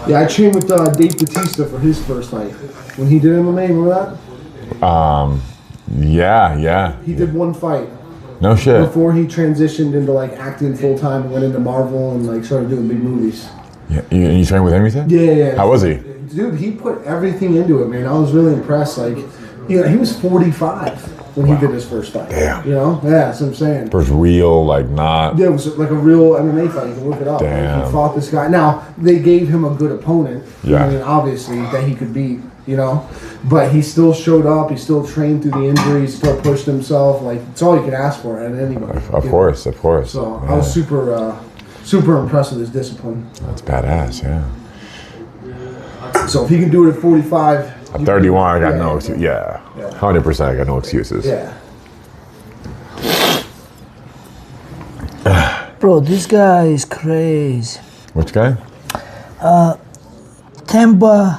Yeah, I trained with Dave Batista for his first fight. When he did MMA, remember that? Yeah. He did one fight. No shit. Before he transitioned into like acting full time and went into Marvel and like started doing big movies. Yeah, you trained with him, you said? Yeah. How was he? Dude, he put everything into it, man. I was really impressed. Like, he was 45 when he did his first fight. Damn. You know? Yeah, that's what I'm saying. First real, like not... Yeah, it was like a real MMA fight. You can look it up. Damn. Like, he fought this guy. Now, they gave him a good opponent. Yeah. I mean, obviously, that he could beat, you know? But he still showed up. He still trained through the injuries, still pushed himself. Like, it's all you can ask for at anybody. Of course. So, Yeah. I was super impressed with his discipline. That's badass, yeah. So, if he can do it at 45... At 31, I got no excuse. Yeah. 100%, I got no excuses. Yeah. Bro, this guy is crazy. Which guy? Temba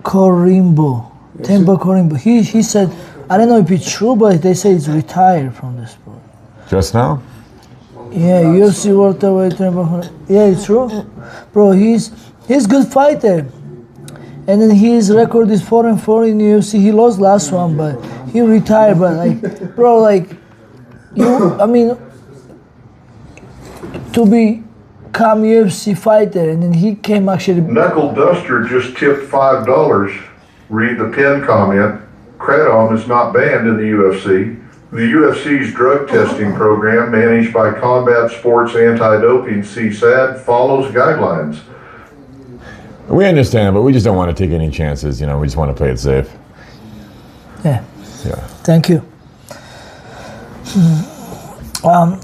Korimbo. Temba Korimbo. He said, I don't know if it's true, but they say he's retired from the sport. Just now? Yeah, UFC welterweight Temba Korimbo. Yeah, it's true. Bro, he's good fighter. And then his record is 4-4 in UFC. He lost last one, but he retired. But like, bro, like, I mean, to become UFC fighter, and then he came actually. Knuckle Duster just tipped $5. Read the pin comment. Kratom is not banned in the UFC. The UFC's drug testing program, managed by Combat Sports Anti-Doping CSAD, follows guidelines. We understand, but we just don't want to take any chances. You know, we just want to play it safe. Yeah. Yeah. Thank you.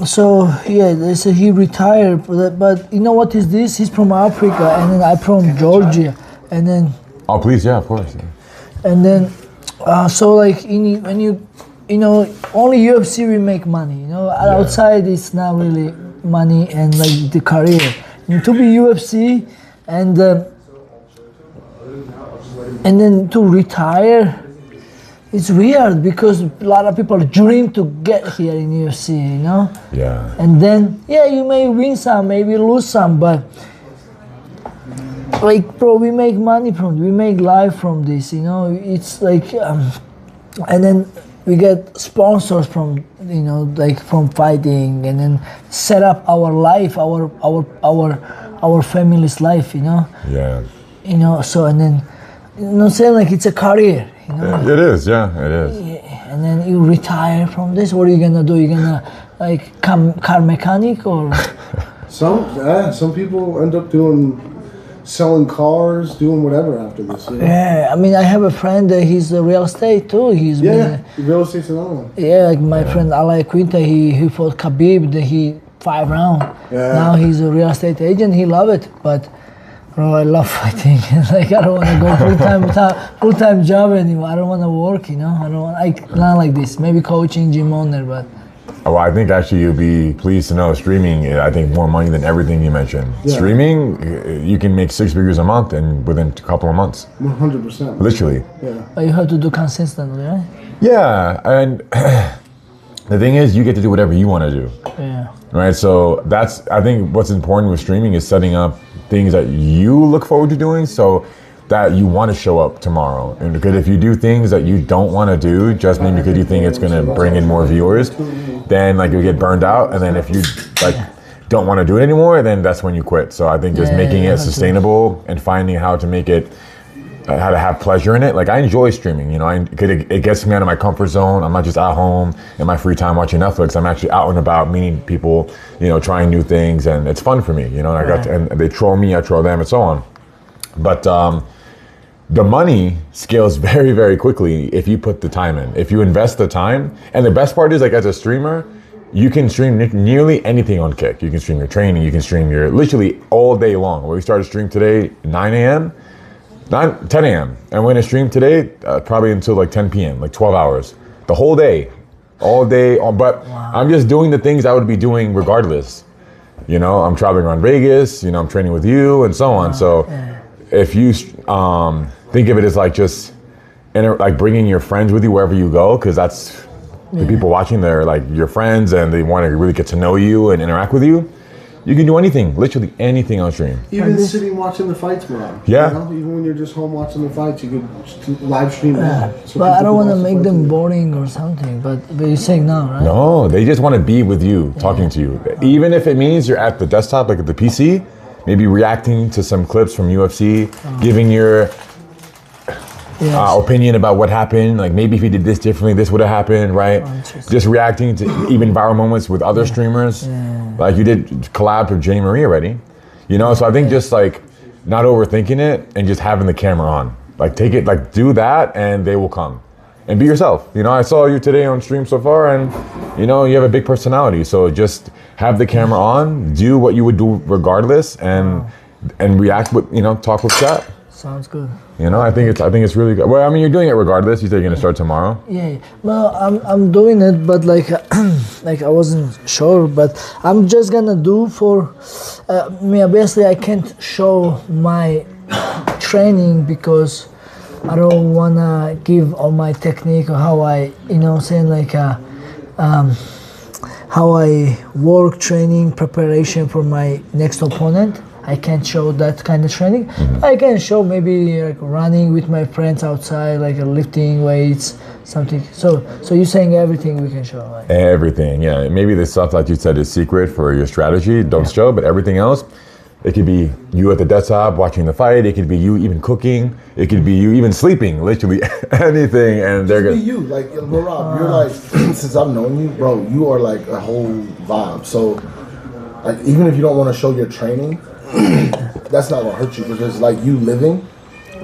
So yeah, they say he retired, but you know what is this? He's from Africa, and then I'm from Georgia, and then. Oh please, yeah, of course. Yeah. And then, so like when you know, only UFC we make money. You know, outside it's not really money and like the career. And to be UFC and then to retire, it's weird because a lot of people dream to get here in UFC, you know? Yeah. And then, yeah, you may win some, maybe lose some, but like, bro, we make money from it, we make life from this, you know? It's like, and then we get sponsors from, you know, like from fighting, and then set up our life, our family's life, you know? Yeah. You know, so, and then, you know what I'm saying? Like, it's a career, you know? It is, yeah, it is. Yeah, and then you retire from this, what are you gonna do? You gonna, like, car mechanic or? Some people end up selling cars, doing whatever after this. You know? Yeah, I mean, I have a friend, he's a real estate too. Real estate's another one. Yeah, like my friend Alay Quinta, he fought Khabib, he 5 rounds. Yeah. Now he's a real estate agent, he love it, but bro, I love fighting. Like, I don't want to go full-time job anymore. I don't want to work, you know. Not like this. Maybe coaching, gym owner, but. Well, I think actually you'll be pleased to know streaming, I think, more money than everything you mentioned. Yeah. Streaming, you can make 6 figures a month and within a couple of months. 100%. Literally. Yeah. But you have to do consistently, right? Yeah, and the thing is, you get to do whatever you want to do. Yeah. Right, so I think what's important with streaming is setting up things that you look forward to doing so that you want to show up tomorrow. And because if you do things that you don't want to do, just maybe because you think it's going to bring in more viewers, then like you get burned out. And then if you like don't want to do it anymore, then that's when you quit. So I think just making it sustainable and finding how to make it, how to have pleasure in it. Like, I enjoy streaming, you know, it gets me out of my comfort zone. I'm not just at home in my free time watching Netflix. I'm actually out and about meeting people, you know, trying new things, and it's fun for me, you know, and they troll me, I troll them, and so on. But the money scales very, very quickly if you put the time in, if you invest the time. And the best part is, like, as a streamer, you can stream nearly anything on Kick. You can stream your training, you can stream your, literally all day long. When we started stream today, 10 a.m. And we're gonna stream today, probably until like 10 p.m., like 12 hours. The whole day, all day. But wow. I'm just doing the things I would be doing regardless. You know, I'm traveling around Vegas, you know, I'm training with you and so on. So if you think of it as like just, like bringing your friends with you wherever you go, because that's the people watching, they're like your friends and they want to really get to know you and interact with you. You can do anything, literally anything on stream. Even sitting watching the fights, Merab. Yeah. You know? Even when you're just home watching the fights, you could live stream that. So But I people don't want can to also make fight them too. boring or something. But you're saying no, right? No, they just want to be with you, talking to you. Even if it means you're at the desktop, like at the PC, maybe reacting to some clips from UFC, giving your opinion about what happened. Like maybe if you did this differently, this would have happened, right? Just reacting to even viral moments with other streamers. Like you did collab with Jenny Marie already. You know, so I think just like not overthinking it and just having the camera on. Like take it, like do that and they will come. And be yourself. You know, I saw you today on stream so far and you know, you have a big personality. So just have the camera on, do what you would do regardless and react with, you know, talk with chat. Sounds good. You know, I think it's really good. Well, I mean, you're doing it regardless. You said you're gonna start tomorrow. Yeah. Well, I'm doing it, but like like I wasn't sure, but I'm just gonna do for me. Obviously, I can't show my training because I don't wanna give all my technique or how I, you know, saying like how I work training preparation for my next opponent. I can't show that kind of training. I can show maybe like running with my friends outside, like lifting weights, something. So you're saying everything we can show, right? Everything, yeah. Maybe the stuff like you said is secret for your strategy, don't show, but everything else, it could be you at the desktop watching the fight, it could be you even cooking, it could be you even sleeping, literally anything, and they're Be gonna. you, like Merab, you're like since I've known you, bro, you are like a whole vibe. So like even if you don't want to show your training, that's not gonna hurt you because like you living,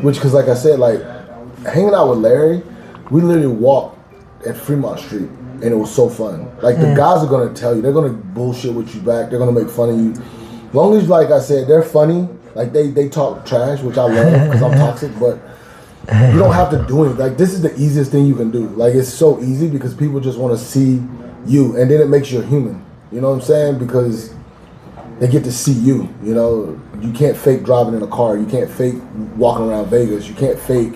which because like I said, like hanging out with Larry, we literally walked at Fremont Street and it was so fun. Like the guys are gonna tell you, they're gonna bullshit with you back, they're gonna make fun of you. As long as like I said, they're funny, like they talk trash, which I love because I'm toxic, but you don't have to do it. Like this is the easiest thing you can do. Like it's so easy because people just want to see you and then it makes you a human. You know what I'm saying? Because they get to see you, you know. You can't fake driving in a car. You can't fake walking around Vegas. You can't fake,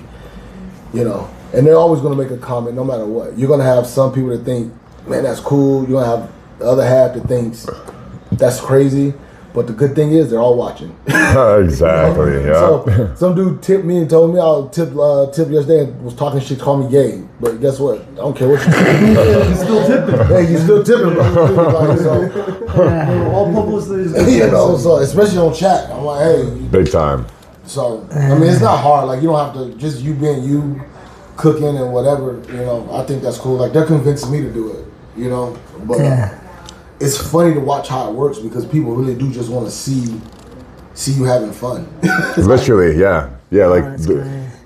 you know. And they're always going to make a comment no matter what. You're going to have some people that think, man, that's cool. You're going to have the other half that thinks that's crazy. But the good thing is they're all watching. Exactly, yeah. So some dude tipped me and told me I'll tip yesterday and was talking shit, called me gay. But guess what? I don't care what you say. He's still tipping. Hey, he's still tipping, bro. Like, so, all publicity is you know, so especially on chat. I'm like, hey. Big time. So, I mean, it's not hard. Like, you don't have to, just you being you, cooking and whatever, you know, I think that's cool. Like, they're convincing me to do it, you know. But it's funny to watch how it works because people really do just want to see you having fun. Literally, yeah. Yeah, like,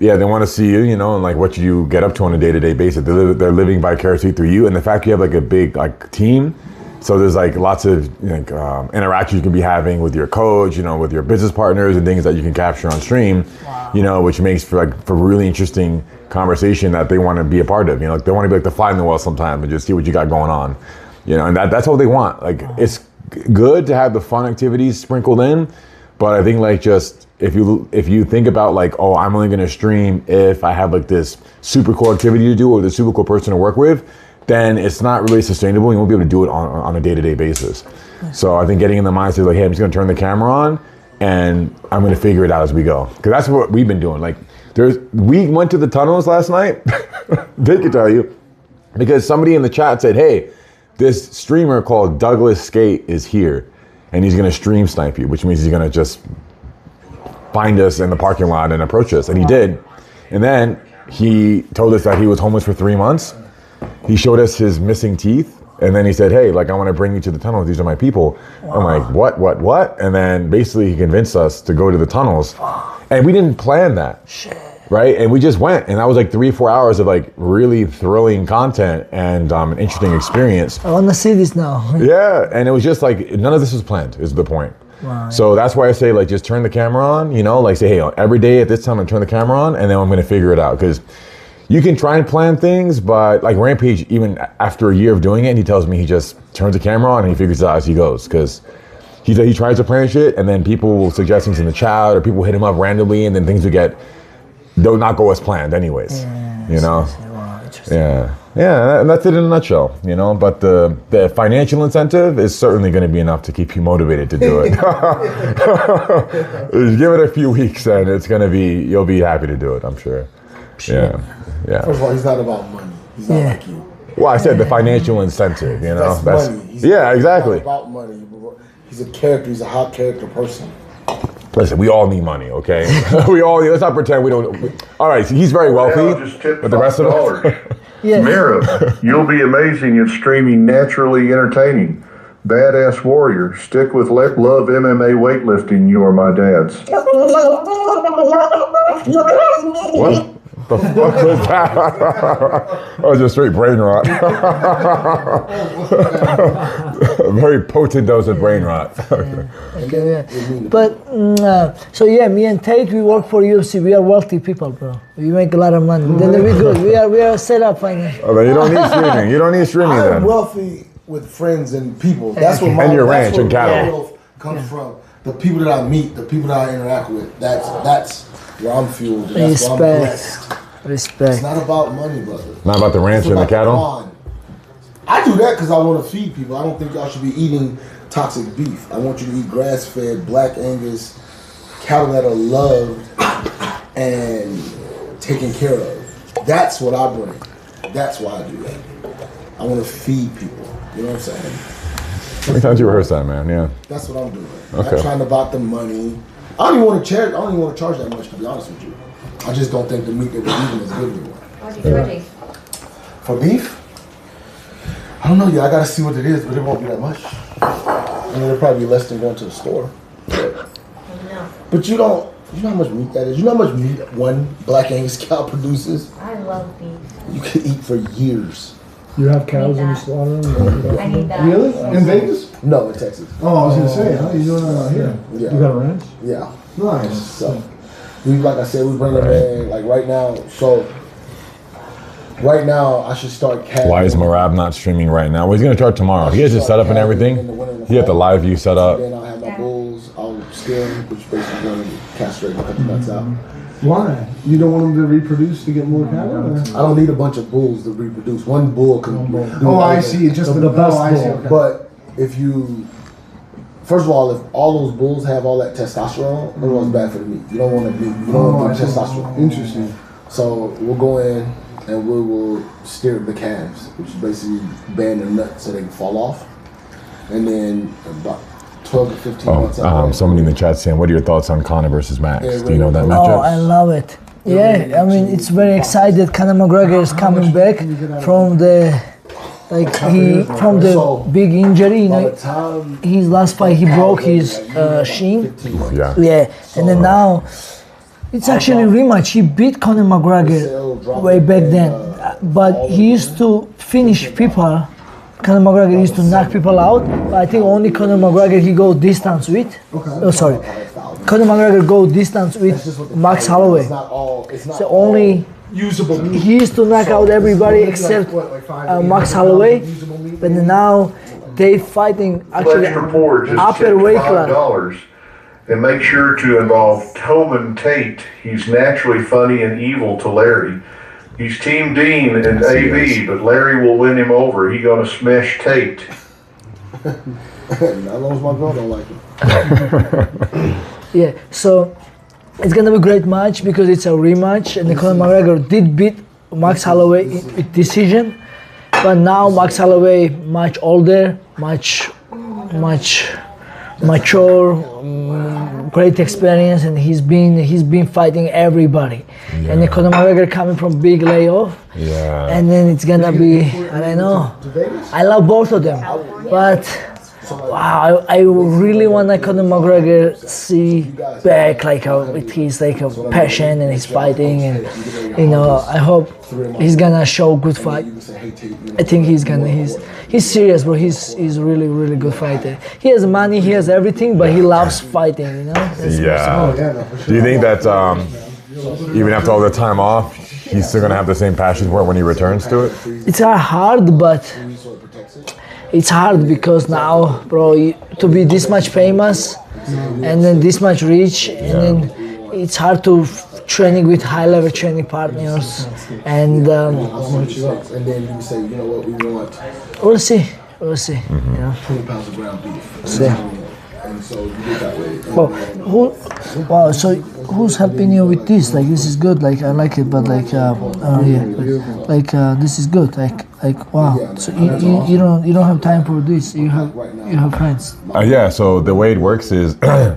yeah, they want to see you, you know, and like what you get up to on a day-to-day basis. They're living vicariously through you, and the fact you have like a big like team, so there's like lots of interactions you can be having with your coach, you know, with your business partners and things that you can capture on stream, you know, which makes for really interesting conversation that they want to be a part of. You know, like they want to be like the fly in the wall sometimes and just see what you got going on, you know, and that's what they want. Like it's good to have the fun activities sprinkled in, but I think like just if you think about like, oh, I'm only gonna stream if I have like this super cool activity to do or the super cool person to work with, then it's not really sustainable. You won't be able to do it on a day-to-day basis. So I think getting in the mindset like, hey, I'm just gonna turn the camera on and I'm gonna figure it out as we go. Because that's what we've been doing. Like we went to the tunnels last night, they could tell you, because somebody in the chat said, hey, this streamer called Douglas Skate is here and he's gonna stream snipe you, which means he's gonna just find us in the parking lot and approach us. And he did. And then he told us that he was homeless for 3 months. He showed us his missing teeth. And then he said, hey, like, I want to bring you to the tunnels. These are my people. I'm like, what? And then basically he convinced us to go to the tunnels. And we didn't plan that. Right? And we just went. And that was like 3-4 hours of like really thrilling content and an interesting experience. I want to see this now. Yeah. And it was just like, none of this was planned is the point. Wow. So that's why I say like, just turn the camera on, you know, like say, hey, every day at this time I'm turn the camera on and then I'm going to figure it out. Because you can try and plan things, but like Rampage, even after a year of doing it, he tells me he just turns the camera on and he figures it out as he goes. Because he tries to plan shit and then people will suggest things in the chat or people hit him up randomly and then they'll not go as planned anyways, you know? Wow, interesting. Yeah. Yeah, and that's it in a nutshell, you know. But the financial incentive is certainly going to be enough to keep you motivated to do it. Give it a few weeks, and it's going to be. You'll be happy to do it, I'm sure. Yeah. First of all, he's not about money. He's not like you. Well, I said the financial incentive, you know. That's money. He's exactly. not about money. He's a character. He's a hot character person. Listen, we all need money, okay? Let's not pretend we don't. All right, so he's very wealthy, but the rest of us. Yeah. Merab, you'll be amazing at streaming naturally entertaining. Badass warrior, stick with Love MMA weightlifting. You are my dad's. What? The fuck was that? That was just straight brain rot. A very potent dose of brain rot. But so yeah, me and Tate, we work for UFC. We are wealthy people, bro. We make a lot of money. Then we good. We are set up financially. Oh, then you don't need streaming. You don't need streaming I'm then. wealthy with friends and people. That's what And your ranch and cattle. wealth comes from. The people that I meet, the people that I interact with. That's where I'm fueled. And that's where I'm blessed. Respect. It's not about money, brother. Not about the ranch It's and the about cattle? bond. I do that because I want to feed people. I don't think y'all should be eating toxic beef. I want you to eat grass-fed, black Angus, cattle that are loved and taken care of. That's what I bring. That's why I do that. I want to feed people. You know what I'm saying? How many times you rehearse that, man? Yeah. That's what I'm doing. Okay. Not trying about the money. I don't even want to charge that much, to be honest with you. I just don't think the meat that we're eating is good anymore. What's you charging? For beef? I don't know yet. I gotta see what it is, but it won't be that much. I mean, it'll probably be less than going to the store. But you know how much meat that is? You know how much meat one black Angus cow produces? I love beef. You could eat for years. You have cows in the slaughter? I need that. Really? In Vegas? No, in Texas. Oh, I was gonna say, how are you doing out here? Yeah. You got a ranch? Yeah. Nice. So, like I said, we bring them in, like right now. So, right now, I should start cattle. Why is Merab not streaming right now? Well, he's going to start tomorrow. He has his setup and everything. He had the live view set up. Then I'll have my bulls. I'll scare them, which basically going to castrate and cut the nuts out. Why? You don't want them to reproduce to get more cattle? Or? I don't need a bunch of bulls to reproduce. One bull can do Oh, I everything. see. Just the best bull. Okay. But if you, first of all, if all those bulls have all that testosterone, everyone's bad for the meat. You don't want to meat. You don't want to testosterone. Interesting. So we'll go in and we will steer the calves, which is basically band their nuts so they can fall off. And then about 12 to 15 months after Somebody in the chat saying, what are your thoughts on Conor versus Max? Do you know that Oh, matchup? I love it. Yeah, I mean, it's very excited. Conor McGregor is coming back from the big injury. You know, his last fight he broke his shin. Yeah. And then now it's actually a rematch. He beat Conor McGregor way back then, but he used to finish people. Conor McGregor used to knock people out. But I think only Conor McGregor he go distance with. Oh, sorry. Conor McGregor go distance with Max Holloway. So only he used to knock out everybody except Max Holloway. But now they fighting actually upper weight class. And make sure to involve Tobin Tate. He's naturally funny and evil to Larry. He's Team Dean and AV, but Larry will win him over. He gonna smash Tate. Not long as my girl don't like him. Yeah, so it's gonna be a great match because it's a rematch, and Conor McGregor did beat Max Holloway in decision, but now Max Holloway much older, much mature, great experience, and he's been fighting everybody. Yeah. And then Conor McGregor coming from big layoff, Yeah. and then it's gonna be, I don't know. I love both of them, but wow, I really want Conor McGregor see back with his passion and his fighting, and I hope he's gonna show good fight. I think he's serious, bro. He's really good fighter. He has money, he has everything, but he loves fighting. Yeah. Do you think that even after all the time off, he's still gonna have the same passion for it when he returns to it? It's hard, but it's hard because now, bro, to be this much famous and then this much rich, and then it's hard to training with high level training partners, and And then you say, you know what, we want we'll see. You know. 20 pounds of ground beef. See. And so you do it that way. And Oh, then- wow. So who's helping you with this? Like this is good. Like I like it, but like this is good. Like wow. So you don't have time for this. You have friends. Yeah, so the way it works is, yeah,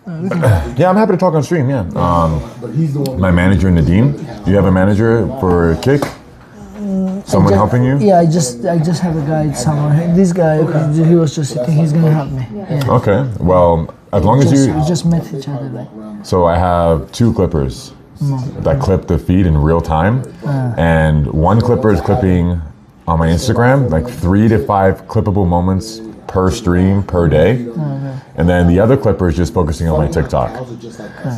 I'm happy to talk on stream, yeah. but he's the one. My manager, Nadeem. You have a manager for Kick? Someone helping you? Yeah, I just have a guy somewhere. This guy, he was just sitting. He's gonna help me. Yeah. Okay, well, as long as We you... just met each other. Like. So I have 2 clippers that clip the feed in real time. And one clipper is clipping on my Instagram, like 3 to 5 clippable moments per stream per day. And then the other clipper is just focusing on my TikTok,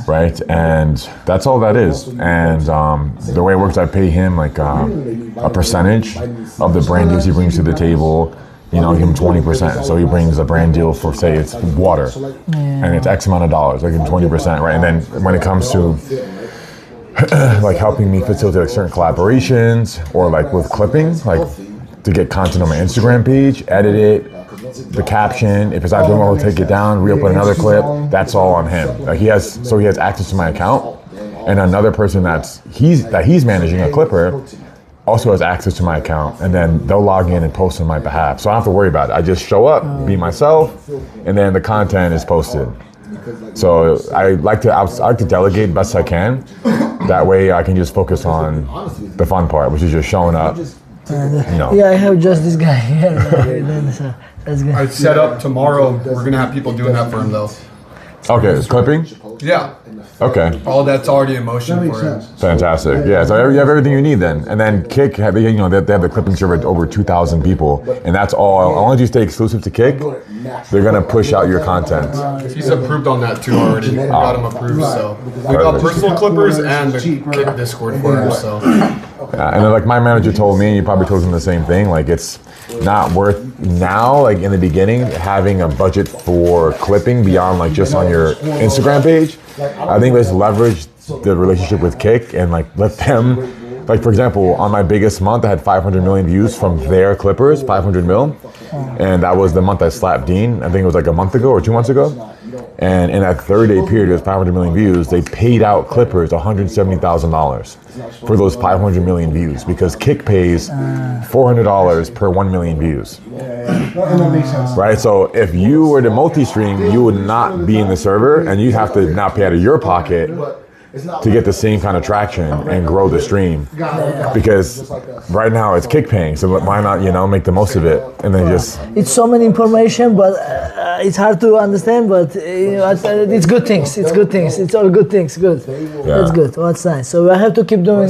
right? And that's all that is. And the way it works, I pay him like a percentage of the brand deals he brings to the table. You know, I give him 20%. So he brings a brand deal for, say, it's water, and it's X amount of dollars. I give him 20%, right? And then when it comes to like helping me facilitate like certain collaborations or like with clipping, like to get content on my Instagram page, edit it, the caption, if it's not doing well, he'll take it down, re-upload another clip. That's all on him. Like he has access to my account, and another person that he's managing, a clipper, also has access to my account, and then they'll log in and post on my behalf. So I don't have to worry about it. I just show up, be myself, and then the content is posted. So I like to delegate best I can. That way I can just focus on the fun part, which is just showing up. You know. Yeah, I have just this guy here. So that's good. I set up tomorrow. We're gonna have people doing that for him though. Okay, clipping? Yeah, Okay. all that's already in motion for him. Fantastic. Yeah, so you have everything you need then. And then Kick, they have the clipping server at over 2,000 people, and that's all. As long as you stay exclusive to Kick, they're gonna push out your content. He's approved on that too already. We got him approved, so we got personal clippers and the Kick Discord for him. So And then like my manager told me, and you probably told him the same thing, like it's not worth now, like in the beginning, having a budget for clipping beyond like just on your Instagram page. I think let's leverage the relationship with Kick and like let them, like for example, on my biggest month, I had 500 million views from their clippers, 500 mil. And that was the month I slapped Dean. I think it was like a month ago or 2 months ago. And in that 30-day period, it was 500 million views. They paid out clippers $170,000 for those 500 million views because Kick pays $400 per 1 million views. Right? So if you were to multi-stream, you would not be in the server and you'd have to now pay out of your pocket to get the same kind of traction and grow the stream. Because right now it's Kick paying, so why not, make the most of it and then just... It's so many information, but it's hard to understand, but it's good things. It's good things. It's all good things. Good. Yeah. That's good. That's nice. So I have to keep doing,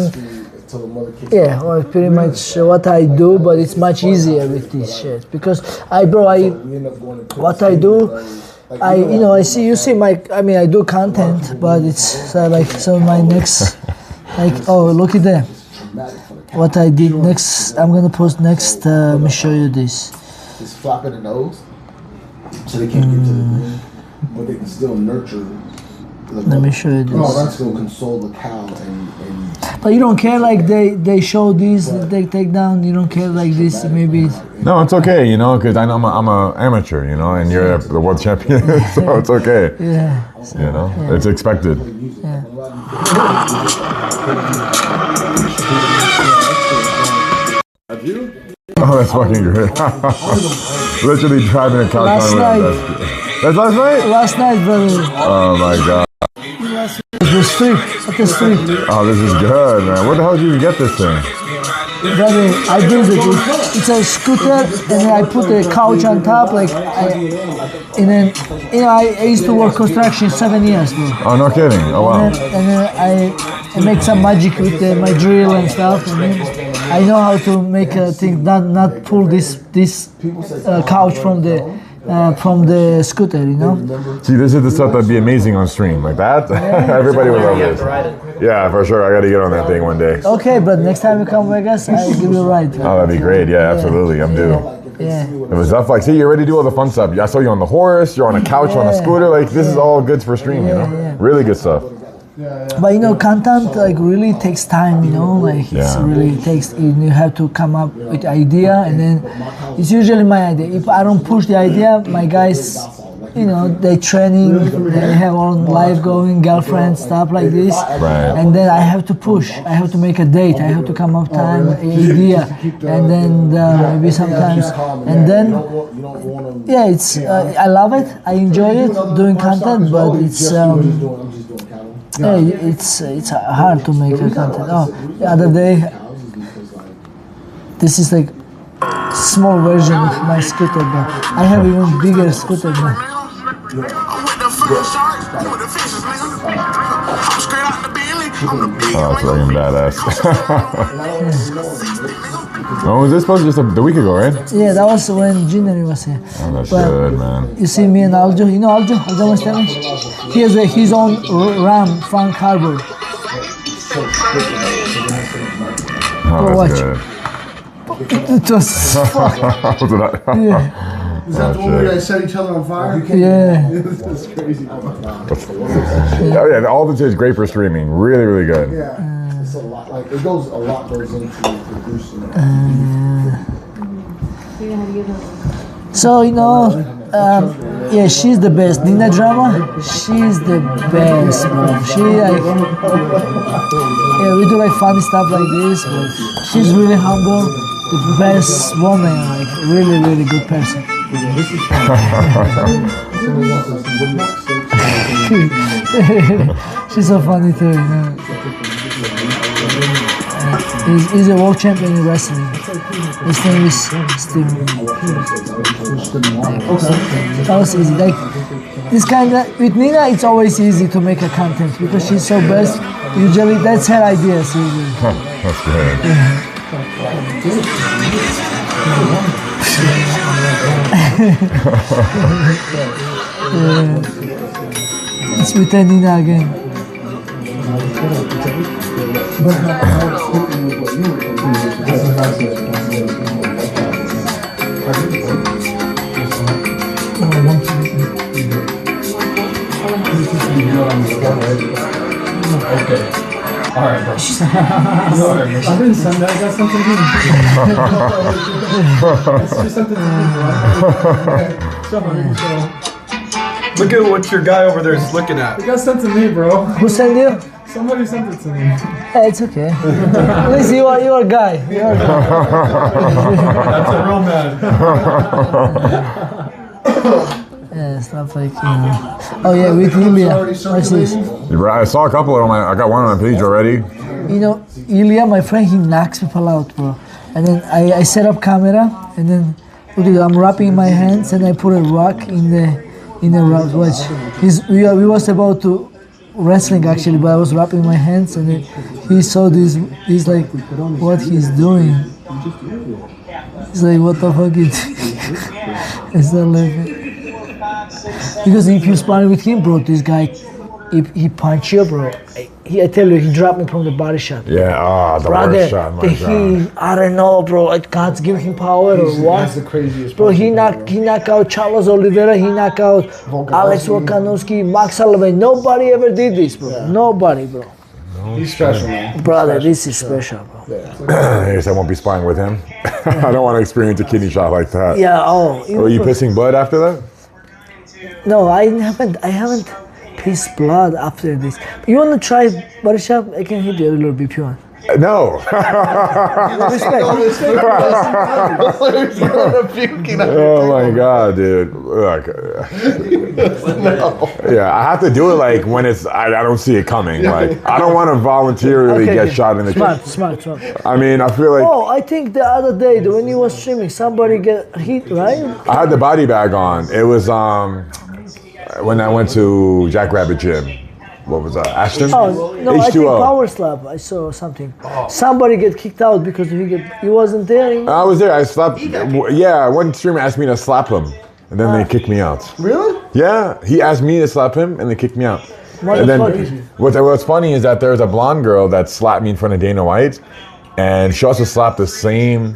well, pretty much what I do, but it's much easier with this shit. Because what I do, I see I do content, but it's my next, look at that. What I did next, I'm gonna post next, let me show you this. Just flapping the nose, so they can't get to the room, but they can still nurture. Let me show you this. That's still console the cow and But you don't care like they show this, they take down. You don't care like this, maybe. No, it's okay, because I know I'm a amateur, and you're the world champion, so it's okay. Yeah. It's expected. Yeah. Oh, that's fucking great. Literally driving a couch Last on night. That's last night? Last night, brother. Oh my god. The street, at the street. Oh, this is good, man. Where the hell did you even get this thing? Brother, I built it. It's a scooter, and then I put a couch on top, I used to work construction 7 years, bro. Oh, no kidding. Oh, wow. And then I make some magic with my drill and stuff, and then I know how to make a thing, not pull this couch from the scooter, See, this is the stuff that'd be amazing on stream. Like that, everybody would love this. Yeah, for sure. I got to get on that thing one day. Okay, but next time you come Vegas, I'll give you a ride. Oh, that'd be great. Yeah, absolutely. I'm due. Yeah. It was stuff like, see, you're ready to do all the fun stuff. I saw you on the horse, you're on a couch, on a scooter. Like, this is all good for stream, Really good stuff. But content like really takes time. Like it's really takes. You have to come up with idea, and then it's usually my idea. If I don't push the idea, my guys, they training, they have own life going, girlfriend, stuff like this, and then I have to push. I have to make a date. I have to come up time, idea, and then maybe sometimes, and then it's. I love it. I enjoy it doing content, but it's. It's hard to make a content. Oh, the other day, this is like small version of my scooter, but I have even bigger scooter now. Oh, that's fucking badass. When was this supposed to? Just the week ago, right? Yeah, that was when January was here. Oh, that's good, man. You see me and Aljo. You know Aljo? Aljo Mustafin? He has his own Ram Frank Harbor. Oh, that's watch. good. It was fuck. Yeah. Is that the one where you guys set each other on fire? Yeah. That's crazy. Oh yeah, all the is great for streaming. Really, really good. Yeah, it's a lot. Like a lot goes into producing. So she's the best. Nina Drama, she's the best, bro. She like, we do like funny stuff like this, but she's really humble, the best woman, like really, really good person. She's so funny too. He's a world champion in wrestling. His name is Steve. That was easy. Like this kind of with Nina, it's always easy to make a content because she's so best. Usually, that's her ideas. Usually. That's good. It's with Nina again. Okay. All right, bro. I didn't send that. I got something to It's just something to Look at what your guy over there is looking at. It got sent to me, bro. Who sent you? Somebody sent it to me. Hey, it's okay. At least you are a guy. That's a real man. Yeah, stuff like Oh yeah, with Ilya. What's this? I saw a couple of them. I got one on my page already. Ilya, my friend, he knocks people out, bro. And then I set up camera, and then I'm wrapping my hands, and I put a rock in the rock. Watch. We was about to wrestling actually, but I was wrapping my hands, and then he saw this. He's like, what he's doing? He's like, what the fuck is? It's not laughing. Because if you spar with him, bro, this guy, if he punch you, bro, I tell you, he dropped me from the body shot. Yeah, the worst shot, my God. I don't know, bro, God's giving him power or what. That's the craziest. Bro, he knocked out Charles Oliveira, he knocked out Alex Volkanovski, Max Holloway. Nobody ever did this, bro. Yeah. Nobody, bro. He's special, man. Brother, this is special, bro. I guess I won't be sparring with him. I don't want to experience a kidney shot like that. Yeah, Were you pissing blood after that? No, I haven't pissed blood after this. You want to try body shop? I can hit you a little bit if you want. No. Oh my God, dude. Look. Yeah, I have to do it like when it's I don't see it coming. Like I don't want to voluntarily get shot in the Smart. I mean, I feel like. Oh, I think the other day when you was streaming, somebody get hit, right? I had the body bag on. It was when I went to Jackrabbit Gym. What was that? Ashton? Oh, no, H2O. I think Power Slap. I saw something. Somebody get kicked out because he wasn't there anymore. I was there. I slapped. Yeah, one streamer asked me to slap him, and then they kicked me out. Really? Yeah, he asked me to slap him, and they kicked me out. And then what's funny is that there's a blonde girl that slapped me in front of Dana White, and she also slapped the same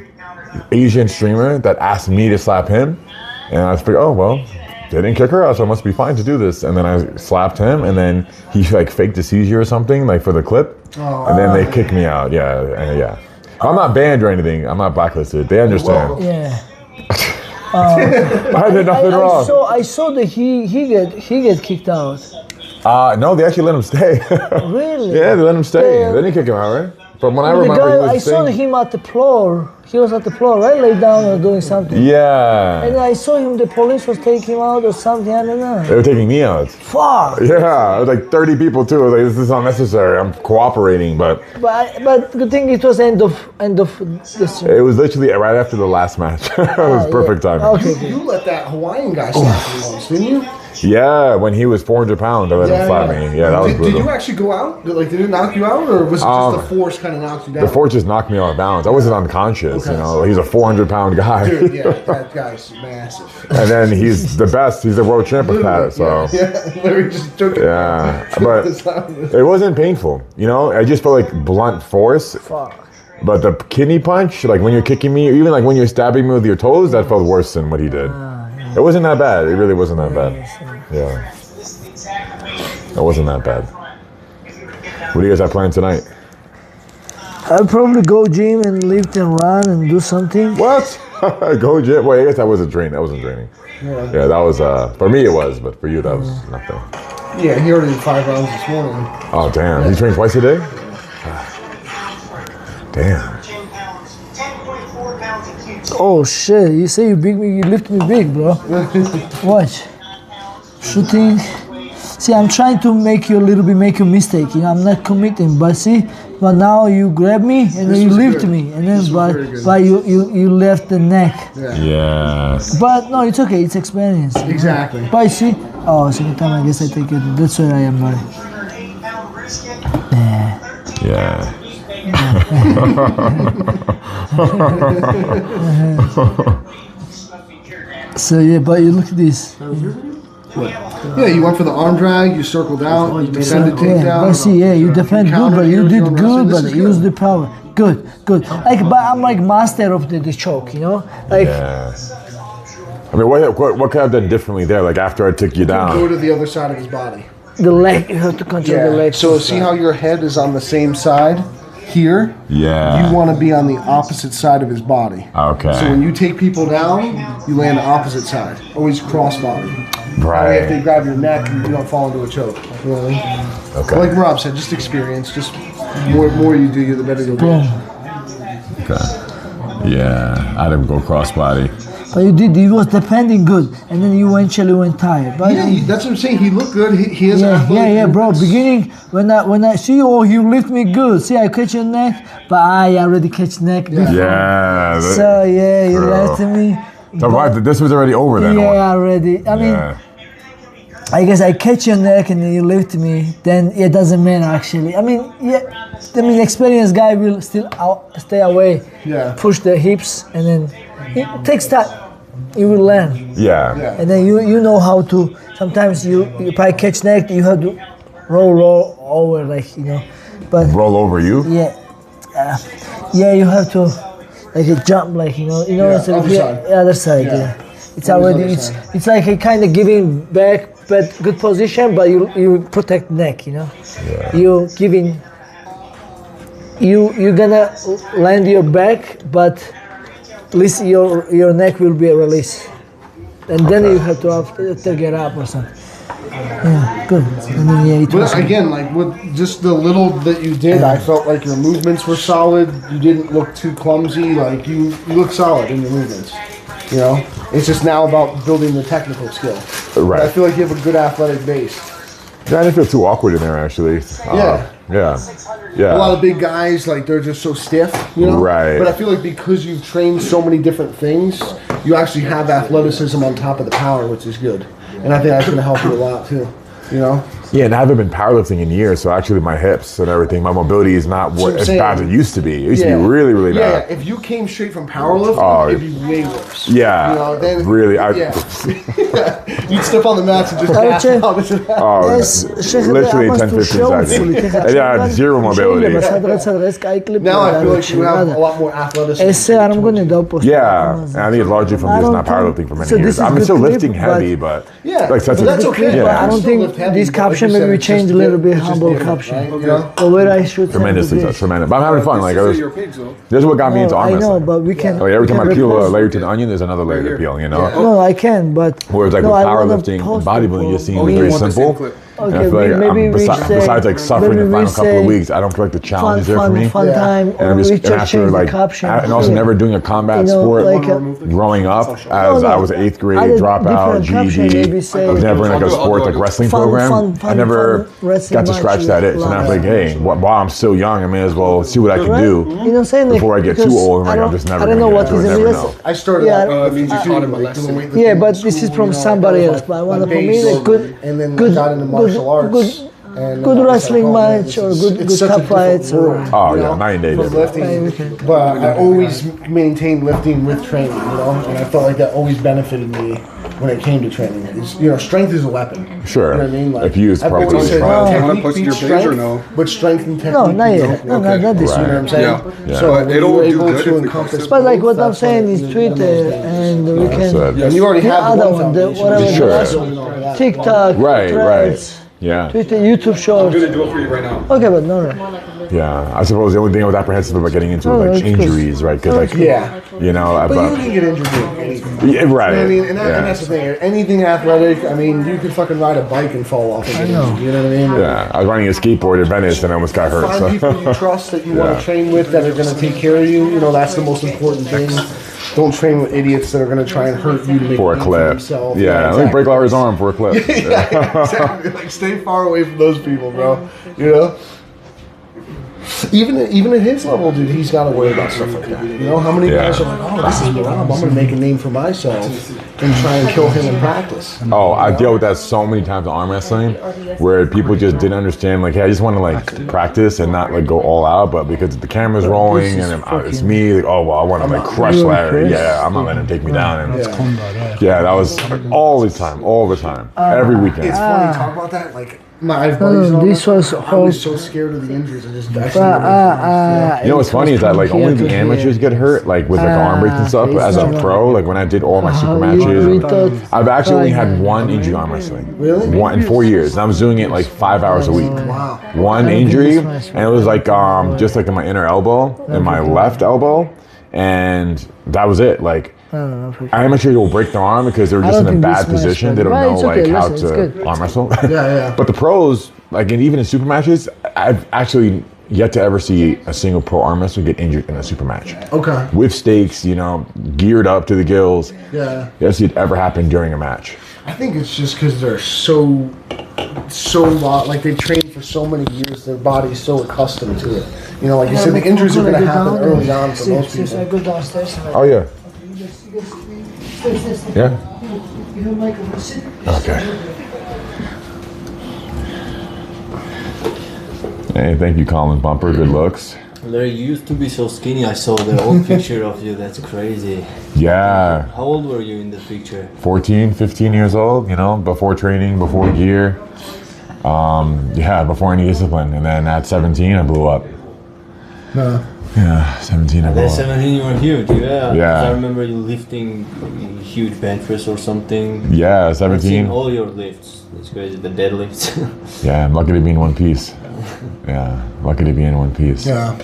Asian streamer that asked me to slap him, and I was like, oh well. they didn't kick her out, so it must be fine to do this. And then I slapped him, and then he like faked a seizure or something, like for the clip. And then they kicked me out. Yeah. I'm not banned or anything. I'm not blacklisted. They understand. Yeah. I did nothing wrong. I saw that he get kicked out. No, they actually let him stay. Really? Yeah, they let him stay. They didn't kick him out, right? From when I The remember, guy, he was I saw staying. him at the floor. He was at the floor, right? Lay down or doing something. Yeah. And I saw him, the police was taking him out or something, I don't know. They were taking me out. Fuck! Yeah, it was like 30 people too. I was like, this is unnecessary. I'm cooperating, but But good thing it was end of this. it was literally right after the last match. It was perfect timing. Okay. You let that Hawaiian guy slap you once, didn't you? Yeah, when he was 400 pounds, I let him slap me. Yeah, that was Did brutal. you actually go out? Did it knock you out, or was it just the force kind of knocked you down? The force just knocked me off balance. I wasn't unconscious, Okay. you know. He's a 400-pound guy. Dude, yeah, that guy's massive. And then he's the best. He's the world champ of that, so. Yeah, Larry just took it. Yeah, but it wasn't painful, you know. I just felt like blunt force. Fuck. But the kidney punch, like when you're kicking me, or even like when you're stabbing me with your toes, that felt worse than what he did. It wasn't that bad. It really wasn't that bad. Yeah. It wasn't that bad. What do you guys have planned tonight? I'll probably go gym and lift and run and do something. What? Go gym? Well, I guess that wasn't training. That wasn't training. Yeah, that was, for me it was, but for you that was nothing. Yeah, he already did 5 rounds this morning. Oh, damn. You train twice a day? Damn. Oh shit, you say you lift me big, bro. Watch. Shooting. See, I'm trying to make you a mistake, you know, I'm not committing, but see, but now you grab me and then you lift me, and then but you left the neck. Yeah. But no, it's okay, it's experience. Exactly. But see, second time I guess I take it, that's where I am, buddy. Yeah. So yeah, but you look at this. Yeah, you went for the arm drag, you circled out, you defended takedown. But see, you defend good, but you did good, but use the power. Good. Like, but I'm like master of the choke, you know? Like, Yeah. I mean, what could I have done differently there? Like after I took you Go down? to the other side of his body. the leg, you have to control the leg. So see how your head is on the same side here? Yeah. You want to be on the opposite side of his body. Okay. So when you take people down, you lay on the opposite side. Always cross body. Right. If they grab your neck, you don't fall into a choke. You know what I mean? Okay. Like Rob said, just experience. Just more you do, the better you'll be. Okay. Yeah. I didn't go crossbody. But you did, he was defending good, and then you eventually went tired. But Yeah, that's what I'm saying. He looked good. He has yeah, bro. Beginning when I see you lift me good. See, I catch your neck, but I already catch neck before. Yeah. So yeah, you True. left me. So what, this was already over then? Yeah, already. I mean, Yeah. I guess I catch your neck and then you lift me. Then it doesn't matter actually. I mean, experienced guy will still stay away. Yeah. Push the hips, and then it takes time. You will learn. Yeah. And then you know how to. Sometimes if I catch neck, you have to roll over, like, you know. But Roll over you? yeah, you have to like a jump, like, you know. Instead of other side. the other side. Yeah. It's already other it's side. it's like a kind of giving back, but good position, but you protect neck, you know. Yeah. You giving. You're gonna land your back, but at least your neck will be a release, and then you have to get up or something. Yeah, good. I mean, yeah, it was But again, like with just the little that you did, I felt like your movements were solid. You didn't look too clumsy. Like you look solid in your movements. You know, it's just now about building the technical skill. Right. But I feel like you have a good athletic base. Yeah, I didn't feel too awkward in there actually. Yeah. A lot of big guys, like they're just so stiff, you know. Right. But I feel like because you've trained so many different things, you actually have athleticism on top of the power, which is good. And I think that's going to help you a lot too. You know. Yeah, and I haven't been powerlifting in years, so actually my hips and everything, my mobility is not as bad as it used to be. It used to be really, really bad. Yeah, if you came straight from powerlifting, it'd be way worse. Yeah, you know, then, really. You'd step on the mats and just gas out. Literally 10, 15 seconds. Yeah, I have zero mobility. Now I feel like you have a lot more athleticism. Yeah, and I think it's largely from just not powerlifting for many years. I'm still lifting heavy, but like that's okay. Yeah. But I don't think this caption maybe we change a little bit. Humble caption. Right? You know? But where I should tremendously, tremendous. But I'm having fun. Like this is what got me into arm I wrestling. know, but we can. Like every time I peel a layer to the onion, there's another layer to peel. You know. No, I can, but. Whereas like with powerlifting and bodybuilding, it seems very simple. Okay, I feel like maybe besides like suffering the final couple of weeks, I don't feel like the challenge is there for me. Fun time. And I'm just after like, and also never doing a combat sport. Growing up, as I was 8th grade dropout, GED, I was never in like a sport like wrestling program. I never got to scratch that itch. And I was like, hey, while I'm still young, I may as well see what I can do before I get too old. And like I'm just never gonna get into it. Never know. I started. It means you taught him a lesson. Yeah, but this is from somebody else. But I want to for me like good got into martial arts. And good wrestling match or good cup fights or night and day lifting. But I always maintained lifting with training, you know, and I felt like that always benefited me when it came to training. Strength is a weapon. Sure. You know what I mean? Like, if used I've properly. always said technique beats your strength, or no? but strength and technique. No, not yet. No, not this You know what I'm saying? Yeah. So it'll we're do able good to if we encompass. But like what I'm saying is Twitter and we can. And you already The have other the one, the foundation. whatever Sure. the rest, TikTok, Right. Threads, Yeah. Twitter, YouTube shorts. I'm gonna do it for you right now. Okay, but no. Yeah. I suppose the only thing I was apprehensive about getting into was like injuries, right? Because like, you know, But you can get injured doing anything. Yeah, right. You know what I mean? And that's the thing. Anything athletic, I mean, you could fucking ride a bike and fall off. I know. You know what I mean? Yeah. I was riding a skateboard in Venice and I almost got hurt. Find So. people you trust that you want to train with that are going to take care of you. You know, that's the most important thing. Don't train with idiots that are going to try and hurt you to make For a clip. themselves. Yeah. Let me break Larry's arm for a clip. Exactly. Like, stay far away from those people, bro. You know? Even at his level, dude, he's got to worry about stuff like that. You know, how many guys are like, oh, this is Merab, I'm going to make a name for myself and try and kill him in practice. Oh, I dealt with that so many times in arm wrestling where people just didn't understand, like, hey, I just want to, like, practice and not, like, go all out, but because the camera's rolling and it's me, like, oh, well, I want to, like, crush Larry. Yeah, I'm not letting him take me down. And yeah, that was all the time, every weekend. It's funny, talk about that, like, my buddies this was I was so scared of the injuries and just You know what's funny is that like only the amateurs get hurt, like with like arm breaks and stuff. But as a pro, like when I did all my super matches, I've actually only had one injury arm wrestling. Really? One in 4 years, and I was doing it like 5 hours a week. Wow. One injury, and it was like just like in my inner elbow, in my left elbow, and that was it. Like. Amateurs will break their arm because they're just in a bad position. They don't know like how to arm wrestle. Yeah. But the pros, like and even in super matches, I've actually yet to ever see a single pro arm wrestler get injured in a super match. Okay. With stakes, you know, geared up to the gills. Yeah. You ever see it ever happen during a match? I think it's just because they're so like they've trained for so many years, their body's so accustomed to it. You know, like you said, the injuries are going to happen early on for most people. I go downstairs. Oh yeah. Yeah. Okay. Hey, thank you, Colin Bumper. Good looks. Larry, you used to be so skinny. I saw the old picture of you. That's crazy. Yeah. How old were you in the picture? 14, 15 years old, you know, before training, before gear. Before any discipline. And then at 17, I blew up. Yeah, 17 I blew At up. 17 you were huge, yeah. Yeah. I remember you lifting a huge bench press or something. Yeah, I've seen 17. all your lifts. It's crazy, the deadlifts. Yeah, I'm lucky to be in one piece. Yeah, lucky to be in one piece. Yeah.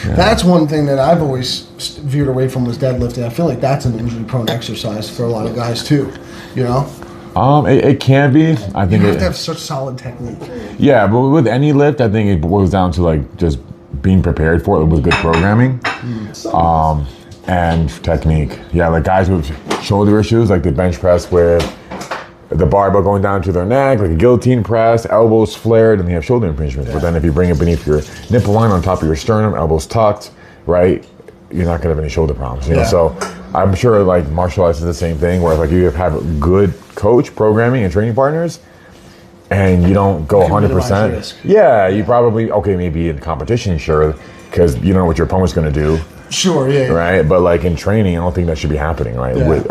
That's one thing that I've always veered away from was deadlifting. I feel like that's an injury-prone exercise for a lot of guys too. You know. It can be. I think You have to have such solid technique. Yeah, but with any lift, I think it boils down to like just being prepared for it with good programming, and technique. Yeah, like guys with shoulder issues, like the bench press with the barbell going down to their neck, like a guillotine press, elbows flared, and they have shoulder impingements. But then if you bring it beneath your nipple line on top of your sternum, elbows tucked, right, you're not gonna have any shoulder problems. You know, so I'm sure like martial arts is the same thing, where like you have a good coach, programming, and training partners. and you don't go minimize 100%. risk. Yeah, you probably maybe in competition, sure, because you don't know what your opponent's going to do. Sure, yeah. Right, but like in training, I don't think that should be happening, right? Yeah. With,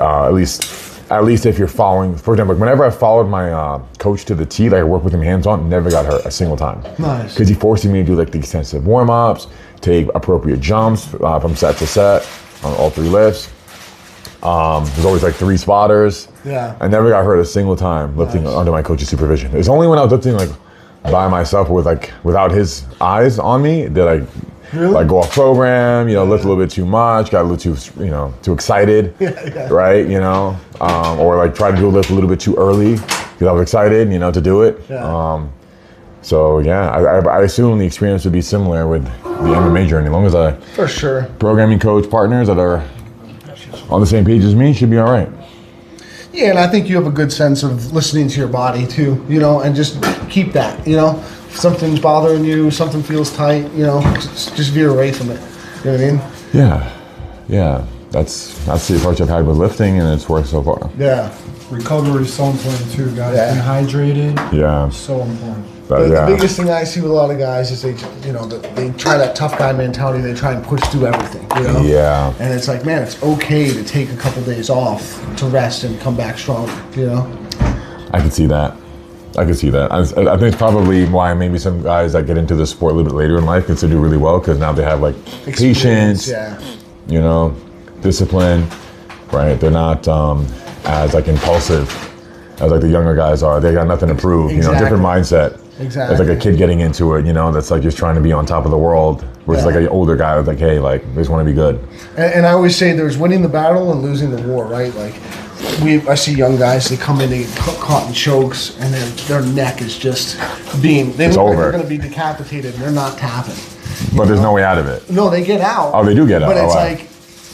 at least if you're following, for example, whenever I followed my coach to the T, like I worked with him hands-on, never got hurt a single time. Nice. Because he forced me to do like the extensive warm-ups, take appropriate jumps from set to set on all 3 lifts. There's always like 3 spotters. Yeah. I never got hurt a single time lifting under my coach's supervision. It's only when I was lifting like by myself with like without his eyes on me that I like go off program, lift a little bit too much, got a little too, too excited, right? Or like try to do a lift a little bit too early because I was excited, to do it. Yeah. So yeah, I assume the experience would be similar with the MMA journey. As long as I For sure. programming coach partners that are on the same page as me should be all right. Yeah, and I think you have a good sense of listening to your body too, and just keep that, If something's bothering you, something feels tight, just veer away from it. You know what I mean? Yeah. That's the approach I've had with lifting, and it's worked so far. Yeah. Recovery is so important too, guys. Yeah. Being hydrated. Yeah. So important. But, The biggest thing I see with a lot of guys is they try that tough guy mentality. They try and push through everything, Yeah. And it's like, man, it's okay to take a couple days off to rest and come back stronger, I can see that. I think it's probably why maybe some guys that get into the sport a little bit later in life can still do really well because now they have like patience, discipline, right? They're not as like impulsive as like the younger guys are. They got nothing to prove, different mindset. Exactly. It's like a kid getting into it, that's like just trying to be on top of the world. Versus like an older guy who's like, hey, like they just want to be good. And I always say there's winning the battle and losing the war, right? Like I see young guys, they come in, they get caught in chokes, and then their neck is just they look like they're going to be decapitated, and they're not tapping. But there's no way out of it. No, they get out. Oh, they do get out. But it's wow. like,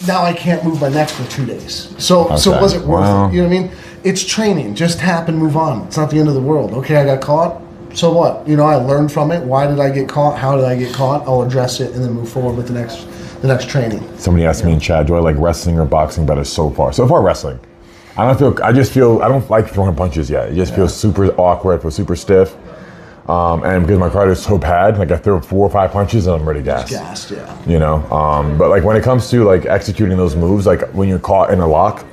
now I can't move my neck for 2 days. So was it worth it? You know what I mean? It's training. Just tap and move on. It's not the end of the world. Okay, I got caught. So what? I learned from it. Why did I get caught? How did I get caught? I'll address it and then move forward with the next training. Somebody asked me in chat, do I like wrestling or boxing better so far? So far, wrestling. I don't like throwing punches yet. It just feels super awkward, feels super stiff. And because my cardio is so bad, like I throw 4 or 5 punches and I'm ready to gas. Gassed, yeah. But like when it comes to like executing those moves, like when you're caught in a lock,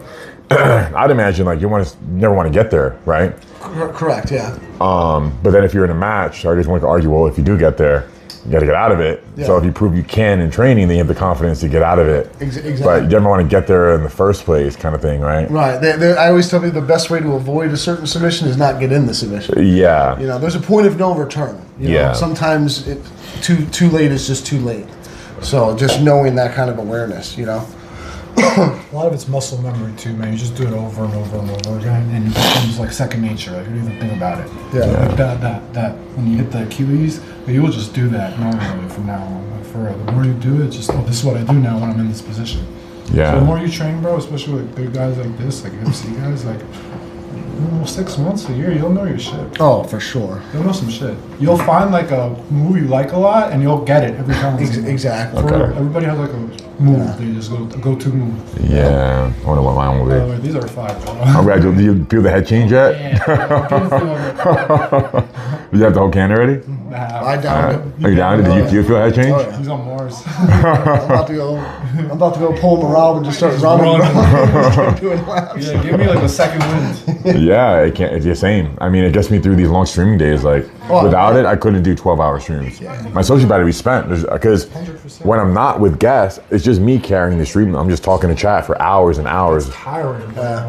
I'd imagine like you never want to get there, right? Correct, yeah. But then if you're in a match, I just want to argue, well, if you do get there, you got to get out of it. Yeah. So if you prove you can in training, then you have the confidence to get out of it. Exactly. But you never want to get there in the first place, kind of thing, right? Right. I always tell people the best way to avoid a certain submission is not get in the submission. Yeah. There's a point of no return. Yeah. Sometimes too late is just too late. So just knowing that kind of awareness, A lot of it's muscle memory too, man. You just do it over and over and over again, and it becomes like second nature. Like you don't even think about it. Yeah. Like that when you hit the Achilles, you will just do that normally from now on. Like for real. The more you do it, this is what I do now when I'm in this position. Yeah. So the more you train, bro, especially with big guys like this, like MC guys, like 6 months, a year, you'll know your shit. Oh, for sure. You'll know some shit. You'll find like a move you like a lot, and you'll get it every time. Exactly. For real. Everybody has like a move. They just go-to move. Yeah. I wonder what mine will By the be. way, these are 5, bro. I'm glad. Do you feel the head change yet? Do you have the whole can already? I downed it. Are you down? Do you feel a head change? Oh, yeah. He's on Mars. I'm about to go pull Merab and just start running. Start doing laps. Yeah, give me like a second wind. Yeah, it's the same. I mean, it gets me through these long streaming days. Like, without it, I couldn't do 12-hour streams. My social battery spent because when I'm not with guests, it's just me carrying the stream. I'm just talking to chat for hours and hours. It's tiring.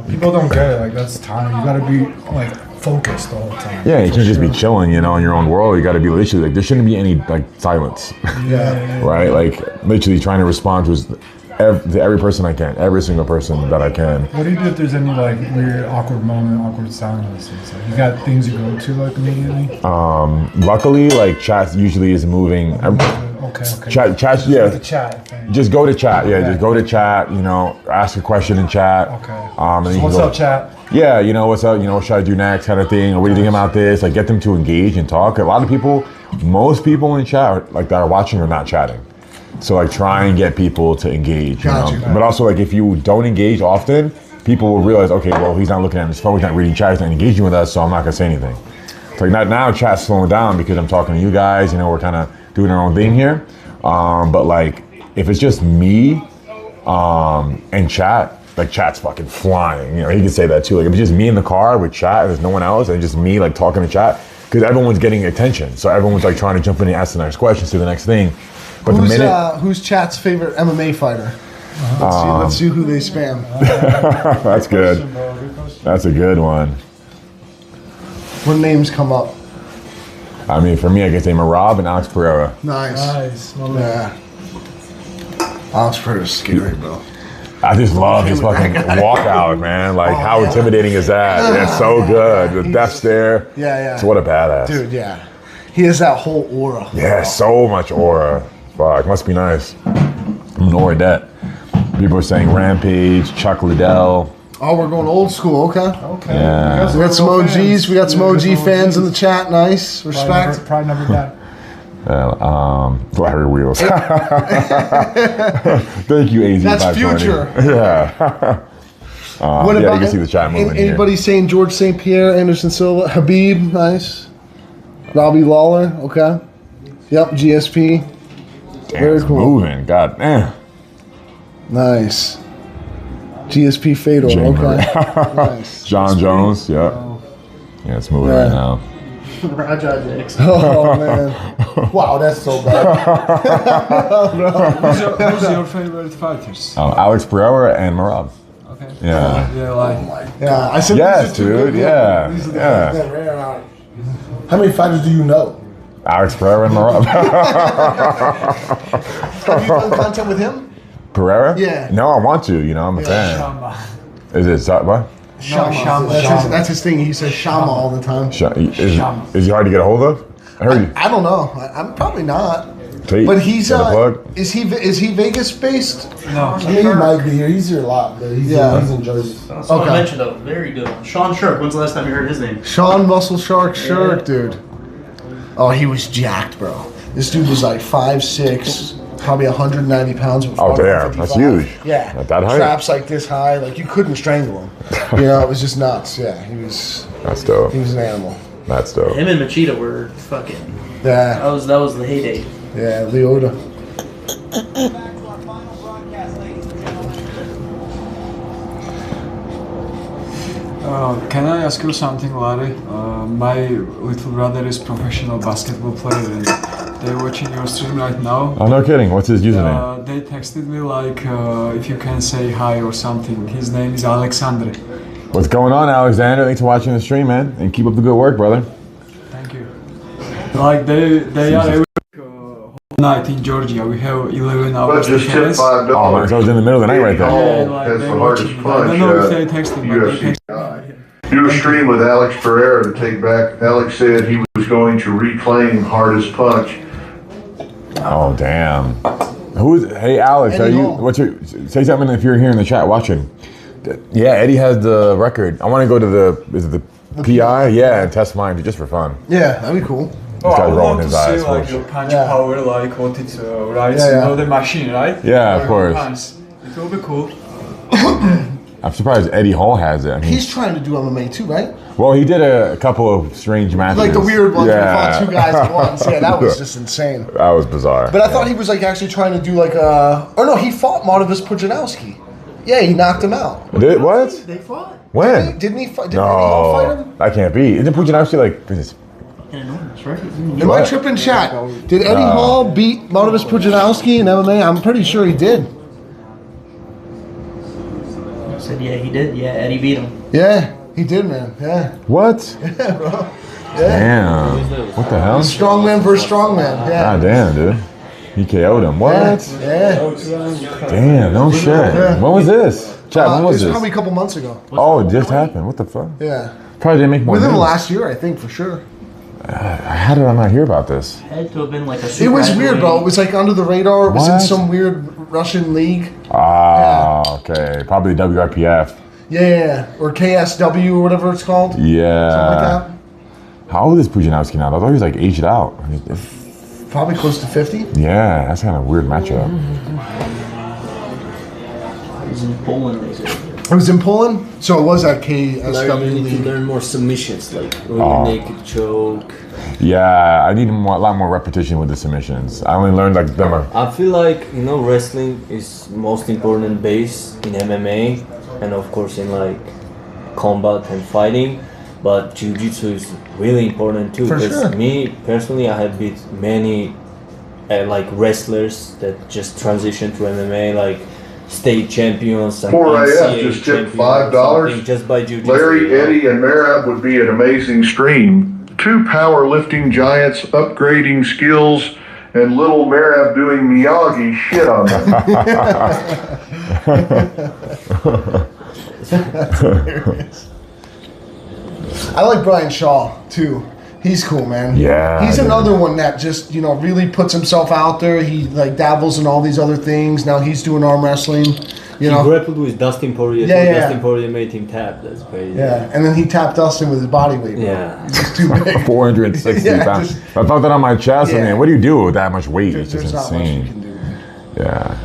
People don't get it. Like that's tiring. You gotta be like focused the whole time. Yeah, you can't just be chilling, in your own world. You got to be literally like there shouldn't be any like silence. Yeah. Right? Like literally trying to respond to every person I can, every single person that I can. What do you do if there's any like weird, awkward moment, awkward silence? It's like, you got things you go to like immediately? Luckily, like chat usually is moving. Okay. Chat, yeah. The chat thing. Just go to chat, just go to chat, ask a question in chat. Okay. And then So what's up, chat? Yeah, what's up, what should I do next kind of thing, or what do you think about this? Like get them to engage and talk. A lot of people, most people in chat that are watching are not chatting. So like try and get people to engage, Gotcha. But also like if you don't engage often, people will realize, okay, well he's not looking at his phone, he's not reading chat, he's not engaging with us, so I'm not gonna say anything. like now chat's slowing down because I'm talking to you guys. You know, we're kind of doing our own thing here. But like, if it's just me and chat, like chat's fucking flying. You know, he can say that too. Like if it's just me in the car with chat and there's no one else and just me like talking to chat, because everyone's getting attention. So everyone's like trying to jump in and ask the next question, to the next thing. But who's Chat's favorite MMA fighter? Let's see who they spam. That's good. That's a good one. What names come up? I mean, for me, I guess Merab and Alex Pereira. Nice. Yeah. Alex Pereira's scary, bro. I just love his fucking walkout, man. Like, how intimidating is that? It's so good. The death stare. Yeah. So what a badass. Dude, yeah. He has that whole aura. Yeah, so much aura. Fuck, must be nice. I'm an aura debt. People are saying Rampage, Chuck Liddell. Oh, we're going old school, okay. Yeah. We got some OGs. We got some OG fans in the chat. Nice. Respect. Probably never die. Larry Wheels. Thank you, AZ. That's future. Yeah. What about you can see the chat moving anybody saying George St. Pierre, Anderson Silva, Habib, nice. Robbie Lawler, okay. Yep, GSP. Damn, Very it's cool. moving. God damn. Nice. GSP Fedor, okay. Nice. John Jones, yeah. Yeah, it's moving right now. Oh man. Wow, that's so bad. Who's your favorite fighters? Alex Pereira and Merab. Okay. Yeah. Yeah, like. Yeah, I said Yes, dude. Yeah. Yeah. How many fighters do you know? Alex Pereira and Merab. Have you done content with him? Pereira? Yeah. No, I want to. You know, I'm a fan. Shama. Is it what? Shama. That's his thing. He says Shama all the time. Is he hard to get a hold of? I heard you. I don't know. I'm probably not. Tate, But he's got a plug? is he Vegas based? No. I mean, he might be here. He's here a lot, but he's in Jersey. Someone mentioned a very good one. Sean Shirk. When's the last time you heard his name? Sean Muscle Shark Shirk, dude. Oh, he was jacked, bro. This dude was like 5'6", probably 190 pounds. Oh, damn. That's huge. Yeah. At that height? Traps like this high, like you couldn't strangle him. You know, it was just nuts. Yeah, he was That's dope. an animal. That's dope. Him and Machida were fucking. Yeah. That was the heyday. Yeah, Leota. Can I ask you something, Larry? My little brother is professional basketball player and they're watching your stream right now. Oh, no kidding. What's his username? They texted me like if you can say hi or something. His name is Alexandre. What's going on, Alexander? Thanks for watching the stream, man. And keep up the good work, brother. Thank you. Like they are every whole night in Georgia. We have 11 But hours just tip difference. $5. Oh, man, so I was in the middle of the night right there. Yeah, like Has they the watching. hardest I punch. don't know if they texted, but they UFC texted. guy. Do a stream with Alex Pereira to take back. Alex said he was going to reclaim hardest punch. Oh, damn. Hey, Alex, Eddie are you? Hall. What's your? Say something if you're here in the chat watching. Yeah, Eddie has the record. I want to go to the PI? Yeah, and test mine just for fun. Yeah, that'd be cool. This guy's I would rolling love his to see eyes. like your punch Yeah. power, like what it writes, Yeah, yeah. you know, the machine, right? Yeah, of course. Punch. It will be cool. I'm surprised Eddie Hall has it. I mean, He's trying to do MMA too, right? well, he did a couple of strange matches. Like the weird ones where he Yeah. fought two guys at once. Yeah, that was just insane. That was bizarre. But I thought he was like actually trying to do like a. Or no, he fought Martavis Pujanowski. Yeah, he knocked him out. Did what? They fought. When? Didn't he fight? Didn't Eddie Hall fight No, him? that can't be. Isn't Pujanowski like? This Enormous, right? Am I What? tripping, chat? Did Eddie Hall beat Martavis Pujanowski in MMA? I'm pretty sure he did. Said yeah, he did. Yeah, Eddie beat him. Yeah, he did, man. Yeah. what? Yeah, bro. Damn. What the hell? Strongman versus strongman. Yeah. God damn, dude. He KO'd him. What? Yeah. Damn, no shit. When was this? Chat, when It was was this? probably a couple months ago. Oh, it just happened. What the fuck? Yeah. Probably didn't make more Within the news. last year, I think, for sure. How did I not hear about this? Had to have been like a. It was weird, bro. It was like under the radar. It was in What? some weird Russian league. Ah, okay. Probably WRPF. Yeah. Or KSW or whatever it's called. Yeah. Something like How old is Pujanowski now? I thought he was like aged out. that. Probably close to 50. Yeah, that's kind of a weird matchup. He was in Poland. They said. It was in Poland, so it was at Like, KSW you need to League. learn more submissions, like rear naked choke. Yeah, I need a lot more repetition with the submissions. I only learned like them. I feel like, you know, wrestling is most important base in MMA and of course in like combat and fighting, but jiu-jitsu is really important too. For Because sure. me personally, I have beat many like wrestlers that just transitioned to MMA, like state champions and 4AF just tipped $5. just by jiu-jitsu. Larry, Eddie, and Merab would be an amazing stream. 2 powerlifting giants upgrading skills, and little Merab doing Miyagi shit on them. I like Brian Shaw too. He's cool, man. Yeah, He's dude. another one that just, you know, really puts himself out there. He like dabbles in all these other things. Now he's doing arm wrestling. You He know. grappled with Dustin Poirier. Yeah, too. yeah. Dustin Poirier made him tap. That's crazy. Yeah, and then he tapped Dustin with his body weight. Bro. Yeah. He's just too big. 460 Yeah, pounds. just- If I felt that on my chest, I Yeah. mean, what do you do with that much weight? It's There's just not much you insane. can do. Yeah.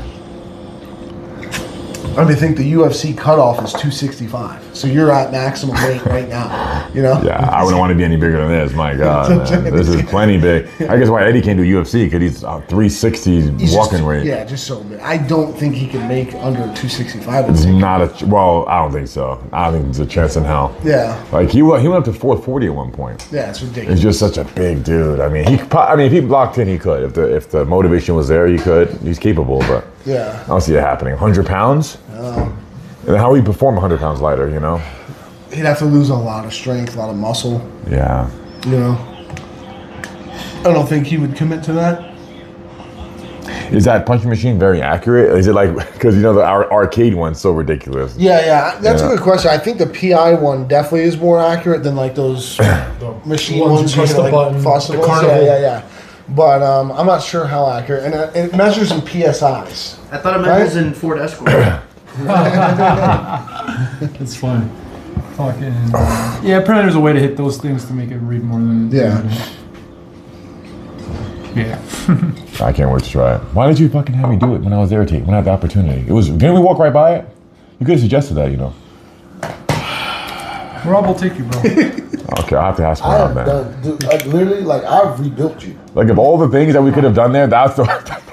I mean, I think the UFC cutoff is 265, so you're at maximum weight right now. You know. Yeah, I wouldn't want to be any bigger than this. My God, man. This is plenty big. I guess why Eddie can't do UFC because he's 360 He's walking just, weight. Yeah, just so big. I don't think he can make under 265. It's not a well. I don't think so. I don't think there's a chance in hell. Yeah. Like he went up to 440 at one point. Yeah, it's ridiculous. He's just such a big dude. I mean, if he blocked in, he could. If the motivation was there, he could. He's capable, but Yeah. I don't see it happening. 100 pounds. And how would he perform 100 pounds lighter? You know. He'd have to lose a lot of strength, a lot of muscle. Yeah. You know. I don't think he would commit to that. Is that punching machine very accurate? Is it like because you know the arcade one's so ridiculous? Yeah, that's Yeah. a good question. I think the PI one definitely is more accurate than like those machine ones you press you the like button, festivals. the carnival. Yeah. But I'm not sure how accurate, and it measures in PSIs. I thought it measures in Ford Escort. It's funny. Fucking. Yeah, apparently there's a way to hit those things to make it read more than. Yeah. Yeah. I can't wait to try it. Why did you fucking have me do it when I was there? When I had the opportunity, didn't we walk right by it? You could have suggested that, you know. Rob will take you, bro. Okay, I'll have to ask I Merab have then. done, dude, like, literally, like, I've rebuilt you. Like of all the things that we could have done there, that's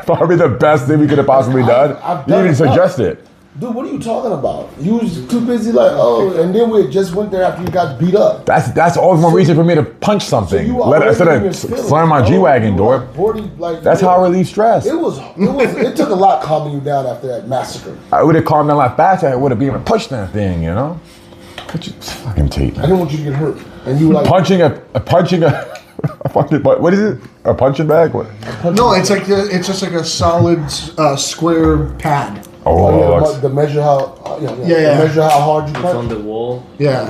probably the best thing we could have possibly done. I've You done didn't even it. suggest it. Dude, what are you talking about? You was too busy, like, oh, and then we just went there after you got beat up. That's all the more reason for me to punch something. you Instead already in of your feelings, slam my bro. G-Wagon You door. were already, like, That's how I relieve stress. It took a lot calming you down after that massacre. I would have calmed down a lot faster. I would have been able to push that thing, you know? But you fucking tape, I man. didn't want you to get hurt. And you were like, Punching a fucking, what is it? A punching bag? What? No, it's like it's just like a solid square pad. Oh, yeah, the measure how, Yeah. The measure how hard you It's on punch. the wall. Yeah.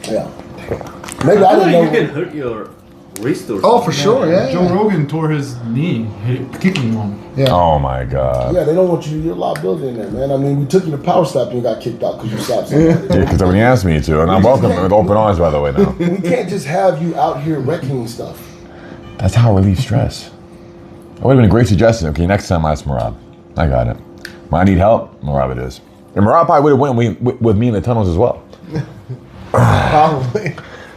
Yeah. Maybe I I didn't know. you can hurt your wrist or Oh, something. for sure. Yeah. Joe Rogan tore his knee kicking one. Oh my God. Yeah, they don't want you. You're liability in there, man. I mean, we took you to power slap and you got kicked out because you slapped somebody. Yeah, because somebody asked me to, and I'm welcome with open arms, by the way, now. We can't just have you out here wrecking stuff. That's how I relieve stress. That would have been a great suggestion. Okay, next time I ask Merab. I got it. When I need help, Merab it is. And Merab probably would have went with me in the tunnels as well. Probably.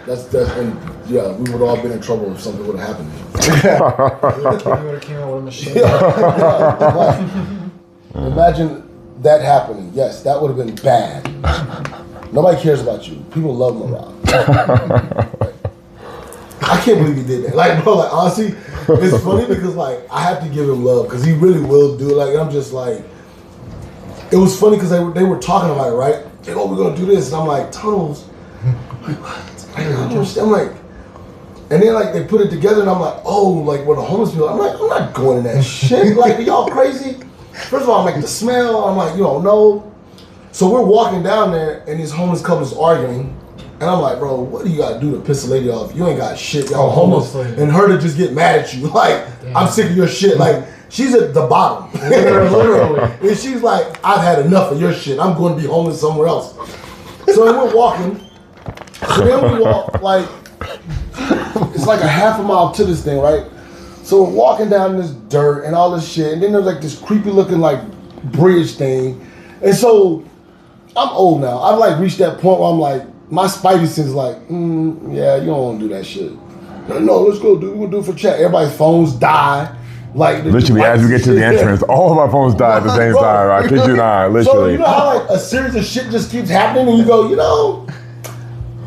And yeah, we would all been in trouble if something would have happened to you. You would have came out with a machine. Imagine that happening. Yes, that would have been bad. Nobody cares about you. People love Merab. I can't believe he did that. Like, bro, like, honestly, it's funny because, like, I have to give him love because he really will do it. Like, I'm just like, it was funny because they were talking about it, right? Like, oh, we're going to do this. And I'm like, tunnels? Like, what? I don't understand. I'm like, and then, like, they put it together and I'm like, oh, like, what the homeless people, I'm like, I'm not going in that shit. Like, are y'all crazy? First of all, I'm like, the smell, I'm like, you don't know. So we're walking down there and these homeless couples arguing. And I'm like, bro, what do you gotta do to piss a lady off? You ain't got shit, y'all homeless. And her to just get mad at you. Like, I'm sick of your shit. Like, she's at the bottom. Literally. And she's like, I've had enough of your shit. I'm going to be homeless somewhere else. So we're walking. So then we walk, like, it's like a half a mile to this thing, right? So we're walking down this dirt and all this shit. And then there's like this creepy looking like bridge thing. And so I'm old now. I've like reached that point where I'm like, my spidey sense is like, yeah, you don't want to do that shit. No, let's go do. We'll do it for chat. Everybody's phones die. Like literally, as we get to the entrance, all of our phones die at the same time. I kid you not, literally. So you know how like a series of shit just keeps happening, and you go,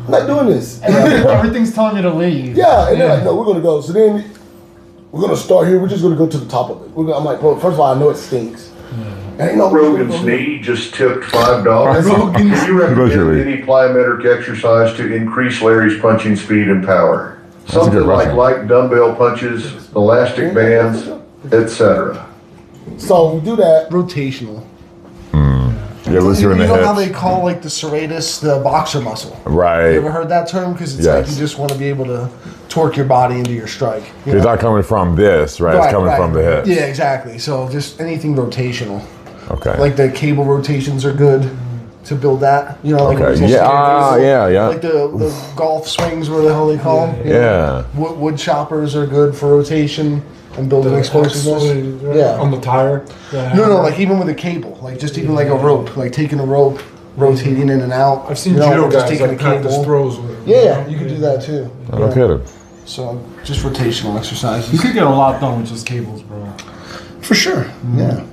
I'm not doing this. Everything's telling you to leave. Yeah, and they're like, no, we're gonna go. So then we're gonna start here. We're just gonna go to the top of it. I'm like, bro, first of all, I know it stinks. And Rogan's knee just tipped $5. Can you recommend any plyometric exercise to increase Larry's punching speed and power? Something like light dumbbell punches, elastic bands, etc. So we do that. Rotational. Yeah, let's you in the know hips. how they call like the serratus the boxer muscle? Right. You ever heard that term? Because it's like you just want to be able to torque your body into your strike. It's not coming from this, right? It's coming from the hips. Yeah, exactly. So just anything rotational. Okay. Like the cable rotations are good to build that. You know, like yeah. Like the golf swings, what the hell they call them? Yeah. Wood choppers are good for rotation and building explosiveness. Yeah. On the tire. No, like even with a cable, like just even like a rope, like taking a rope, rotating in and out. I've seen judo guys taking like practice throws with it. Yeah, you can do that too. No kidding. So just rotational exercises. You could get a lot done with just cables, bro. For sure. Yeah.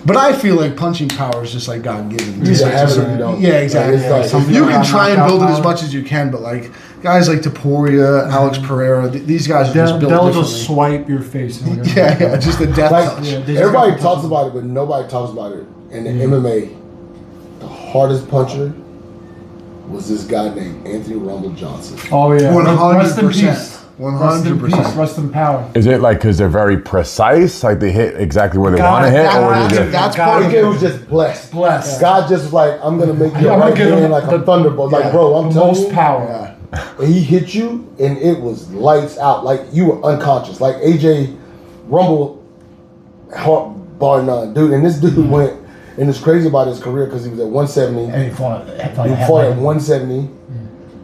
But I feel like punching power is just like God given. Yeah, exactly. Like, you can try and build it as much as you can, but like guys like Taporia, Alex Pereira, these guys are just built they'll differently. just swipe your face. Yeah, just a death touch. Everybody talks about it, but nobody talks about it. And in MMA, the hardest puncher was this guy named Anthony Rumble Johnson. Oh yeah, 100%. 100%. Rest in power. Is it like because they're very precise, like they hit exactly where they want to hit, or that's part of it? Was just blessed. Blessed. God just was like, I'm gonna make your right hand like a thunderbolt. Like, bro, I'm telling you, most power. And he hit you, and it was lights out. Like you were unconscious. Like AJ Rumble, bar none, dude. And this dude went. And it's crazy about his career because he was at 170. And he fought at 170.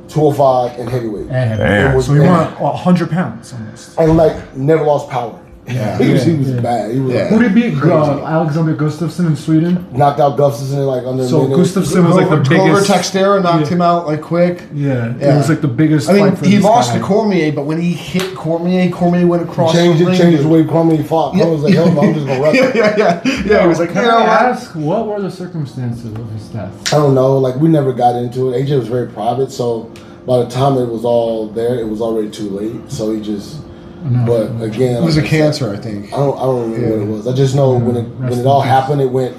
205 and heavyweight. Damn. So he won 100 pounds almost. And like never lost power. Yeah. he was bad. He was Who did he beat? Alexander Gustafsson in Sweden? Knocked out Gustafsson in like under a minute. Gustafsson was like the biggest. Textera knocked him out like quick. Yeah. It was like the biggest. I mean, fight for he this lost guy. to Cormier, but when he hit Cormier went across changed the ring. Changed the way Cormier fought. Cormier was like, hell no, I'm just gonna wrestle. Yeah, he was like, Can I ask, what were the circumstances of his death? I don't know. Like we never got into it. AJ was very private, so by the time it was all there, it was already too late. So he just. But again, it was a cancer, I think. I don't remember what it was. I just know when it all happened, it went,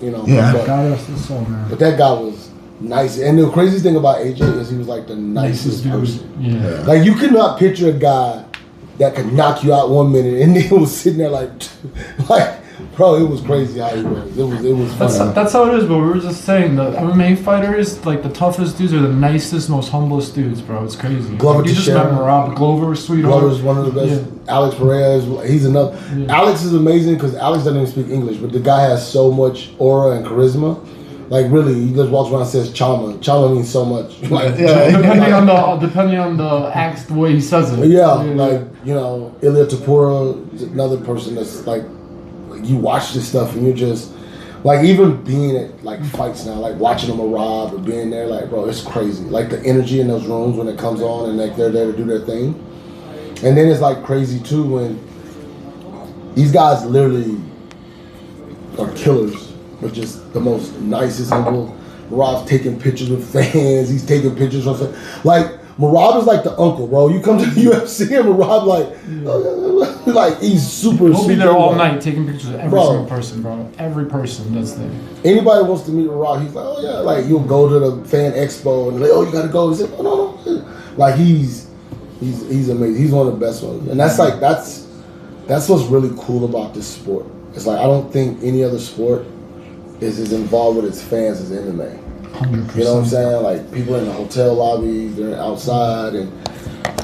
Yeah. God rest his soul, man. But that guy was nice, and the craziest thing about AJ is he was like the nicest person. Yeah. Like you could not picture a guy that could knock you out 1 minute, and then was sitting there like, bro, it was crazy how he was. It was funny. That's how it is, but we were just saying the MMA fighters, like the toughest dudes, are the nicest, most humblest dudes, bro. It's crazy. Glover you just met Merab. Glover, sweetheart. Glover's one of the best. Yeah. Alex Perez, he's another. Yeah. Alex is amazing because Alex doesn't even speak English, but the guy has so much aura and charisma. Like really, he just walks around and says "chama." Chama means so much. Like, depending on the act, the way he says it. Yeah, like Ilya Tapura is another person that's like you watch this stuff and you're just like even being at like fights now, like watching them Merab or being there, like bro, it's crazy. Like the energy in those rooms when it comes on and like they're there to do their thing. And then it's like crazy too when these guys literally are killers, but just the most nicest, humble. Merab's taking pictures with fans. He's taking pictures of like Merab is like the uncle, bro. You come to the UFC and Merab like he's super. We'll be there all night taking pictures of every single person, bro. Every person that's there. Anybody wants to meet Merab, he's like, oh yeah, like you'll go to the fan expo and like, oh you gotta go. He's like, oh no. Like he's amazing. He's one of the best ones, and that's what's really cool about this sport. It's like I don't think any other sport is as involved with its fans as MMA. 100%. You know what I'm saying? Like people in the hotel lobby, they're outside, and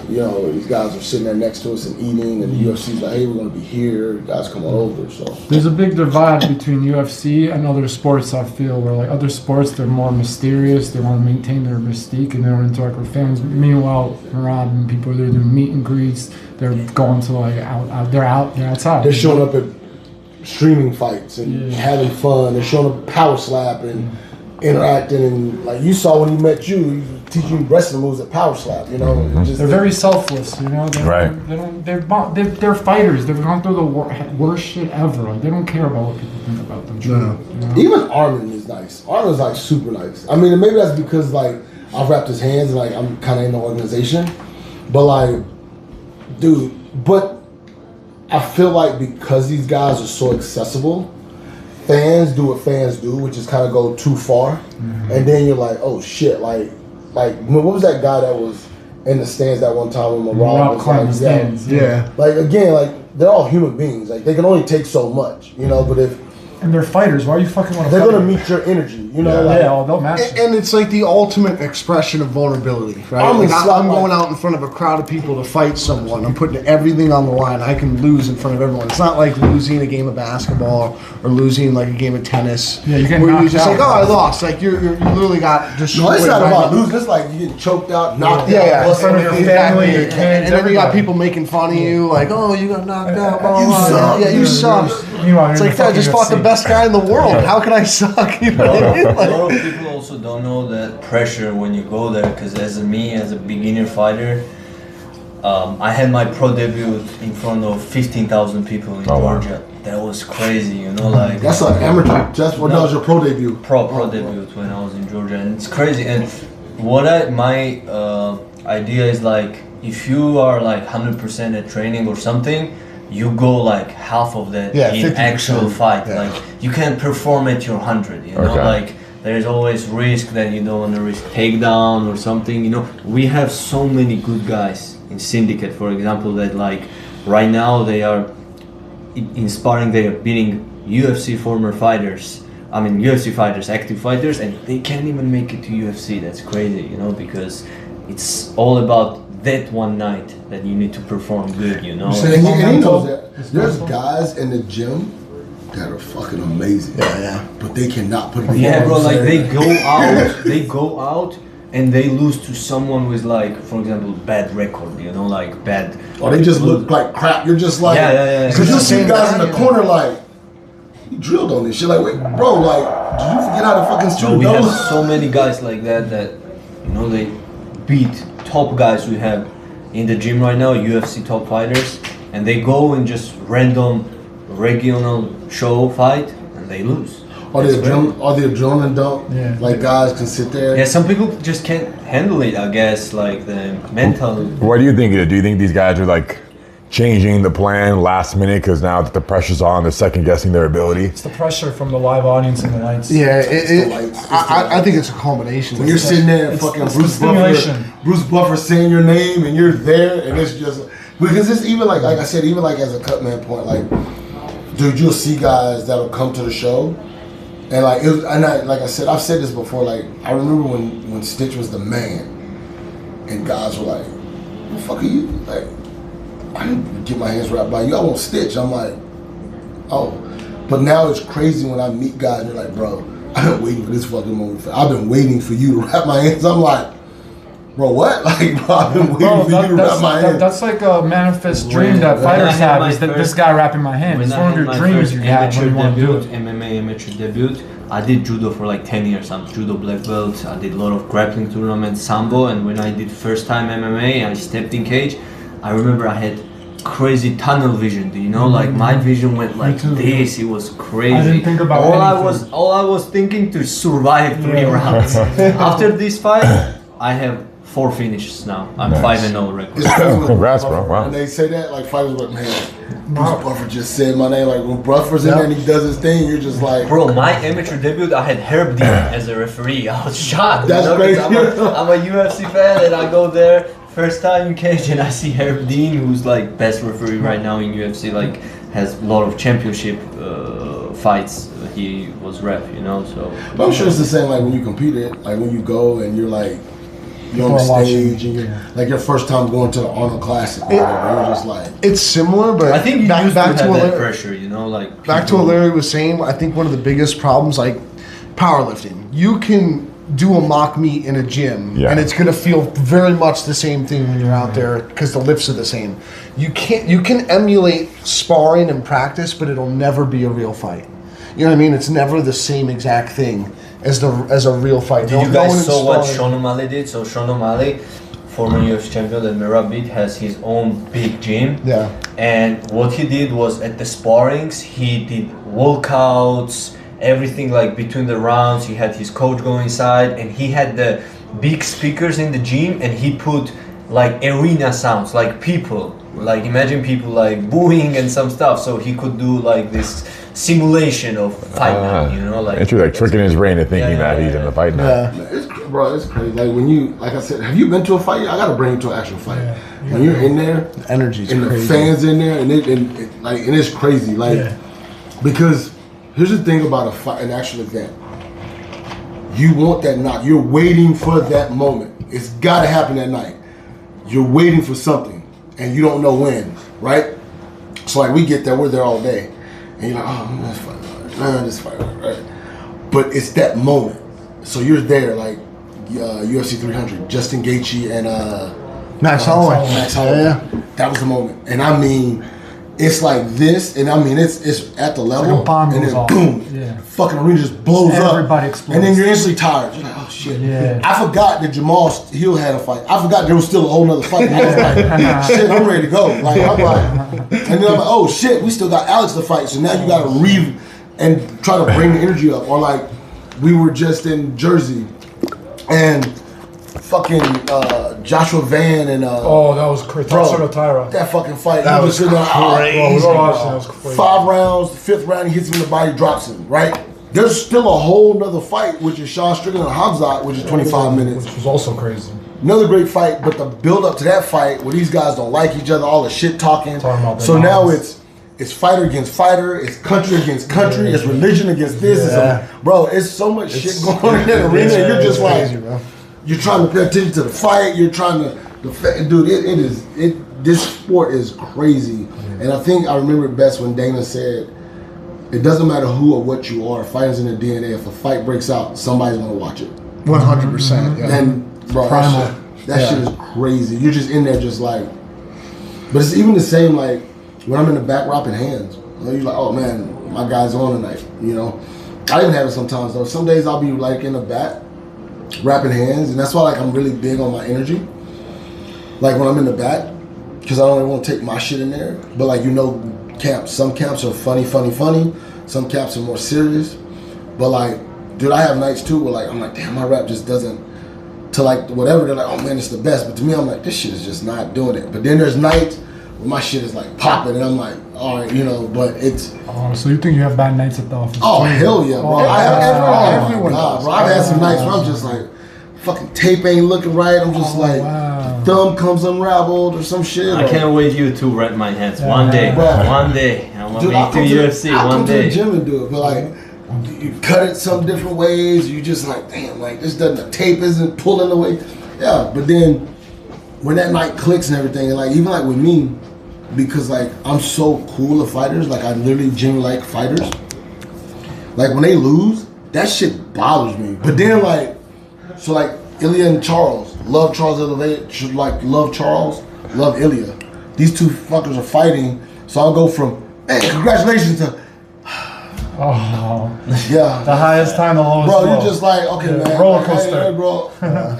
these guys are sitting there next to us and eating, and the UFC's like, hey, we're gonna be here. You guys come on over. So there's a big divide between UFC and other sports. I feel where like other sports they're more mysterious. They want to maintain their mystique and they don't interact with fans. Meanwhile, Merab and people are there doing meet and greets. They're going to like they're outside. They're showing up at streaming fights and having fun. They're showing up at Power Slap and interacting, and like you saw when he met you, he was teaching you wrestling moves at Power Slap. You know, They're very selfless, you know. Right. They're fighters. They've gone through the worst shit ever. Like, they don't care about what people think about them. Truly, you know? Even Armin is nice. Armin's like super nice. I mean, maybe that's because like I've wrapped his hands and like I'm kind of in the organization, but like, dude, but I feel like because these guys are so accessible, fans do what fans do, which is kind of go too far, and then you're like, oh shit, like what was that guy that was in the stands that one time when Merab was like, stands, like again, like they're all human beings, like they can only take so much, you know, but if and they're fighters, why you fucking want to they're fight gonna them? meet your energy, you know, They'll match. And it's like the ultimate expression of vulnerability, right? I'm going out in front of a crowd of people to fight someone. I'm putting everything on the line. I can lose in front of everyone. It's not like losing a game of basketball or losing like a game of tennis. Yeah, you get where knocked you're just out. like, oh, I lost. Like you literally got destroyed. no, it's not by about the- losing. It's like you get choked out, knocked Yeah, out, in front of your family, family, your kids, and then you got everybody. people making fun of you, like, "Oh, you got knocked out." Blah, You blah, blah. suck. Yeah, you suck. Meanwhile, It's you're like, in I just fought the UFC. best guy in the world. How can I suck? You know what I mean? A Like, lot of people also don't know that pressure when you go there, because as a beginner fighter, I had my pro debut in front of 15,000 people in Georgia. That was crazy, you know, like That's an amateur. That was your pro debut. pro debut when I was in Georgia, and it's crazy. And my idea is like, if you are like 100% at training or something, you go like half of that in 50%. actual fight. Yeah. Like you can perform at your 100, you know, Okay. like there's always risk that you don't want to risk takedown or something, you know. We have so many good guys in Syndicate, for example, that like right now they are inspiring, they are beating UFC former fighters. I mean UFC fighters, active fighters, and they can't even make it to UFC. That's crazy, you know, because it's all about that one night that you need to perform good, you know. And he knows that. There's guys in the gym that are fucking amazing. yeah. But they cannot put it in. Yeah, bro, like they go out and they lose to someone with like, for example, bad record, you know, like bad. Or they just look like crap. You're just like, Yeah. because you'll see guys in the corner like, you drilled on this shit. Like, wait, bro, like, did you forget how to fucking So shoot we those? have so many guys like that, you know, they beat top guys we have in the gym right now, UFC top fighters, and they go and just random regional show fight and they lose. Or the adrenaline dump. Yeah. Like guys can sit there. Yeah, some people just can't handle it, I guess, like the mental. What do you think? Do you think these guys are like changing the plan last minute because now that the pressure's on, they're second guessing their ability? It's the pressure from the live audience and the lights. Yeah, I think it's a combination. When you're sitting there and fucking Bruce Buffer saying your name and you're there and it's just because it's even like I said, even like as a cutman point, like dude, you'll see guys that'll come to the show and like it was, and like I said, I've said this before, like I remember when Stitch was the man and guys were like, "Who the fuck are you?" Like, I didn't get my hands wrapped by you. I want Stitch. I'm like, oh. But now it's crazy when I meet guys and they're like, bro, I've been waiting for this fucking moment. I've been waiting for you to wrap my hands. I'm like, bro, what? Like, bro, I've been waiting for you to wrap my hands. That's like a manifest dream that fighters have, is that this guy wrapping my hands. It's one of your dreams you have when you want to do it. MMA amateur debut. I did judo for like 10 years. I'm judo black belt. I did a lot of grappling tournaments, sambo, and when I did first time MMA, I stepped in cage. I remember I had crazy tunnel vision, you know, like my vision went like this. It was crazy. I didn't think about anything. All I was thinking to survive 3 rounds. After this fight, I have 4 finishes now. I'm 5-0 record. Congrats, bro. Wow. And they say that, like fighters like, man, Bruce Buffer just said my name. Like when Buffer's in there and he does his thing, you're just like, bro, my amateur debut, I had Herb Dean as a referee. I was shocked. That's crazy. I'm a UFC fan and I go there first time in cage and I see Herb Dean, who's like best referee right now in UFC, like has a lot of championship fights. He was ref, you know, so. But I'm sure it's the same like when you competed, like when you go and you're like, you're on the stage and you're like your first time going to the Arnold Classic, or whatever, you're just like. It's similar, but I think you back used to have what that pressure, you know, like. Back to what Larry was saying, I think one of the biggest problems, like powerlifting, you can do a mock meet in a gym and it's going to feel very much the same thing when you're out there because the lifts are the same. You can emulate sparring and practice, but it'll never be a real fight. You know what I mean? It's never the same exact thing. as a real fight. Did you guys saw what Sean O'Malley did? So Sean O'Malley, former UFC champion that Merab beat, has his own big gym. Yeah. And what he did was at the sparrings, he did walkouts, everything like between the rounds. He had his coach go inside, and he had the big speakers in the gym, and he put like arena sounds, like people, like imagine people like booing and some stuff. So he could do like this simulation of fight night, you know, like. And you're like tricking his brain into thinking that he's in the fight night. Bro, it's crazy. Like when you, like I said, have you been to a fight? I gotta bring you to an actual fight. When you're in there, the energy's and crazy. the fans in there, and it's crazy. Like because here's the thing about a fight, an actual event. You want that knock. You're waiting for that moment. It's gotta happen that night. You're waiting for something, and you don't know when, right? So like we get there, we're there all day, and you're like, oh, this fight, right? But it's that moment. So you're there, like UFC 300, Justin Gaethje and Max Holloway. Yeah, that was the moment, and I mean, it's like this, and I mean, it's at the level, like a bomb and goes then off. boom, Yeah. fucking arena just blows Everybody up, explodes. and then you're instantly tired. You're like, oh shit. Yeah. I forgot that Jamal Hill had a fight. I forgot there was still a whole nother fight. I was like, shit, I'm ready to go. Like I'm like, and then I'm like, oh shit, we still got Alex to fight. So now you got to and try to bring the energy up. Or like, we were just in Jersey, and fucking Joshua Van and Oh, that was crazy. Tyra. that fucking fight. That he was sitting there, crazy. That was crazy. 5 rounds, the 5th round, he hits him in the body, drops him, right? There's still a whole nother fight, which is Sean Strickland and Hamzat, which is 25 minutes. Which was also crazy. Another great fight, but the build up to that fight where these guys don't like each other, all the shit talking. So now it's fighter against fighter, it's country against country, it's religion against this. Bro, it's so much shit going on in that arena. You're just like, you're trying to pay attention to the fight. You're trying to, dude. This sport is crazy, and I think I remember it best when Dana said, "It doesn't matter who or what you are. Fighting's in the DNA. If a fight breaks out, somebody's gonna watch it." 100%. And bro, Primal. that shit is crazy. You're just in there, just like. But it's even the same like when I'm in the back wrapping hands. You're like, oh man, my guy's on tonight. You know, I even have it sometimes though. Some days I'll be like in the back. Wrapping hands, and that's why like I'm really big on my energy. Like when I'm in the back, because I don't really want to take my shit in there. But like camps. Some camps are funny. Some camps are more serious. But like, dude, I have nights too where like I'm like, damn, my rap just doesn't. To like whatever, they're like, oh man, it's the best. But to me, I'm like, this shit is just not doing it. But then there's nights where my shit is like popping, and I'm like, all right, you know. But it's. Oh, so you think you have bad nights at the office? Oh hell yeah, bro! Everyone does. Bro, I've had some nights where I'm just like, fucking tape ain't looking right. I'm just like, thumb comes unraveled or some shit. I can't wait you to rent my hands one day. One day, I want Dude, to make UFC I'll one come to day. the gym and do it, but like, you cut it some different ways. You just like, damn, like this doesn't. The tape isn't pulling the way. Yeah, but then when that night clicks and everything, and like even like with me. Because like I'm so cool of fighters, like I literally genuinely like fighters. Like when they lose, that shit bothers me. But then like, so like Ilya and Charles, love Charles Elevate, should like love Charles, love Ilya. These two fuckers are fighting, so I'll go from, man, congratulations to, yeah, the highest time, the lowest. Bro, you're just like, okay, man, roller coaster. Hey, bro,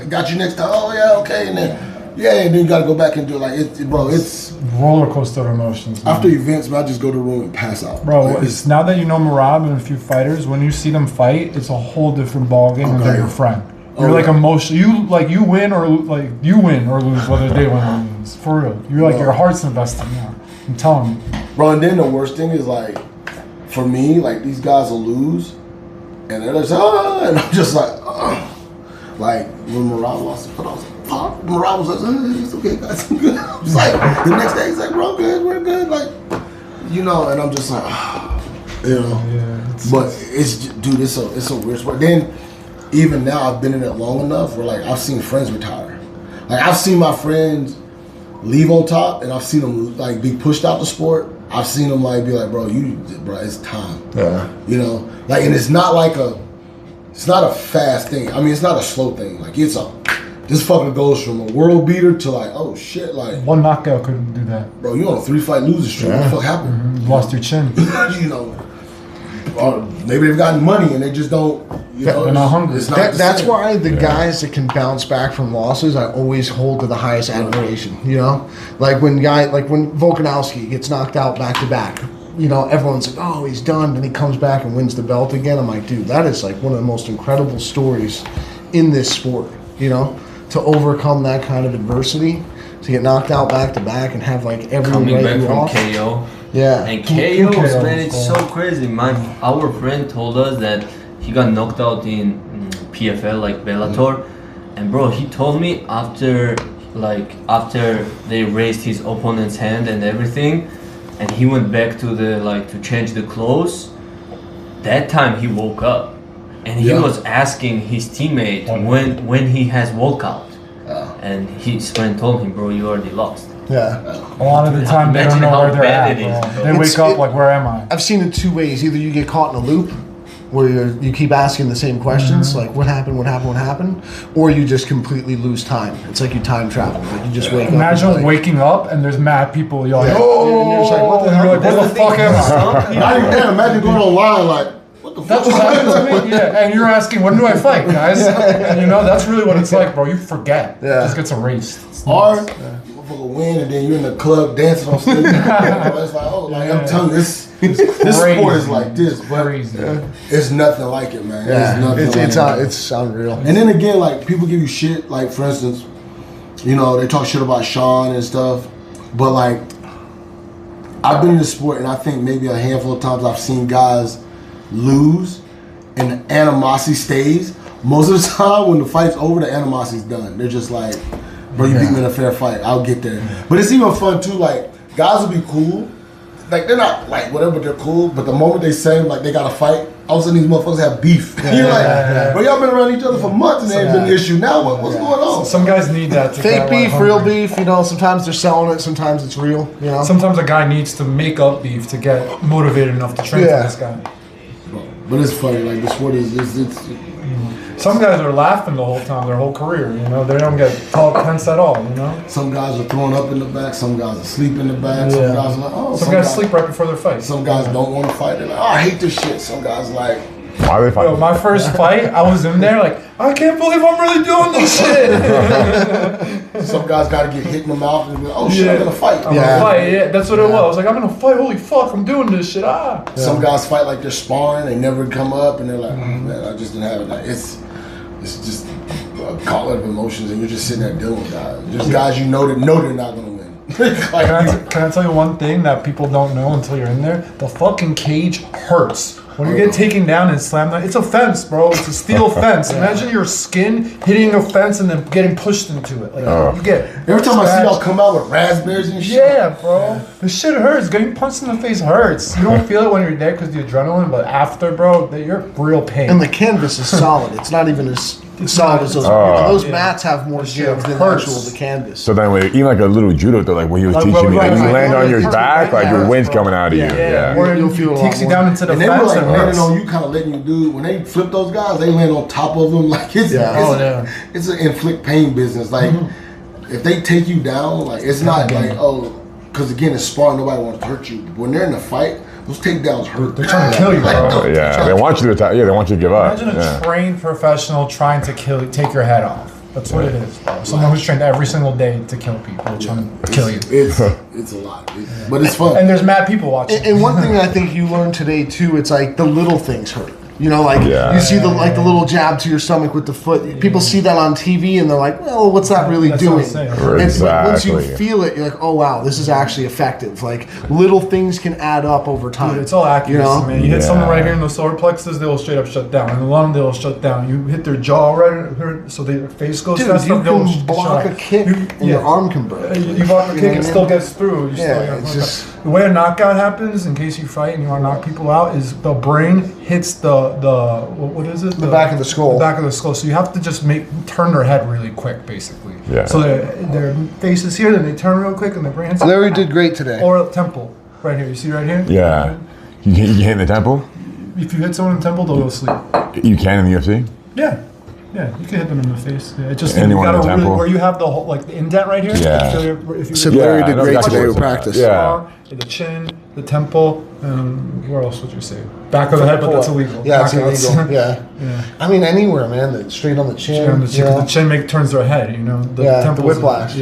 got you next time. Oh yeah, okay, and then. Yeah, and then you gotta go back and do it. Like, it's roller coaster emotions. Man. After events, man, I just go to the room and pass out. Bro, like, it's now that you know Merab and a few fighters, when you see them fight, it's a whole different ballgame when they're your friend. You're like emotional. You win or lose, whether they win or lose. For real, you're like your heart's invested now. I'm telling you, bro. And then the worst thing is like, for me, like these guys will lose, and they're just and I'm just like, like when Merab lost, I was like. Merab was like, it's okay, guys, I'm good. I was like, the next day, he's like, bro, we're good, like, you know, and I'm just like, you know, but it's, dude, it's a weird sport. Then, even now, I've been in it long enough where, like, I've seen friends retire. Like, I've seen my friends leave on top, and I've seen them, like, be pushed out the sport. I've seen them, like, be like, bro, it's time. Yeah. You know, like, and it's not like it's not a fast thing. I mean, it's not a slow thing. Like, this fucking goes from a world beater to like, oh shit, like one knockout couldn't do that. Bro, you on a 3-fight losing streak. What the fuck happened? You lost your chin. You know, or maybe they've gotten money and they just don't, You know, They're not hungry. it's not the That's same. why the guys that can bounce back from losses, I always hold to the highest admiration. You know, like when Volkanovski gets knocked out back to back. You know, everyone's like, "Oh, he's done," and he comes back and wins the belt again. I'm like, dude, that is like one of the most incredible stories in this sport. You know, to overcome that kind of adversity, to get knocked out back to back, and have like everyone Coming write back you from off. KO. Yeah, And Two KOs, KOs, man, it's so crazy. Our friend told us that he got knocked out in PFL, like Bellator, and bro, he told me after they raised his opponent's hand and everything, and he went back to to change the clothes. That time he woke up, and he was asking his teammate when he has walkout, and his friend told him, "Bro, you already lost." yeah. A lot of the time they don't Imagine know how where they're bad at, it is, bro. bro. They wake up like, where am I? I've seen it two ways. Either you get caught in a loop where you keep asking the same questions, like what happened, or you just completely lose time. It's like you time travel. Like you just wake up. Imagine and, like, waking up and there's mad people yelling, Yeah. oh, And you're just like, what the and hell? you're like, where the fuck am I? Not even that. Imagine going online like, what the fuck? That's what happened to me. Yeah, and you're asking, when do I fight, guys? And you know, that's really what it's like, bro. You forget. It just gets erased. It's Or nuts. you motherfucker win and then you're in the club dancing on stage. It's like, oh, like I'm telling you, this sport is like this, but Crazy. it's nothing like it, man. Yeah, It's nothing like it. it's unreal. And then again, like people give you shit, like for instance, you know, they talk shit about Sean and stuff, but like I've been in this sport and I think maybe a handful of times I've seen guys lose and the animosity stays. Most of the time when the fight's over, the animosity's done. They're just like, bro, you beat me in a fair fight, I'll get there. But it's even fun too, like guys will be cool. Like they're not like whatever, but they're cool. But the moment they say like they got to fight, all of a sudden these motherfuckers have beef. You're like, bro, y'all been around each other for months and there ain't been an issue. Now what's going on? Some guys need that. To Fake get, beef, like, real hungry. beef. You know, sometimes they're selling it, sometimes it's real. You know, Sometimes a guy needs to make up beef to get motivated enough to train for this guy. But it's funny, like the sport is it's Some guys are laughing the whole time, their whole career, you know? They don't get tense at all, you know? some guys are throwing up in the back, some guys are asleep in the back, some Yeah. guys are like, oh, Some guys sleep right before their fight. Some guys don't want to fight. They're like, oh, I hate this shit. Some guys like, Why are they fighting? Yo, my first fight, I was in there like, I can't believe I'm really doing this shit. some guys got to get hit in the mouth and be like, oh shit, I'm gonna fight. I'm gonna fight, yeah, that's what it was. I was like, I'm gonna fight, holy fuck, I'm doing this shit, Some guys fight like they're sparring, they never come up, and they're like, oh, man, I just didn't have it. Like, it's just a gauntlet of emotions, and you're just sitting there dealing with guys. Just guys you know they're not gonna win. Can I tell you one thing that people don't know until you're in there? The fucking cage hurts. When you get taken down and slammed down, it's a fence, bro. It's a steel fence. Imagine your skin hitting a fence and then getting pushed into it. Like you get Every time I see y'all come out with raspberries and shit. Yeah, bro. The shit hurts. Getting punched in the face hurts. You don't feel it when you're there because the adrenaline, but after, bro, you're real pain. and the canvas is solid. It's not even as solid as those. Those mats have more give than actual the canvas. So then, even like a little judo, though, like when he was teaching me, like you land on your back, like your wind's coming out of you. Yeah. Or You'll feel a lot takes you more. down into the And they were fence like and landing hurts. on you, kind of letting you do. When they flip those guys, they land on top of them. Like it's it's an inflict pain business. Like if they take you down, like it's not like because again it's sparring. Nobody wants to hurt you. When they're in a fight, those takedowns hurt. They're trying to kill you, bro. Yeah, they want you to attack. Yeah, they want you to give up. Imagine a trained professional trying to take your head off. That's what it is, bro. Someone who's trained every single day to kill people, trying to kill you. It's a lot, but it's fun. And there's mad people watching. And one thing I think you learned today too, it's like the little things hurt. You know, like you see the little jab to your stomach with the foot. People see that on TV and they're like, well, what's that really That's doing? what I'm saying. But once you Exactly. feel it, you're like, oh wow, this is actually effective. Like little things can add up over time. Dude, it's all accuracy, You know? man. You hit someone right here in the solar plexus, they will straight up shut down. In the lung, they will shut down. You hit their jaw right here, so their face goes Dude, fast you up, they will can block a kick and your arm can break. You block a kick, it still gets through. You Yeah, still it's just- the way a knockout happens, in case you fight and you want to knock people out, is the brain hits the what is it? The back of the skull. The back of the skull. So you have to just turn their head really quick, basically. Yeah. So their face is here, then they turn real quick, and their brain hits. Larry did great today. Or temple, right here. You see right here? Yeah. You hit in the temple? If you hit someone in the temple, they'll go to sleep. You can in the UFC? Yeah. Yeah, you can hit them in the face. Yeah, it just Anyone you in the gotta temple? where you have the whole, like the indent right here. Yeah. If you So really- Larry I did know great exactly today what's with in that. practice. Yeah. the chin, the temple, and where else would you say? Back of the head, but that's illegal. Yeah, it's Knockouts. illegal. Yeah. I mean, anywhere, man. Straight on the chin. Because the chin turns their head, you know. The the whiplash.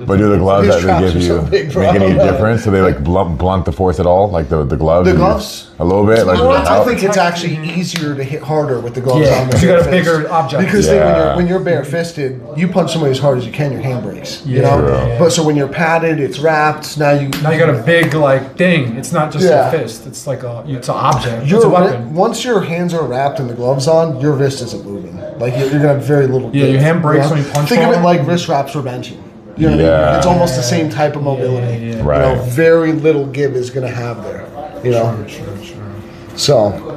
But do the gloves His that they traps give are you so big, bro. make any difference? So they like blunt the force at all? Like the gloves? The gloves? A little bit? Like I think it's actually easier to hit harder with the gloves on. Because you got a bigger object. Because then when you're bare-fisted, you punch somebody as hard as you can, your hand breaks. You know? True. But so when you're padded, it's wrapped. Now you got a big like thing. It's not just a fist. It's like it's an object. It's a weapon. Once your hands are wrapped and the gloves on, your wrist isn't moving. Like you're gonna have very little. Yeah, your hand breaks when you punch. Think of it like wrist wraps for benching. You know what I mean? It's almost the same type of mobility. Right. You know, very little give is gonna have there. You know. Sure. So.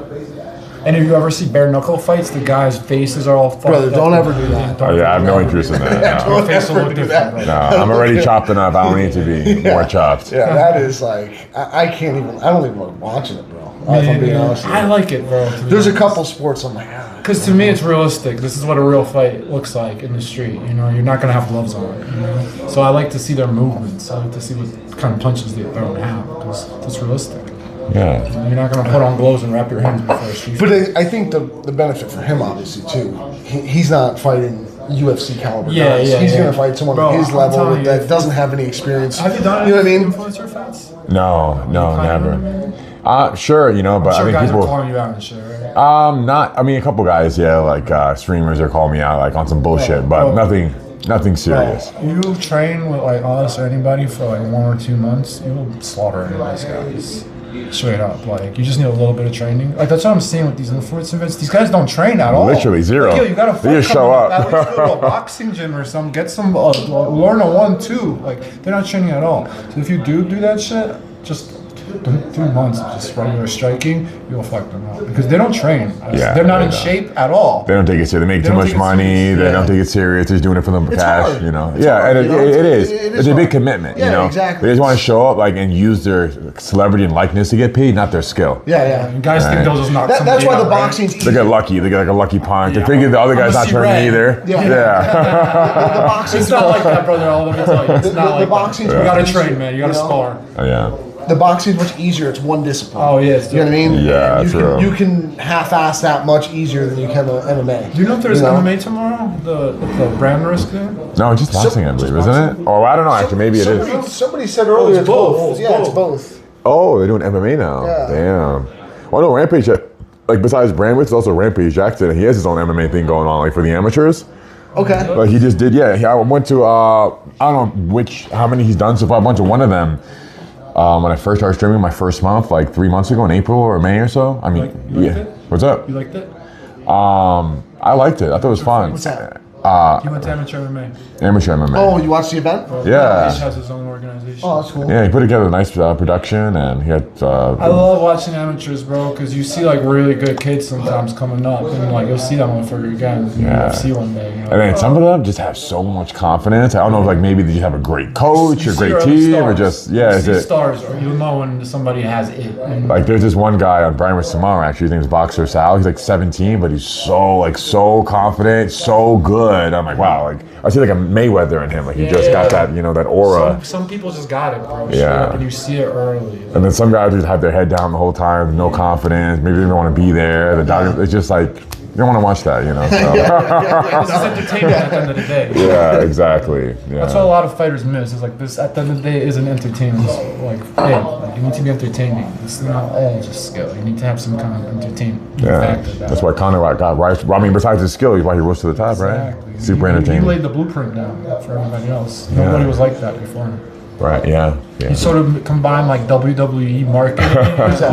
And if you ever see bare knuckle fights, the guys' faces are all fucked Brother, up. don't ever do that. Oh yeah, I have no interest in that. No. Your face will look different. No, I'm already chopped enough. I don't need to be more chopped. Yeah, that is like I can't even. I don't even like watching it, bro. If I'm being honest with you. I like it, bro. There's a couple sports I'm like. Because to me, it's realistic. This is what a real fight looks like in the street. You know, you're not gonna have gloves on. You know, so I like to see their movements. I like to see what kind of punches they throw now because it's realistic. Yeah. You're not gonna put on gloves and wrap your hands before a street. But I think the benefit for him, obviously, too, he's not fighting UFC caliber guys. He's gonna fight someone at his level that doesn't have any experience. Have you done you know what I mean? Influencer fights? No, never. Sure, you know, but I'm sure I think guys people are calling you out and shit, right? not. I mean, a couple guys, like streamers are calling me out like on some bullshit, but nothing serious. You train with like us or anybody for like 1 or 2 months, you will slaughter any of these guys. Straight up, like you just need a little bit of training. Like that's what I'm saying with these influence events. These guys don't train at all. Literally zero. Like, yo, you gotta they just show up. At least go to a boxing gym or something. Get some, learn a 1-2. Like they're not training at all. So if you do that shit, just 3 months of just regular striking, you'll fuck them up because they don't train. They're not in shape at all. They don't take it serious. They make too much money. They don't take it serious. They're just doing it for the cash. Hard. You know. It's hard, and it is. It's a big commitment. Yeah, you know. exactly. They just want to show up and use their celebrity and likeness to get paid, not their skill. Yeah. And guys think they'll just knock somebody That's why out, the boxing's easy. They get lucky. They get like a lucky punch. They figure the other guy's not turning either. Yeah. The boxing's It's not like that, brother. Let me tell you, it's not like boxing's that. You gotta train, man. You gotta spar. Oh, yeah. The boxing's much easier. It's one discipline. Oh yes. You know what I mean? Yeah, true. You can half-ass that much easier than you can with MMA. Do you know if there's MMA tomorrow? The brand risk there? No, it's just boxing, I believe, isn't it? Oh, I don't know. Actually, maybe it is. Somebody said earlier it's both. Yeah, it's both. Oh, they're doing MMA now. Yeah. Damn. Well, no, Rampage. Like besides Brandwidth, there's also Rampage Jackson. He has his own MMA thing going on, like for the amateurs. Okay. Like he just did. Yeah, I went to. I don't know how many he's done so far. I went to one of them. When I first started streaming my first month, like 3 months ago in April or May or so. I mean, What's up? You liked it? I liked it. I thought it was fun. What's that? He went to amateur MMA. Amateur MMA. Oh, you watched the event? Yeah. He has his own organization. Oh, that's cool. Yeah, he put together a nice production, and he had. I love watching amateurs, bro, because you see like really good kids sometimes coming up, and like you'll see that motherfucker again in UFC one day. You know? And then some of them just have so much confidence. I don't know if like maybe they just have a great coach or great team or just stars, or you'll know when somebody has it. And like there's this one guy on Brian with Samara, actually, his name's Boxer Sal. He's like 17, but he's so confident, so good. I'm like, wow, like I see like a Mayweather in him. Like he just got that, that aura. Some people just got it, bro. Yeah. And you see it early. And then some guys just have their head down the whole time, no confidence. Maybe they don't want to be there. The doctor, it's just like you don't want to watch that, So. This is entertainment at the end of the day. Yeah, exactly. Yeah. That's what a lot of fighters miss. It's like this at the end of the day isn't entertainment. Like, hey, like, you need to be entertaining. It's not all just skill. You need to have some kind of entertainment factor. That's why Conor got right. I mean, besides his skill, he's why he rose to the top, right? Super entertaining. He laid the blueprint down for everybody else. Nobody was like that before him. Right, yeah. He sort of combined like WWE marketing.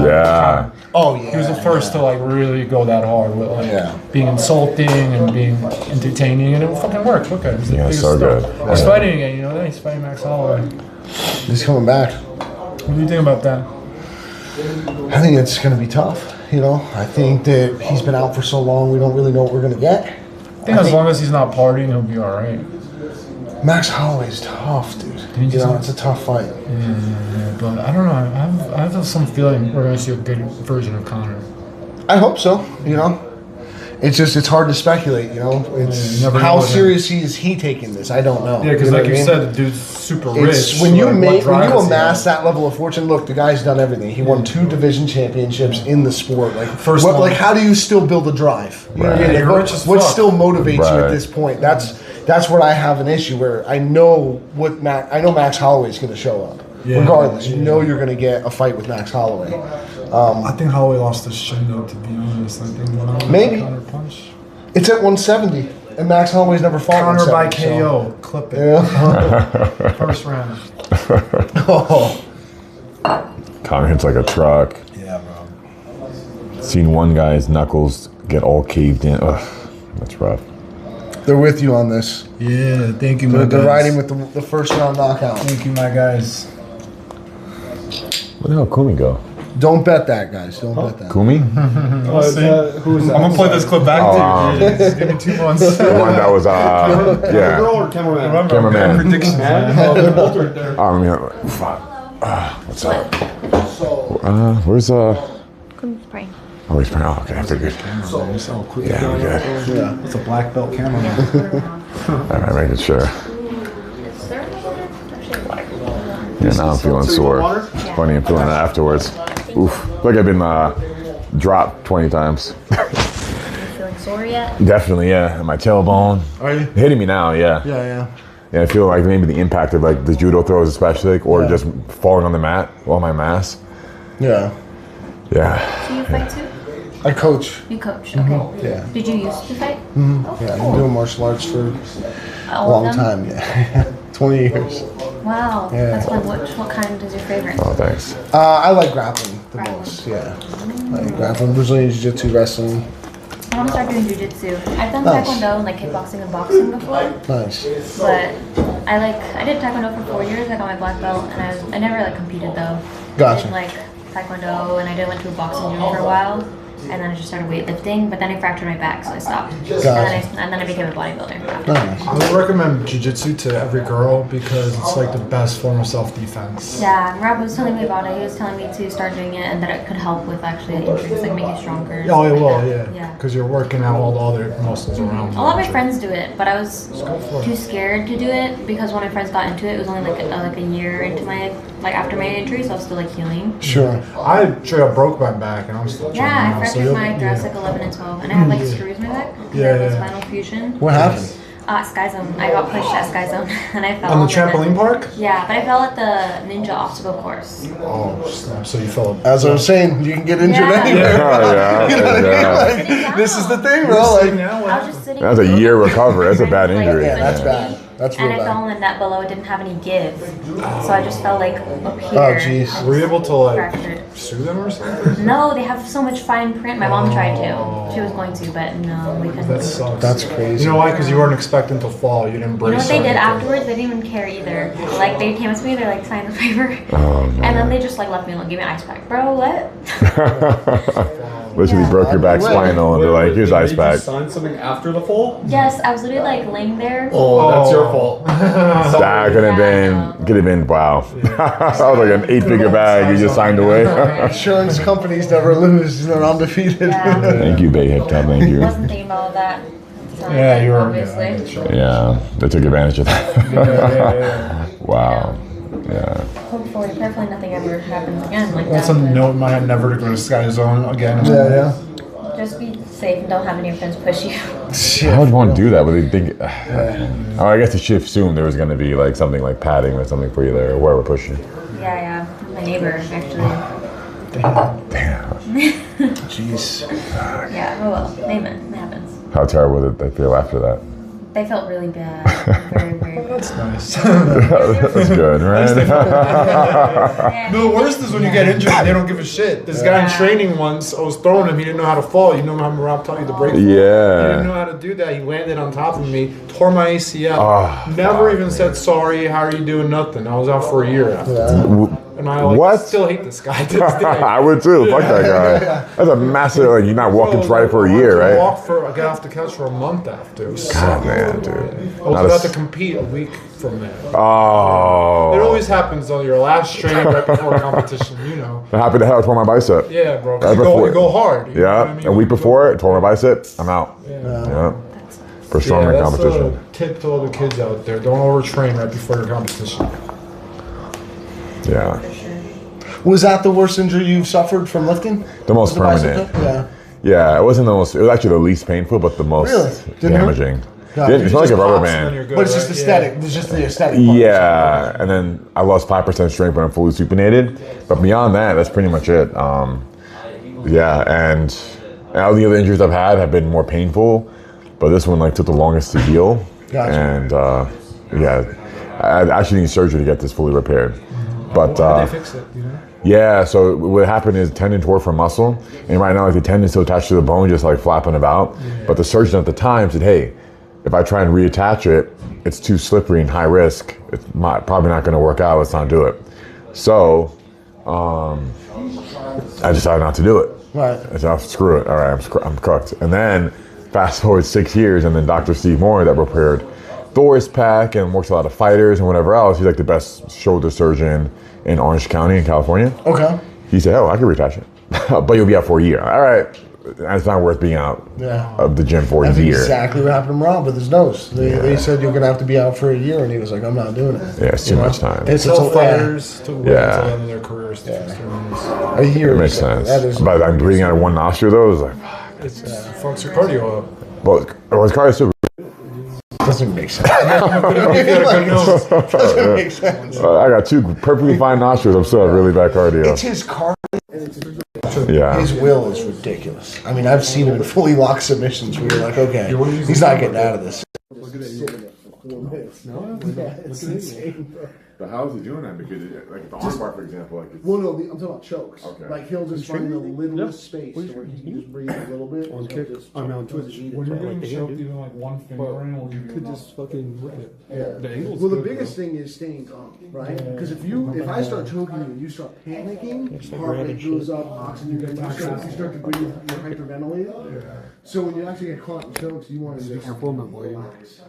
Yeah. Oh yeah. He was the first to like really go that hard with like being insulting and being entertaining, and it fucking worked. Look at him. He's the biggest so star. good. He's fighting again, he's fighting Max Holloway. He's coming back. What do you think about that? I think it's going to be tough. I think that he's been out for so long, we don't really know what we're going to get. I think as long as he's not partying, he'll be all right. Max Holloway's tough, dude. It's a tough fight. Yeah, but I don't know. I have some feeling we're going to see a good version of Conor. I hope so, it's hard to speculate, you know. It's how serious is he taking this? I don't know. Yeah, because know like you what I mean? said, the dude's super rich. When you so, like, amass that level of fortune, look, the guy's done everything. He won 2 division championships in the sport. Like like how do you still build a drive? You know what I mean? Like, what still motivates you at this point? That's where I have an issue where I know Max Holloway's going to show up. Yeah. Regardless, you know you're going to get a fight with Max Holloway. I think Holloway lost his chin though, to be honest. I think maybe. Counterpunch. It's at 170, and Max Holloway's never fought. Counter by KO. So. Clip it. Yeah. First round. Oh. Connor hits like a truck. Yeah, bro. Seen one guy's knuckles get all caved in. Ugh, that's rough. They're with you on this. Yeah, thank you, my guys. They're riding with the first round knockout. Thank you, my guys. Where the hell Kumi go? Don't bet that, guys. Don't bet that. Kumi? Who's that? I'm gonna play this clip back to you. Just give me 2 months. The one that was, yeah. Girl or cameraman? Remember, Cameraman. predictions, man. They're both right there. Fuck. What's up? Where's Kumi's praying. Oh, he's praying. Oh, okay, I figured. Yeah, we're good. Yeah, it's a black belt cameraman. All right, making sure. Yeah, now I'm feeling sore. It's funny, I'm feeling it afterwards. Oof. Like I've been dropped 20 times. Feeling sore yet? Definitely, yeah. And my tailbone. Are you? Hitting me now, yeah. Yeah. Yeah, I feel like maybe the impact of like the judo throws especially, like, or just falling on the mat while my mass. Yeah. Yeah. Do you fight too? I coach. You coach, okay. Yeah. Did you used to fight? Oh, yeah, I've been doing martial arts for a long time. Yeah, 20 years. Wow, Yeah. that's fun. What kind is your favorite? Oh, thanks. I like grappling the most. Yeah, like grappling, Brazilian jiu-jitsu, wrestling. I want to start doing jiu-jitsu. I've done Nice. taekwondo and like kickboxing and boxing before. Nice. But I did taekwondo for 4 years. I got my black belt, and I never like competed though. Gotcha. I did like taekwondo, and I went to a boxing gym for a while, and then I just started weightlifting. But then I fractured my back, so I stopped. Gotcha. And then I became a bodybuilder. Nice. I would recommend jiu-jitsu to every girl because it's like the best form of self-defense. Yeah, Merab was telling me about it. He was telling me to start doing it, and that it could help with actually injuries, like make you stronger. and Oh, it stuff will, like that. yeah. Because you're working out all the other muscles around. A lot of my friends do it, but I was too scared to do it because when my friends got into it, it was only like a year into my after my injury, so I was still like healing. Sure. I straight up broke my back and I'm still trying Yeah, I now. fractured my thoracic 11 and 12, and I had like screws in my back. Yeah, I had yeah. spinal fusion. What happened? Sky Zone. I got pushed at Sky Zone, and I fell. On the off and trampoline then- park? Yeah, but I fell at the ninja obstacle course. Oh, snap. So you fell. As I was saying, you can get injured Yeah. anywhere. Yeah, You know what I mean? yeah. Like, this is the thing, bro. Like, I was just sitting. That's a year recovery. That's a bad injury. yeah, that's bad. That's real And I bad. fell in the net below. It didn't have any give, so I just fell like up here. Oh, jeez. and Were you able to like fractured. sue them or something? No, they have so much fine print. My mom tried to. She was going to, but no, we couldn't. That sucks. That's crazy. You know why? Because you weren't expecting to fall. You didn't brace. You know what they did or anything. afterwards? They didn't even care either. Like they came up to me, they're like sign the paper, Oh, and man. then they just like left me alone, give me an ice pack, bro. What? Literally broke your back spinal and they're like, here's ice pack. Sign something after the fall? Yes, I was literally like laying there. Oh, that's your fault. That could have been, wow. That was like an 8-figure bag you just signed away. Insurance companies never lose. They're undefeated. Yeah. Thank you, Bay Hip Tub, thank you. Wasn't thinking about all that. at the time, Yeah, you were. obviously. Yeah, they took advantage of that. Yeah. Wow. Yeah. Hopefully, prayerfully, nothing ever happens again like That's that. a but note in my head never to go to Sky Zone again. Yeah. Just be safe and don't have any of your friends push you. How would one do that? Would they think? Oh, I guess the shift soon there was going to be like something like padding or something for you there, or whoever pushed you. Yeah. My neighbor actually. Damn. Jeez. Yeah. Oh well. Amen. It happens. How terrible did they feel after that? They felt really bad. Very, very bad. That's nice. That's good, right? The worst is when you get injured and they don't give a shit. This guy in training once, I was throwing him, he didn't know how to fall. You know how Merab taught you the break fall? He didn't know how to do that. He landed on top of me, tore my ACL. Oh, Never even said sorry, how are you doing, nothing. I was out for a year after that. And I What? still hate this guy to this day. I would too. Fuck that guy. That's a massive. Like, you're not walking right for a year, I right? got off the couch for a month after. It was God, so man, brutal. dude. I was about to compete a week from there. Oh. It always happens on your last training right before a competition, you know. It happened to have I tore my bicep. Yeah, bro. Right You go hard. You know Yeah. what I mean? A week before it, tore my bicep. I'm out. Yeah. For stronger that's competition. a tip to all the kids out there. Don't overtrain right before your competition. Yeah. Was that the worst injury you've suffered from lifting? The most permanent. Yeah. Yeah, it wasn't the most. It was actually the least painful, but the most damaging. It's not like a rubber band. But it's just aesthetic. It's just the aesthetic. Yeah, and then I lost 5% strength when I'm fully supinated. But beyond that, that's pretty much it. Yeah, and all the other injuries I've had have been more painful, but this one like took the longest to heal. Gotcha. And yeah, I actually need surgery to get this fully repaired. But How did they fix it? You know? yeah, so what happened is tendon tore from muscle, and right now like the tendon's still attached to the bone, just like flapping about. But the surgeon at the time said, "Hey, if I try and reattach it, it's too slippery and high risk. It's probably not going to work out. Let's not do it." So I decided not to do it. Right. I said, "Screw it. All right, I'm cooked." And then fast forward 6 years, and then Dr. Steve Moore that repaired Thor's pack and works a lot of fighters and whatever else. He's like the best shoulder surgeon in Orange County in California. Okay. He said, "Oh, I can reattach it, but you'll be out for a year." All right, it's not worth being out of the gym for a That's year. exactly what happened to Merab with his nose. They said you're gonna have to be out for a year, and he was like, "I'm not doing it." Yeah, it's too much time. It's Tell a fighters to wait Yeah. until the end of their careers to fix their nose. A year. It makes sense. That is. But I'm breathing out of one nostril though. It's like, It fucks your cardio up. well, his cardio still. Doesn't make sense. Doesn't make sense. I got two perfectly fine nostrils. I'm still at really bad cardio. It's his cardio. Yeah. His will is ridiculous. I mean, I've seen him in fully locked submissions where you're like, okay, he's not getting out of this. It's insane, bro. But how is he doing that? Because like the arm bar, for example, like it's... Well, no, I'm talking about chokes. Okay. Like he'll just find the littlest space where he can just breathe a little bit. On kick, I'm on twist. When you're getting choked, even like one finger in will give you could just fucking rip it. Yeah. The angle's Well, the good, biggest thing is staying calm, right? Because if I start choking you and you start panicking, heart rate goes up, oxygen gets you start to breathe, you're hyperventilated. So when you actually get caught in chokes, you want to just relax.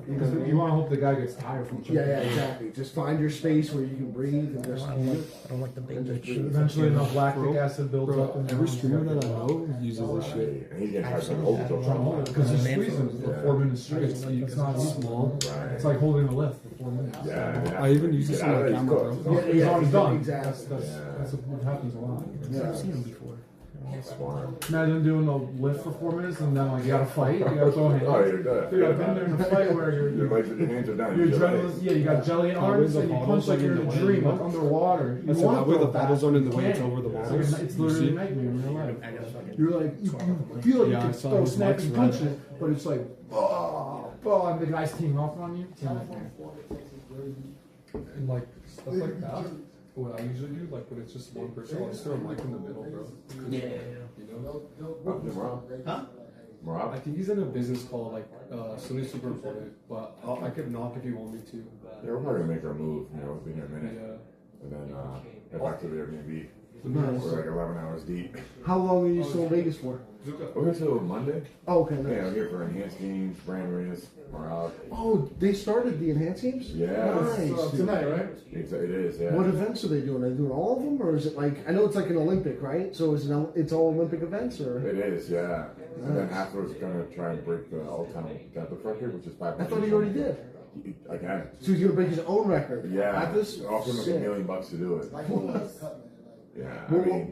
Because you want to hope the guy gets tired from choking. Yeah, exactly. Just find your space where you can breathe and just. I don't like the big shit. Eventually, enough lactic acid builds up. And Every streamer that I know uses this shit. And he's getting hyper because you squeeze him for 4 minutes straight. It's not small. It's like holding a lift for 4 minutes. Yeah. I even use this on my camera, bro. Yeah, he's already done. Exactly. That's what happens a lot. I've seen him before. Imagine doing a lift for 4 minutes and then like you gotta fight. You gotta throw hands. Oh, you're good. Dude, I've been there in a fight where Your hands are down. your adrenaline, you got jelly arms and you punch like you're in a dream, like underwater. You I said want that to way throw the back. battles aren't in the You way it's can't. over the balls. It's literally a nightmare in real life. You're like, you feel like Yeah, you I can saw throw his snapping legs punches, but it's like, and the guy's teaming off on you. And like stuff like that, what I usually do, like when it's just one person, I'll just throw a mic in the middle, bro. Yeah. You know? Huh? Merab? I think he's in a business called like Sunny Super Important, but I could knock if you want me to. Yeah, we're probably gonna make our move, within a minute. Yeah. And then head back to the Airbnb. Nice. We're like 11 hours deep. How long are you still in Vegas for? We're here till Monday. Oh, okay. Yeah, Nice. I'm here for enhanced games, brand awareness, Merab. Oh, they started the enhanced teams? Yeah. Nice. dude. Tonight, right? It is, yeah. What events are they doing? Are they doing all of them, or is it like I know it's like an Olympic, right? So is it it's all Olympic events, or? It is, yeah. And then afterwards, gonna try and break the all-time deadlift record, which is 500. I thought he already did. Again. So he's gonna break his own record. Yeah. At this? Offer him like Sick. $1 million to do it. Yeah.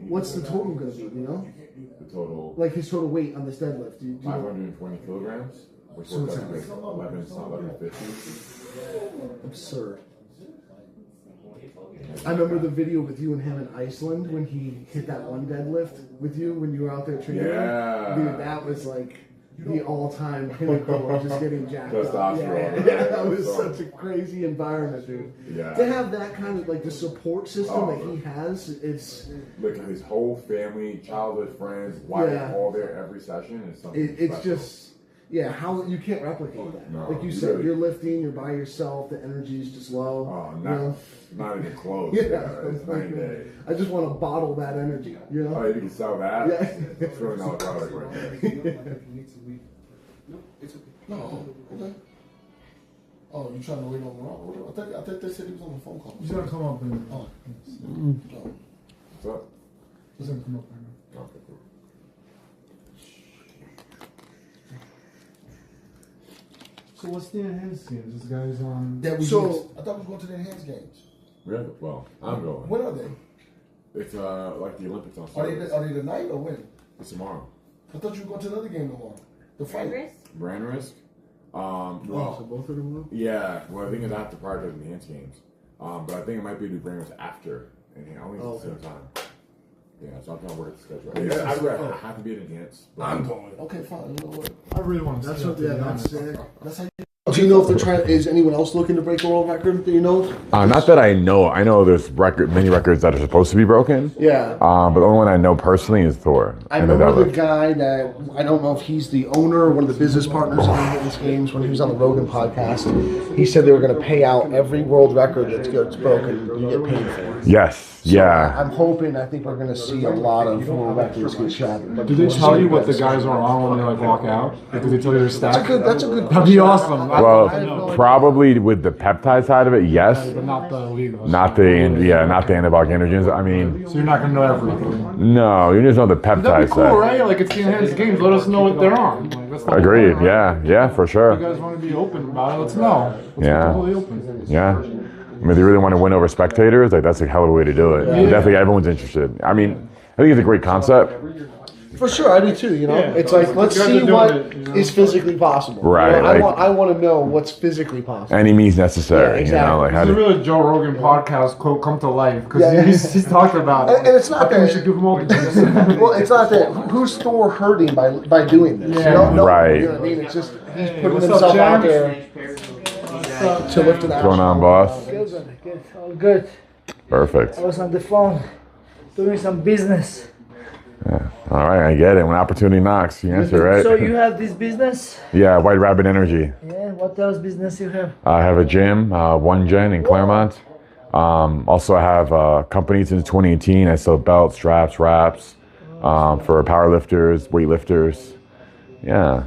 What's the total gonna be? You know? The total. Like his total weight on this deadlift. Do you know? 520 kilograms, which So works it's out to like 11, it's not 1150. Absurd. I remember the video with you and him in Iceland when he hit that one deadlift with you when you were out there training. Yeah. Dude, that was like the all-time pinnacle of just getting jacked up. Testosterone. Yeah, that was such a crazy environment, dude. Yeah. To have that kind of like the support system that he has, it's Like his whole family, childhood friends, wife, Yeah. all there every session is something it's special. just how you can't replicate that. No, like you you said, really- you're lifting, you're by yourself, the energy is just low. Oh, you not, know? not even close. Yeah, It's night and day. I just want to bottle that energy, you know? Oh, you can sell that? Yeah. It's really not a product right there. No, okay. Oh, you trying to wait on Merab? I think they said he was on the phone call. He's gonna come up and. Oh. What's up? He's gonna come up right now. Okay, cool. So what's the enhanced games? This guy's on. That we So- I thought we were going to the enhanced games. Really? Well, I'm going. When are they? It's like the Olympics on Are Saturday. they tonight or when? It's tomorrow. I thought you were going to another game tomorrow. The fight. Brand risk. So Well, both of them will? yeah. Well, I think it's after prior to the enhanced games. But I think it might be the brand risk after. And I think it's the same time. Yeah, so I'm trying to work the schedule. Yeah, I have to be at enhanced. I'm going. Okay, fine. You know what? I really want to. That's see what. that, Yeah, to be that's honest. sick. That's how you. Do you know if they're trying? Is anyone else looking to break the world record that you know? Not that I know. I know there's many records that are supposed to be broken. Yeah. But the only one I know personally is Thor. I and the remember the deadlift. guy that I don't know if he's the owner or one of the business partners of Enhanced Games. When he was on the Rogan podcast, he said they were going to pay out every world record that gets broken. You get paid for it. Yes. So Yeah. I'm hoping. I think we're going to see a lot of world records get shattered. Do they tell you what the guys are on when they like walk out? Like, do they tell you their stats? That's a good. That'd be awesome. Well, probably with the peptide side of it, yes. But not the legal. Not the anabolic androgens. I mean, So you're not gonna know everything. no, you just know the peptide That'd be cool, side. right? Like it's the enhanced games. Let us know what they're on. Like, that's not Agreed. wrong, right? Yeah, for If sure. you guys want to be open about it, let's know. Let's Yeah. be totally open. Yeah. I mean, if they really want to win over spectators, like that's a hell of a way to do it. Yeah. Definitely, everyone's interested. I mean, I think it's a great concept. For sure, I do too. You know, Yeah. it's like let's You guys see are doing what it, you know? is physically possible. Right, You know, like- I want to know what's physically possible. Any means necessary. Yeah, You know, like This how is a do really Joe Rogan podcast quote come to life because Yeah, yeah. he's talked about it. And it's not I think we that- should give him all the Well, it's not that who's Thor hurting by doing this. Yeah. You know? No, Right. You know what I mean? It's just he's putting What's up, himself out Jam? there to lift an what's going on, boss? Good, man. Good. All good. Perfect. I was on the phone doing some business. All right, I get it. When opportunity knocks, you answer, right? So you have this business? Yeah, White Rabbit Energy. Yeah. What else business you have? I have a gym, One Gen in Claremont. Also, I have a company since 2018. I sell belts, straps, wraps for powerlifters, weightlifters. Yeah,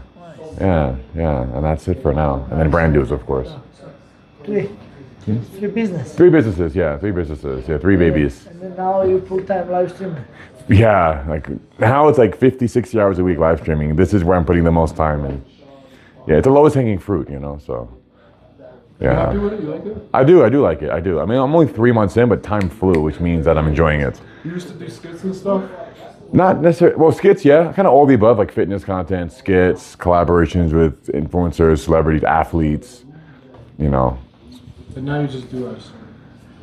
and that's it for now. And then brand deals, of course. Three. Three business. Three businesses, yeah, three babies. And then now you full-time live streamer. Yeah, like now it's like 50, 60 hours a week live streaming. This is where I'm putting the most time in. Yeah, it's the lowest hanging fruit, you know, so. Yeah. happy with it? You like it? I do like it. I do. I mean, I'm only 3 months in, but time flew, which means that I'm enjoying it. You used to do skits and stuff? Not necessarily, well, skits, yeah, kind of all the above, like fitness content, skits, collaborations with influencers, celebrities, athletes, you know. And now you just do us.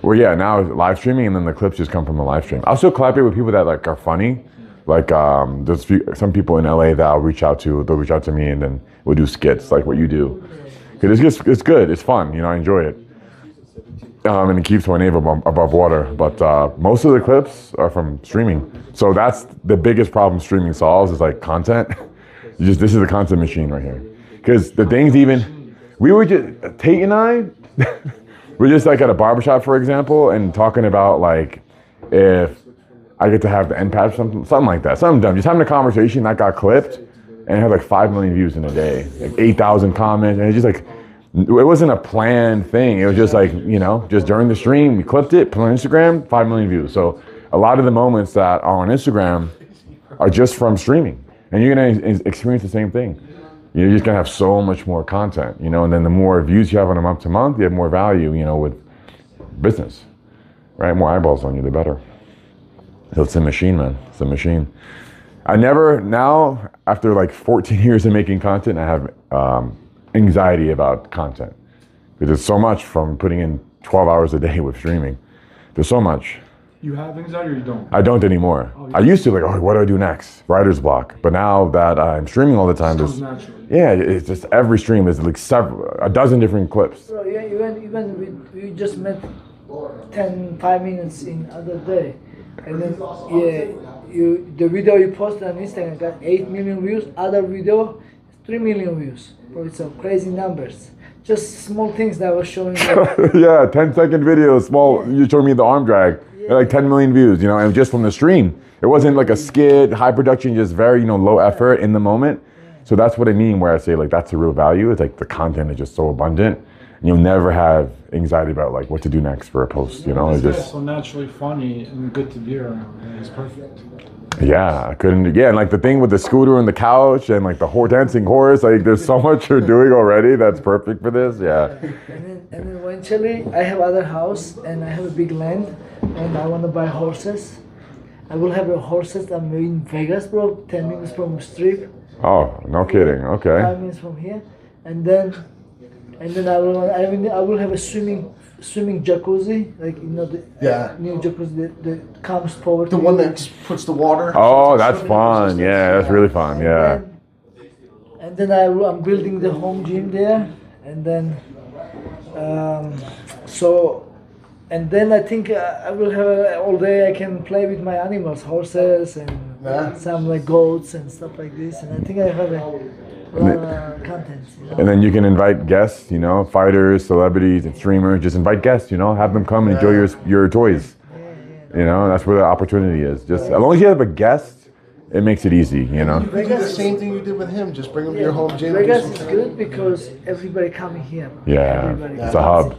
Well, yeah, now it's live streaming, and then the clips just come from the live stream. I'll still collaborate with people that like are funny. Like there's some people in LA that I'll reach out to. They'll reach out to me, and then we'll do skits like what you do. Because it's good, it's fun. You know, I enjoy it. And it keeps my name above water. But most of the clips are from streaming. So that's the biggest problem streaming solves is like content. This is a content machine right here. Because the things Tate and I, we're just like at a barbershop, for example, and talking about like if I get to have the end pad or something like that. Something dumb. Just having a conversation that got clipped and it had like 5 million views in a day, like 8,000 comments, and it's just like, it wasn't a planned thing. It was just like, you know, just during the stream, we clipped it, put it on Instagram, 5 million views. So a lot of the moments that are on Instagram are just from streaming. And you're gonna experience the same thing. You're just gonna have so much more content, you know, and then the more views you have on a month to month, you have more value, you know, with business, right? More eyeballs on you, the better. So it's a machine, man. It's a machine. Now, after like 14 years of making content, I have anxiety about content. Because there's so much from putting in 12 hours a day with streaming. There's so much. You have anxiety or you don't? I don't anymore. I used to like, oh, what do I do next? Writer's block. But now that I'm streaming all the time, it's just every stream there's like a dozen different clips. Bro, even we just met 5 minutes in other day, and then the video you posted on Instagram got 8 million views. Other video, 3 million views. Bro, it's some crazy numbers. Just small things that was showing. Yeah, 10-second video, small. You showed me the arm drag. Like 10 million views, you know, and just from the stream. It wasn't like a skit, high production, just very, you know, low effort in the moment. So that's what I mean where I say like that's the real value. It's like the content is just so abundant. you'll never have anxiety about like what to do next for a post. You know, it's just so naturally funny and good to be around. And it's perfect. yeah, I couldn't. Yeah, and like the thing with the scooter and the couch and like the dancing horse. Like there's so much you're doing already that's perfect for this. Yeah. And then eventually I have other house and I have a big land and I want to buy horses. I will have a horses. I'm in Vegas, bro. 10 minutes from the strip. Oh, no kidding. Okay. 5 minutes from here, and then I will have a swimming jacuzzi, like the new jacuzzi that comes forward. The one that puts the water. Oh, that's fun. Yeah, that's really fun. Yeah. And then I'm building the home gym there, and then and then I think I will have all day I can play with my animals, horses and some like goats and stuff like this, and I think I have a lot of content. And then you can invite guests, fighters, celebrities, and streamers. Just invite guests, have them come and enjoy your toys. That's where the opportunity is. Just as long as you have a guest, it makes it easy, You do the same thing you did with him. Just bring him to your home gym. Vegas is good because everybody coming here. Yeah, it's a hub.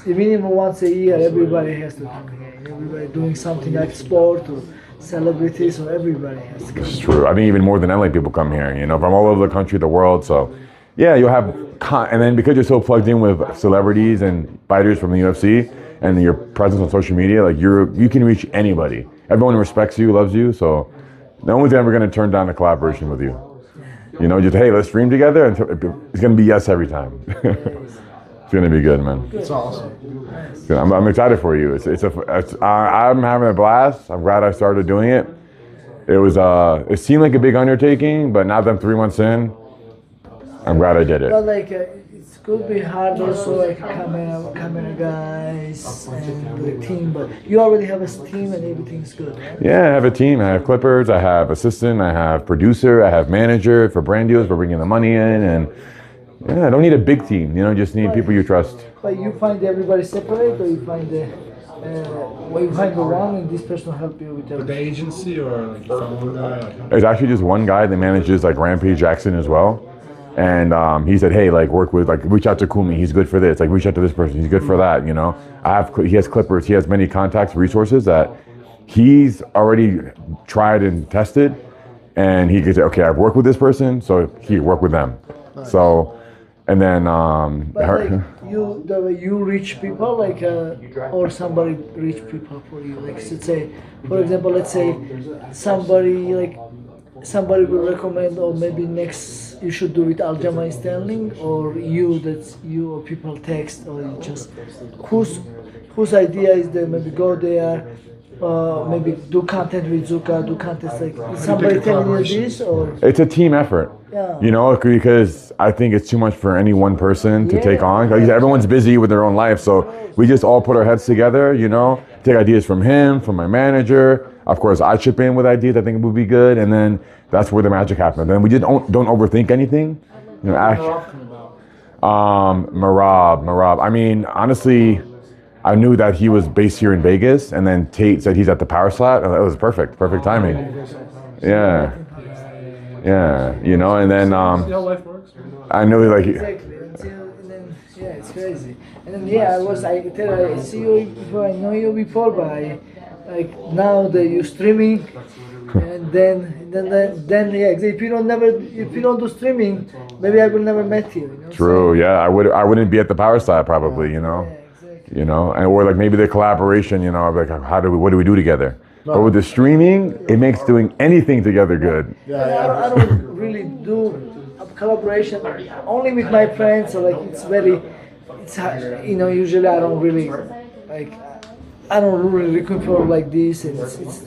Minimum once a year, everybody has to come here. Everybody doing something like sport or celebrities, or everybody has to come. It's true. I think even more than LA people come here, from all over the country, the world. So, yeah, you'll have, and then because you're so plugged in with celebrities and fighters from the UFC and your presence on social media, like you can reach anybody. Everyone respects you, loves you. So, no one's ever going to turn down a collaboration with you. Just hey, let's stream together, and it's going to be yes every time. It's gonna be good, man. It's awesome. I'm excited for you. I'm having a blast. I'm glad I started doing it. It seemed like a big undertaking, but now that I'm 3 months in, I'm glad I did it. But it's could be hard also, like camera guys and the team. But you already have a team and everything's good, right? Yeah, I have a team. I have clippers. I have assistant. I have producer. I have manager for brand deals for bringing the money in and. Yeah, I don't need a big team. Just need people you trust. But you find everybody separate, or you find the one and this person help you with the agency, or like you found one guy? There's actually just one guy that manages like Rampage Jackson as well, and he said, hey, work with reach out to Kumi. He's good for this. Reach out to this person. He's good for that. He has clippers. He has many contacts, resources that he's already tried and tested, and he could say, okay, I've worked with this person, so he work with them. Nice. So. And then, you reach people, or somebody reach people for you. Let's say, for example, let's say somebody will recommend, or maybe next you should do it Aljamain Sterling, or you or people text, or you just whose idea is that maybe go there. Maybe do content with Zuka, do contests somebody telling you this, or it's a team effort. Yeah. Because I think it's too much for any one person to take on. Everyone's busy with their own life, so we just all put our heads together. Take ideas from him, from my manager. Of course, I chip in with ideas I think would be good, and then that's where the magic happens. Then we just don't overthink anything. Merab. I mean, honestly. I knew that he was based here in Vegas, and then Tate said he's at the Power Slap. That was perfect timing. Yeah, and then I knew exactly. And then it's crazy. And then I see you before, I know you before, but now that you're streaming, and then if you don't do streaming, maybe I will never met you. True. Yeah, I wouldn't be at the Power Slap probably. And or maybe the collaboration, what do we do together? No. But with the streaming, it makes doing anything together good. I don't really do a collaboration only with my friends, so usually I don't really looking for like this, and it's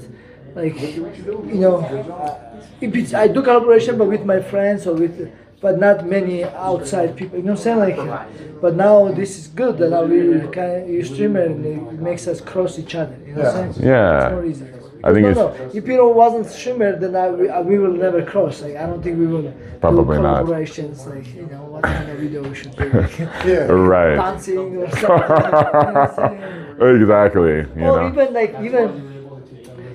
I do collaboration, but with my friends or but not many outside people. You know what I'm saying? But now this is good that now you streamer and it makes us cross each other. You know what I'm saying? Yeah. It's more easy. I think if you wasn't streamer, then we will never cross. I don't think we will probably do not. Collaborations. What kind of video we should do? Right. Dancing or something. Exactly. Or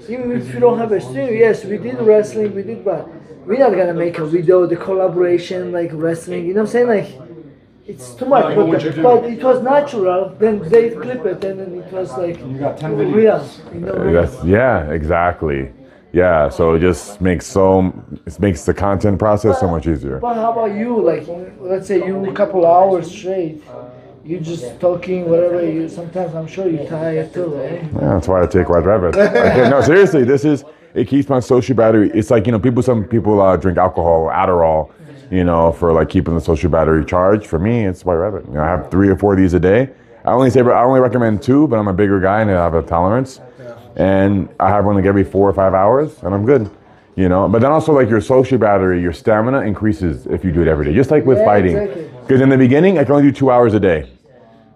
even if you don't have a stream, yes, we did wrestling, but we're not gonna make a video, the collaboration, wrestling, you know what I'm saying? it's too much. But it was natural. Then they clip it, and then it was like You got 10 videos. real. You know, real. Yeah, exactly. Yeah, so it just makes the content process so much easier. But how about you? Like, let's say you a couple hours straight, you just talking whatever. You sometimes I'm sure you're tired too, right? Yeah, that's why I take White Rabbit. No, seriously, it keeps my social battery. It's like, some people drink alcohol, Adderall, for like keeping the social battery charged. For me, it's White Rabbit. I have 3 or 4 of these a day. I only recommend 2, but I'm a bigger guy and I have a tolerance. And I have one like every 4 or 5 hours, and I'm good. But then also like your social battery, your stamina increases if you do it every day, just like with fighting. Because in the beginning, I can only do 2 hours a day.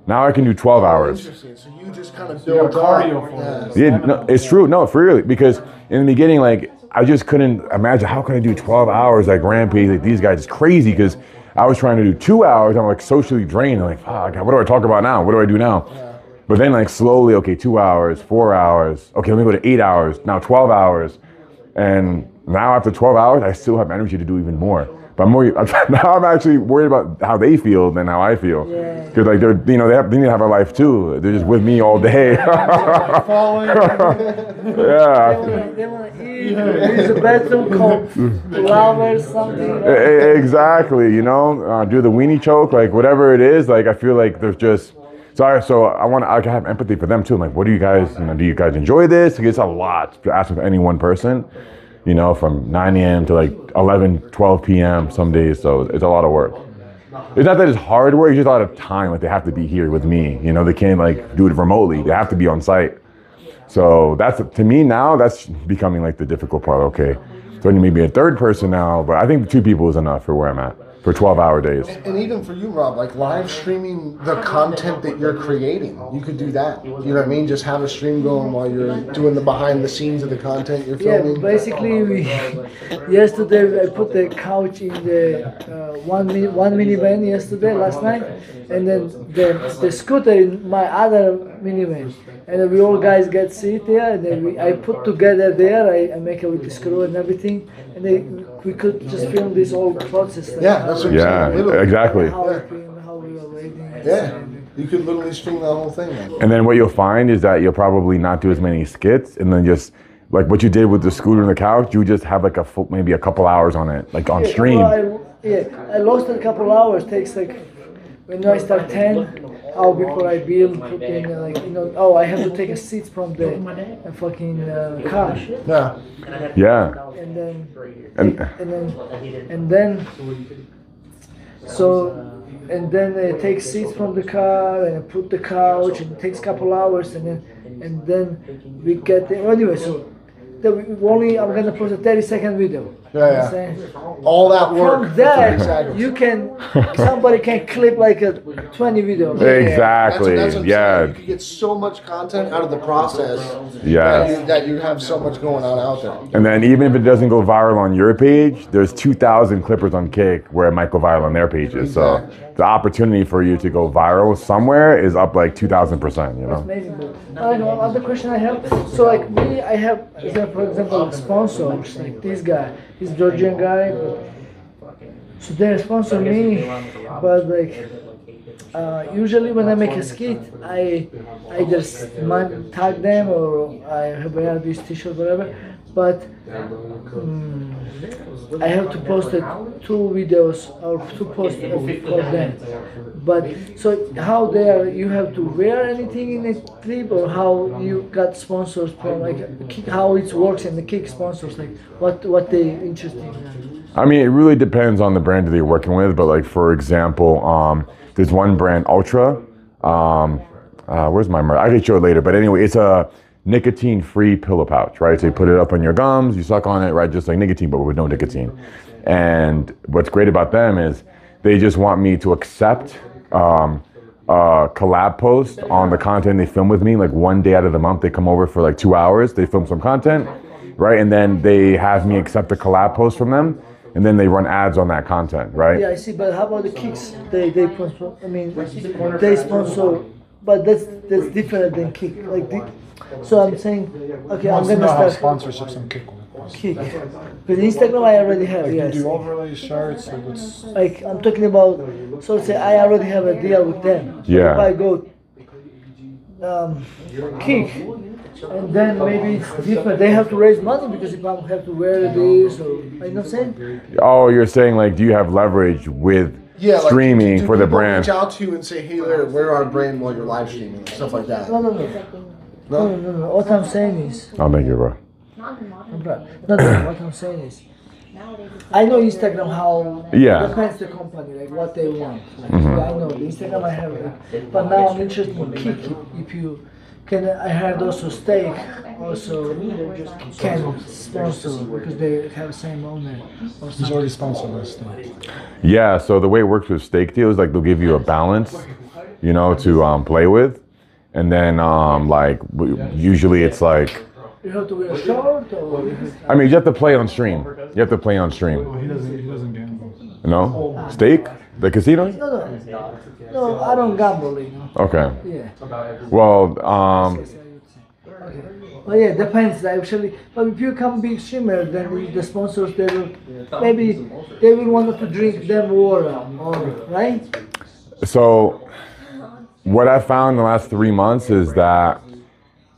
Now I can do 12 hours. Interesting. So you just kind of build cardio for it. Yeah, no, it's true. No, for real. Because in the beginning, like, I just couldn't imagine how can I do 12 hours like Rampage, like these guys. It's crazy because I was trying to do 2 hours. I'm like socially drained. I'm like, fuck, what do I talk about now? What do I do now? Yeah. But then like slowly, okay, 2 hours, 4 hours. Okay, let me go to 8 hours. Now 12 hours. And now after 12 hours, I still have energy to do even more. But now I'm actually worried about how they feel than how I feel. Because like they need to have a life too. They're just with me all day. Yeah. They want to eat. Use the bathroom, call flowers, something. Exactly. Do the weenie choke, like whatever it is. Like I feel like there's just. So I have empathy for them too. I'm like, what do you guys? Do you guys enjoy this? It's a lot to ask of any one person. From 9 a.m. to like 11, 12 p.m. some days. So it's a lot of work. It's not that it's hard work, it's just a lot of time. Like they have to be here with me. They can't like do it remotely. They have to be on site. So to me now, that's becoming like the difficult part. Okay, so maybe a third person now, but I think 2 people is enough for where I'm at. For 12-hour days. And even for you, Rob, like live streaming the content that you're creating, you could do that. You know what I mean? Just have a stream going while you're doing the behind the scenes of the content you're filming. Yeah, basically, yesterday I put the couch in the one minivan last night, and then the scooter in my other minivan. And then we all guys get seat there, and then I put together there, I make it with the screw and everything, and then we could just film this whole process. Like that's what I'm saying. Exactly. How we were waiting. Yeah, you could literally stream the whole thing. And then what you'll find is that you'll probably not do as many skits, and then just like what you did with the scooter and the couch, you just have like maybe a couple hours on it, like on stream. I lost a couple hours. Takes like when I start 10. Before I build, put in I have to take a seat from the fucking car. Yeah. And then I take seats from the car and I put the couch, and it takes a couple hours, and then we get there. Anyway, so I'm gonna post a 30-second video. Yeah. All that work. From that, somebody can clip like a 20 video. Exactly. That's what I'm saying. You can get so much content out of the process. That you have so much going on out there. And then even if it doesn't go viral on your page, there's 2,000 clippers on Kick where it might go viral on their pages. Exactly. So the opportunity for you to go viral somewhere is up like 2,000%. That's amazing. Another question I have. So like me, I have, for example, sponsors like this guy. He's Georgian guy, so they sponsor me, but like usually when I make a skit, I just tag them or I wear this t-shirt, whatever. But I have to post 2 videos or 2 posts for them. But so how you have to wear anything in the clip, or how you got sponsors from, like how it works in the Kick sponsors, like what they interested in? I mean, it really depends on the brand that you're working with. But like for example, there's one brand, Ultra. Where's my merch? I can show it later. But anyway, it's a nicotine-free pillow pouch, right? So you put it up on your gums, you suck on it, right? Just like nicotine, but with no nicotine. And what's great about them is they just want me to accept a collab post on the content they film with me. Like one day out of the month, they come over for like 2 hours, they film some content, right? And then they have me accept a collab post from them, and then they run ads on that content, right? Yeah, I see. But how about the Kicks? They sponsor. I mean, they sponsor, but that's different than Kick. So I'm saying, okay, I'm gonna start sponsorships on Kick. Kick. With Instagram, I already have. Like Yes. you do overlay shirts. Like what's Like I'm talking about. So say I already have a deal with them. So Yeah. if I go kick, and then maybe it's different. They have to raise money because if I have to wear this, or you know what I'm saying? Oh, you're saying like, do you have leverage with Yeah, like, streaming do for the people brand? reach out to you and say, hey, Larry, wear our brand while you're live streaming, stuff like that. No. What I'm saying is, Oh, thank you, bro. what I'm saying is, I know Instagram how Yeah. depends the company, like what they want. Like, I know the Instagram I have it, but now I'm interested in kick. If you can, I heard also steak also can sponsor because they have the same owner. Or he's already sponsored by Steak. Yeah, so the way it works with steak deals, like they'll give you a balance, you know, to play with. And then like usually it's like, you have to wear a short or I mean, you have to play on stream. You have to play on stream. He doesn't gamble. No? Steak? The casino? no, I don't gamble, you know. Okay. Yeah. Well, Okay. But yeah, depends actually. But if you come big streamer, then the sponsors they will maybe they will want to drink them water, or right? so what I found in the last 3 months is that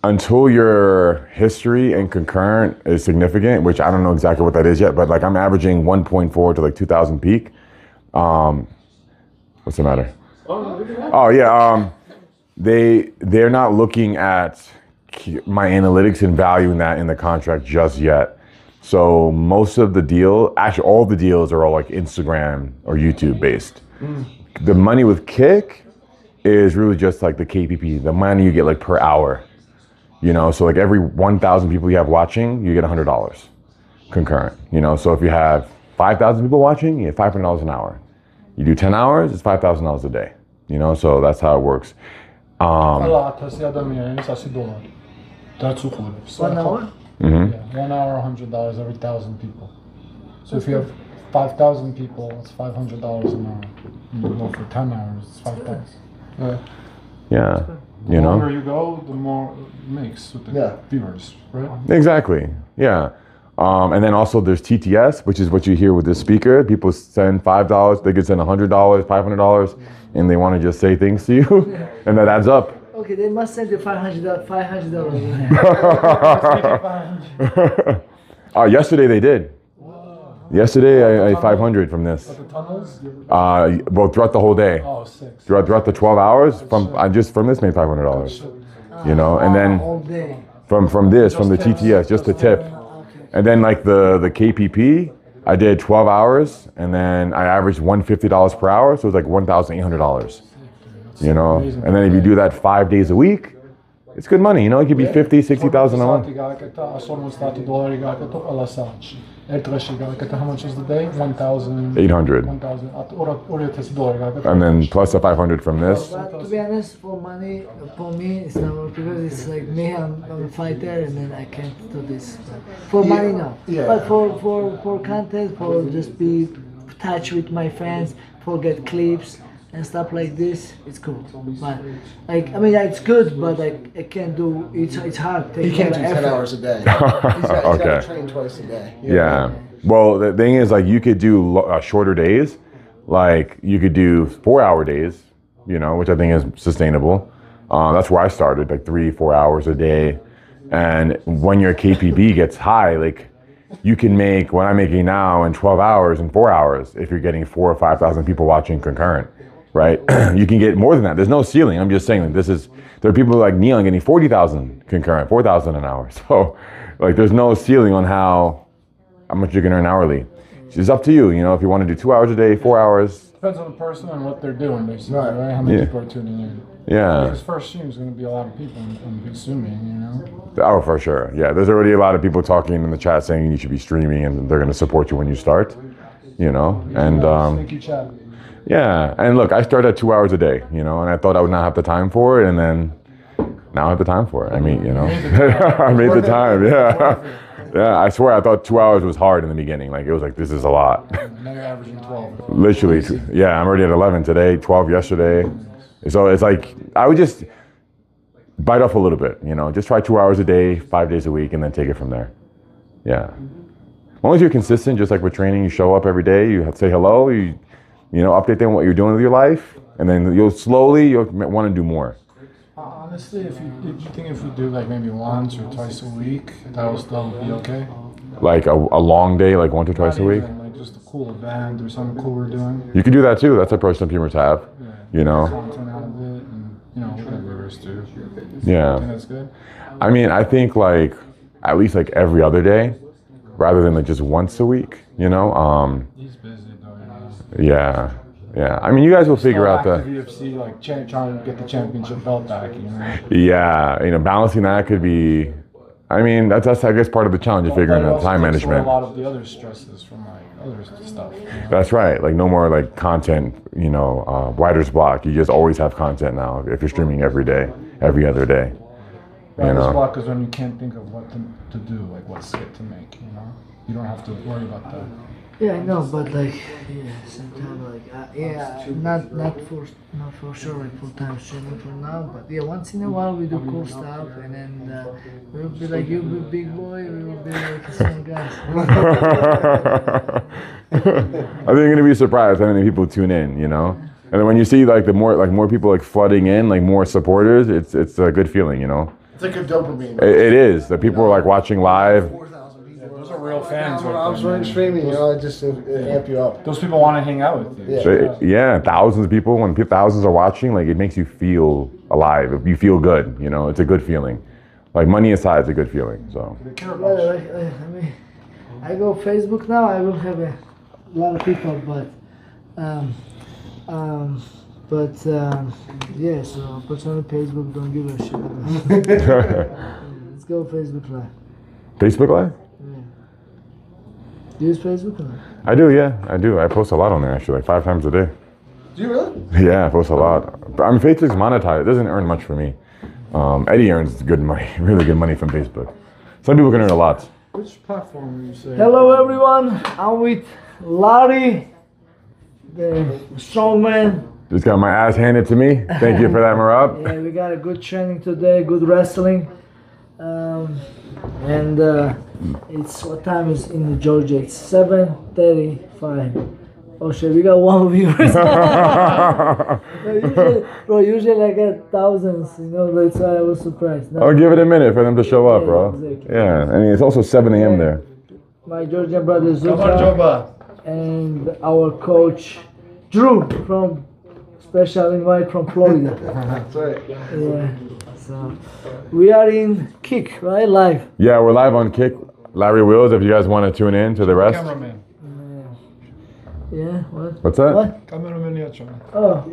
until your history and concurrent is significant, which I don't know exactly what that is yet, but like I'm averaging 1.4 to like 2,000 peak. What's the matter? Oh yeah, they're not looking at my analytics and valuing that in the contract just yet. So most of the deal, actually all the deals are all like Instagram or YouTube based. The money with Kick is really just like the KPP, the money you get like per hour. You know, so like every 1,000 people you have watching, you get $100 concurrent. You know, so if you have 5,000 people watching, you get $500 an hour. You do 10 hours, it's $5,000 a day. You know, so that's how it works. That's $1 hour? Mm-hmm. Yeah, 1 hour, $100 every 1,000 people. So if you have 5,000 people, it's $500 an hour. And you go for 10 hours, it's 5,000. Yeah, The you know. longer you go, the more it makes with the viewers, right? Exactly. Yeah. And then also there's TTS, which is what you hear with this speaker. People send $5, they could send $100, $500, and they want to just say things to you, and that adds up. Okay, they must send you $500. Yesterday they did. Yesterday I 500 from this. The tunnels? Well, throughout the whole day. Oh, 6. Throughout the 12 hours, I just from this made $500. You know, and then All day. from the TTS, just the tip. And then like the KPP, I did 12 hours, and then I averaged $150 per hour, so it was like $1,800. You know, and then if you do that 5 days a week, it's good money. You know, it could be 50, 60,000 a month. How much is the day? 1,000. 800. 1,000. And then plus the 500 from this. But to be honest, for money, for me, it's not because it's like me. I'm a fighter, and then I can't do this. For money, no. Yeah. But for content, for just be touch with my fans, for get clips and stuff like this, it's cool. But like, I mean, it's good, but I can't do. It's hard. He can't do 10 hours a day. He's got Okay. to train twice a day. Yeah. Well, the thing is, like, you could do shorter days. Like, you could do 4-hour days, you know, which I think is sustainable. That's where I started, like 3-4 hours a day. And when your KPB gets high, like, you can make what I'm making now in 12 hours and 4 hours if you're getting 4,000 or 5,000 people watching concurrent, right? You can get more than that. There's no ceiling. I'm just saying that there are people like Neon getting 40,000 concurrent, 4,000 an hour. So, like, there's no ceiling on how much you can earn hourly. It's up to you, you know, if you want to do 2 hours a day, 4 hours. Depends on the person and what they're doing, basically, right? How many people are tuning in. Yeah. His first stream is going to be a lot of people, I'm assuming, you know? Oh, for sure. Yeah, there's already a lot of people talking in the chat saying you should be streaming and they're going to support you when you start, you know? And Thank you, chat. yeah, and look, I started at 2 hours a day, you know, and I thought I would not have the time for it, and then now I have the time for it. I mean, you know, I made the time, yeah. Yeah, I swear I thought 2 hours was hard in the beginning. Like, it was like, this is a lot. Now you're averaging 12. Literally, yeah, I'm already at 11 today, 12 yesterday. So it's like, I would just bite off a little bit, you know, just try 2 hours a day, 5 days a week, and then take it from there. Yeah. As long as you're consistent, just like with training, you show up every day, you have to say hello, you know, update them what you're doing with your life, and then you'll want to do more. Honestly, if we do like maybe once or twice a week, that will still be okay. Like a long day, like once or twice a week? Like just a cool event or something cool we're doing. You can do that too. That's an approach some people have. Yeah. You know? Content out of it and, you know, whatever the rest do. Yeah. I think that's good. I mean, I think like at least like every other day, rather than like just once a week, you know? He's busy though, Yeah. Yeah. I mean, you guys will figure out the UFC, like trying to get the championship belt back, you know? Yeah, you know, balancing that could be. I mean, that's I guess part of the challenge of figuring out time management. A lot of the other stresses from like other stuff. You know? That's right. Like no more like content. You know, writer's block. You just always have content now if you're streaming every day, every other day. Writer's block is when you can't think of what to do, like what skit to make. You know, you don't have to worry about that. Yeah, I know, but like, yeah, sometimes like, not for sure like full-time streaming for now, but yeah, once in a while we do cool stuff, and then we'll be like, you'll be big boy, we will be like small guys. I think you're gonna be surprised how many people tune in, you know. And then when you see like more people like flooding in, like more supporters, it's a good feeling, you know. It's like a dopamine. It is. That people are like watching live. Those are real fans. When I'm streaming, you know, it amp you up. Those people want to hang out with you. Yeah, thousands of people. When thousands are watching, like it makes you feel alive. You feel good. You know, it's a good feeling. Like money aside, it's a good feeling. So. I mean, I go Facebook now. I will have a lot of people, but yeah. So personally, Facebook don't give a shit. Let's go Facebook Live. Facebook Live? Do you use Facebook or not? I do, yeah, I do. I post a lot on there actually, like 5 times a day. Do you really? Yeah, I post a lot. But I mean, Facebook's monetized. It doesn't earn much for me. Eddie earns good money, really good money from Facebook. Some people can earn a lot. Which platform you say? Hello everyone, I'm with Larry, the strongman. Just got my ass handed to me. Thank you for that, Merab. Yeah, we got a good training today, good wrestling. And it's what time is in Georgia? It's 7:35. Oh shit, we got one viewer. usually I get thousands, you know, that's why I was surprised. No. I'll give it a minute for them to show up, bro. Exactly. Yeah, I mean, it's also 7 a.m. there. My Georgian brother Zuka and our coach Drew from special invite from Florida. That's right. Yeah. So we are in Kick, right? Live. Yeah, we're live on Kick. Larry Wills, if you guys want to tune in to the rest. Cameraman. Yeah, what? What's that? What? Cameraman yacho. Oh.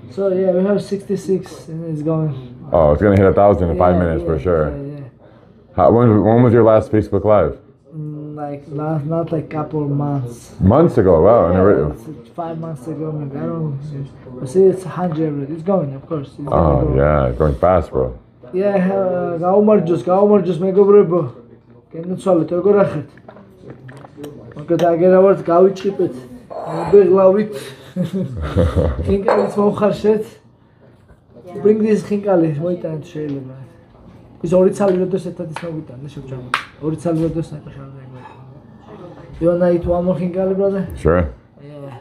So yeah, we have 66 and it's going. Oh, it's gonna hit 1,000 in 5 minutes for sure. Yeah. When was your last Facebook Live? Like not like couple of months. Months ago, wow. It's 5 months ago, maybe. I don't know. But see, it's 100 already. It's going, of course. It's Oh yeah, it's going fast, bro. Yeah, გაუმარჯოს მეგობრებო. გენუცვალეთ როგორ ახეთ? მოგეთ აგერავთ გავიჭრიპეთ. მობეღლავით. ხინკალიც მომხარშეთ. Bring this ხინკალი მოიტანეთ შეიძლება. ის ორი ცალი როდოს ერთად ის მოგვიტანე შევჭამოთ. ორი ცალი როდოს ნაკაშარზე მოიტანე. You wanna eat one more ხინკალი, brother? Sure. Yeah.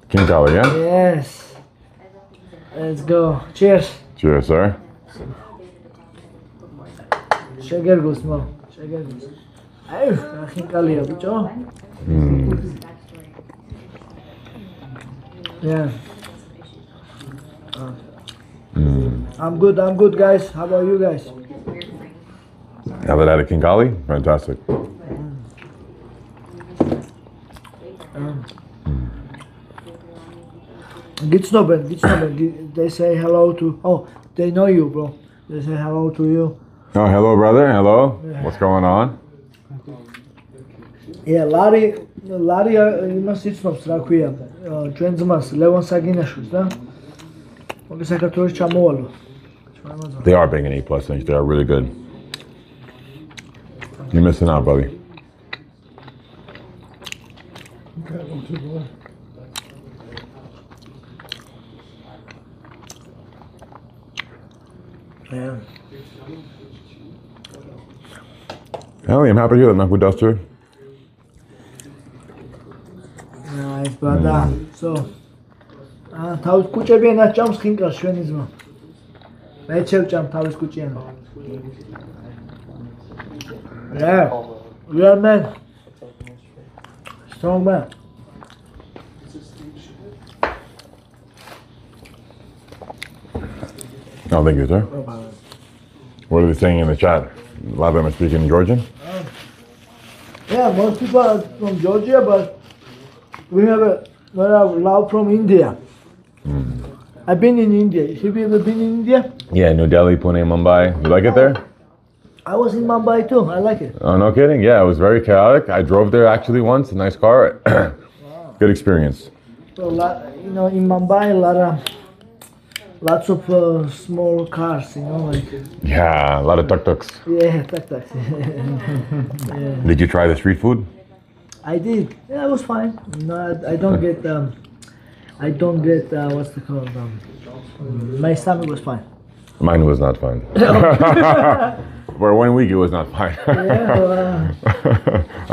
King Kali, yeah? Yes. Let's go. Cheers. Cheers, sir. შეგერგოს მო. შეგერგოს. აი, ხინკალია ბიჭო. Yeah. I'm good guys. How about you guys? Have it at a King Kali? Fantastic. Gitsnoben. They say hello to. Oh, they know you, bro. They say hello to you. Oh, hello, brother. Hello. Yeah. What's going on? Yeah, Larry, იმას იცნობს რა ქვია, ჩვენ ძმას ლევონ საგინაშვილს და მოგე საქართველოს ჩამოვალო. They are big in A+, they are really good. You're missing out, buddy. Yeah. Hell, I'm happy to hear that, Knuckle Duster. Nice, brother. So, თავის კუჭებიანად ჭამს ხინკალს ჩვენი ძმა. მე შევჭამ თავის კუჭიანად. Yeah, yeah, man. Strong man. Oh, thank you, sir. What are they saying in the chat? A lot of them are speaking Georgian? Yeah, most people are from Georgia, but we have a lot from India. I've been in India. Have you ever been in India? Yeah, New Delhi, Pune, Mumbai. You like it there? I was in Mumbai too. I like it. Oh, no kidding? Yeah, it was very chaotic. I drove there actually once, a nice car. Good experience. So, you know, in Mumbai, lots of small cars, you know, like. Yeah, a lot of tuk-tuks. Yeah, tuk-tuks. Yeah. Did you try the street food? I did. Yeah, it was fine. No, I don't get. What's it called? My stomach was fine. Mine was not fun. For 1 week, it was not fine. I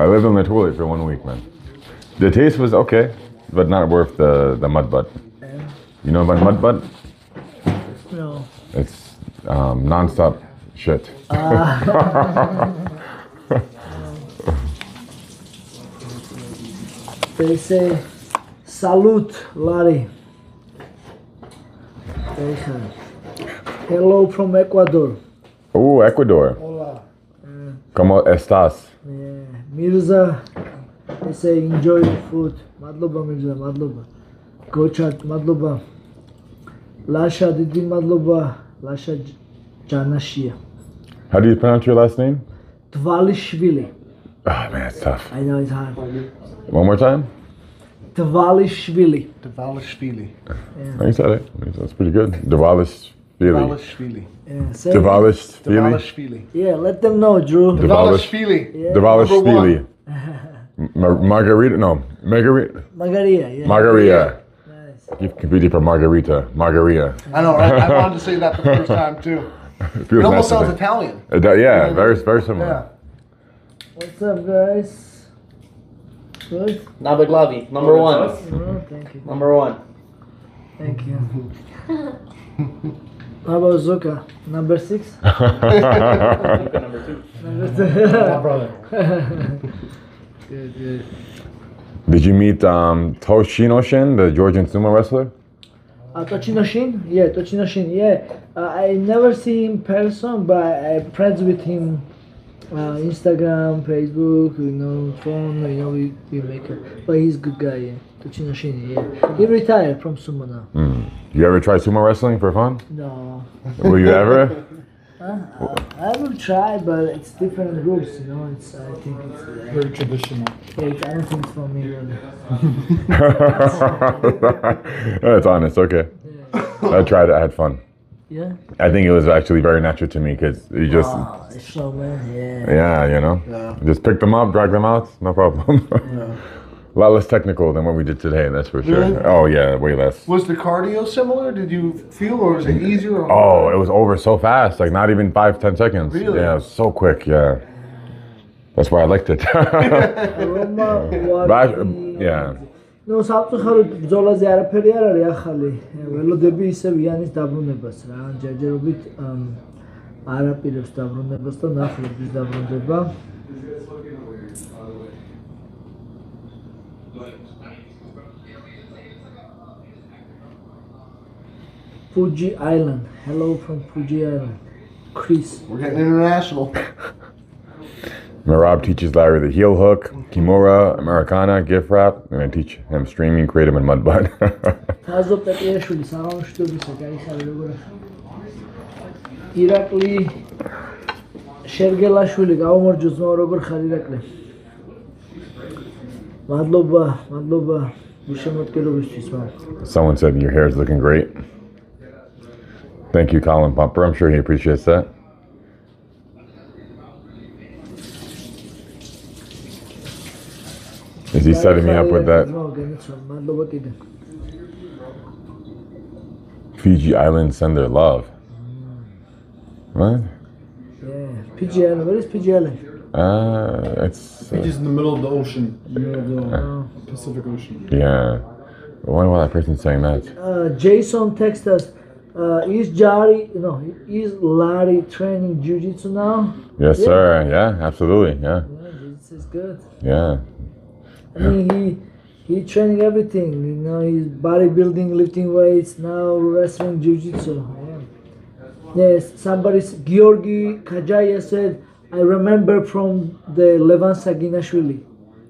lived on the toilet for 1 week, man. The taste was okay, but not worth the mud butt. You know about mud butt? No. It's non-stop shit. They say, salute, Larry. They say, hello from Ecuador. Oh, Ecuador. Hola. ¿Cómo estás? Yeah. Mirza, they say, enjoy your food. Madloba, Mirza, madloba. Gochat, madloba. Lasha, didi, madloba. Lasha, Janashia. How do you pronounce your last name? Dvalishvili. Oh, man, it's tough. I know it's hard. One more time? Dvalishvili. Dvalishvili. Yeah. You said it. That's pretty good. Dvalishvili. Dvalishvili. Yeah, Dvalishvili. Yeah, let them know, Drew. Dvalishvili. Yeah. Dvalishvili. Margarita? No. Margarita. Margarita, yeah. Margarita. Nice. You've competed for Margarita. Margarita. I know, right? I wanted to say that the first time, too. It almost sounds Italian. Yeah, very similar. Yeah. What's up, guys? Good? Nabaglavi, number one. Oh, thank you. Number one. Thank you. How about Zuka? Number 6? Zuka number 2. Number 2. My brother. Good. Did you meet Toshinoshin, the Georgian sumo wrestler? Tochinoshin? Yeah, Tochinoshin, yeah. I never see him in person, but I'm friends with him. Instagram, Facebook, you know, phone, you know, we make it. But he's a good guy, yeah. Tochinoshin, yeah. He retired from sumo now. You ever try sumo wrestling for fun? No. Will you ever? I will try, but it's different groups, you know. I think it's Very traditional. Yeah, I don't think it's for me, really. That's honest. Okay. Yeah. I tried it. I had fun. Yeah. I think it was actually very natural to me because you just. It's so man, yeah. Yeah, you know. Yeah. Just pick them up, drag them out, no problem. Yeah. A lot less technical than what we did today, that's for sure. Really? Oh yeah, way less. Was the cardio similar? Did you feel, or was it easier? Or Oh, it was over so fast, like not even 5-10 seconds. Really? Yeah, it was so quick. Yeah. That's why I liked it. Yeah. No, საფრთხე ბრძოლაზე არაფერი არ არის ახალი. ველოდები ისე ვიანის დაბრუნებას რა. ჯერჯერობით არაპირებს დაბრუნებას და ნახლების დაბრუნება. Fuji Island. Hello from Fuji Island. Chris. We're getting international. Merab teaches Larry the heel hook, Kimura, Americana, gift wrap, and I teach him streaming, creative, and mudbutt. Tazzo Petriashvili, სამშვიდობისა, გაიხარე როგორ. ირაკლი შერგელაშვილი, გაუმორჯო ძმაო, როგორ ხარ ირაკლი? მადლობა გუშემოდგენობისთვის, მამ. Someone said your hair is looking great. Thank you, Colin Bumper. I'm sure he appreciates that. Is he setting me up with that? Fiji Island send their love. What? Yeah, PGL. Where is PGL? It's It's just in the middle of the ocean, middle of the Pacific Ocean. yeah. I wonder why that person's saying that. Jason texted us. Is Larry training jiu-jitsu now? Yes, Yeah. sir. Yeah, absolutely. Yeah. Yeah, jiu-jitsu is good. Yeah. I mean, he training everything. You know, he's bodybuilding, lifting weights, now wrestling, jiu-jitsu. Yeah. Yes, Georgi Kajaya said, I remember from the Levan Saginashvili.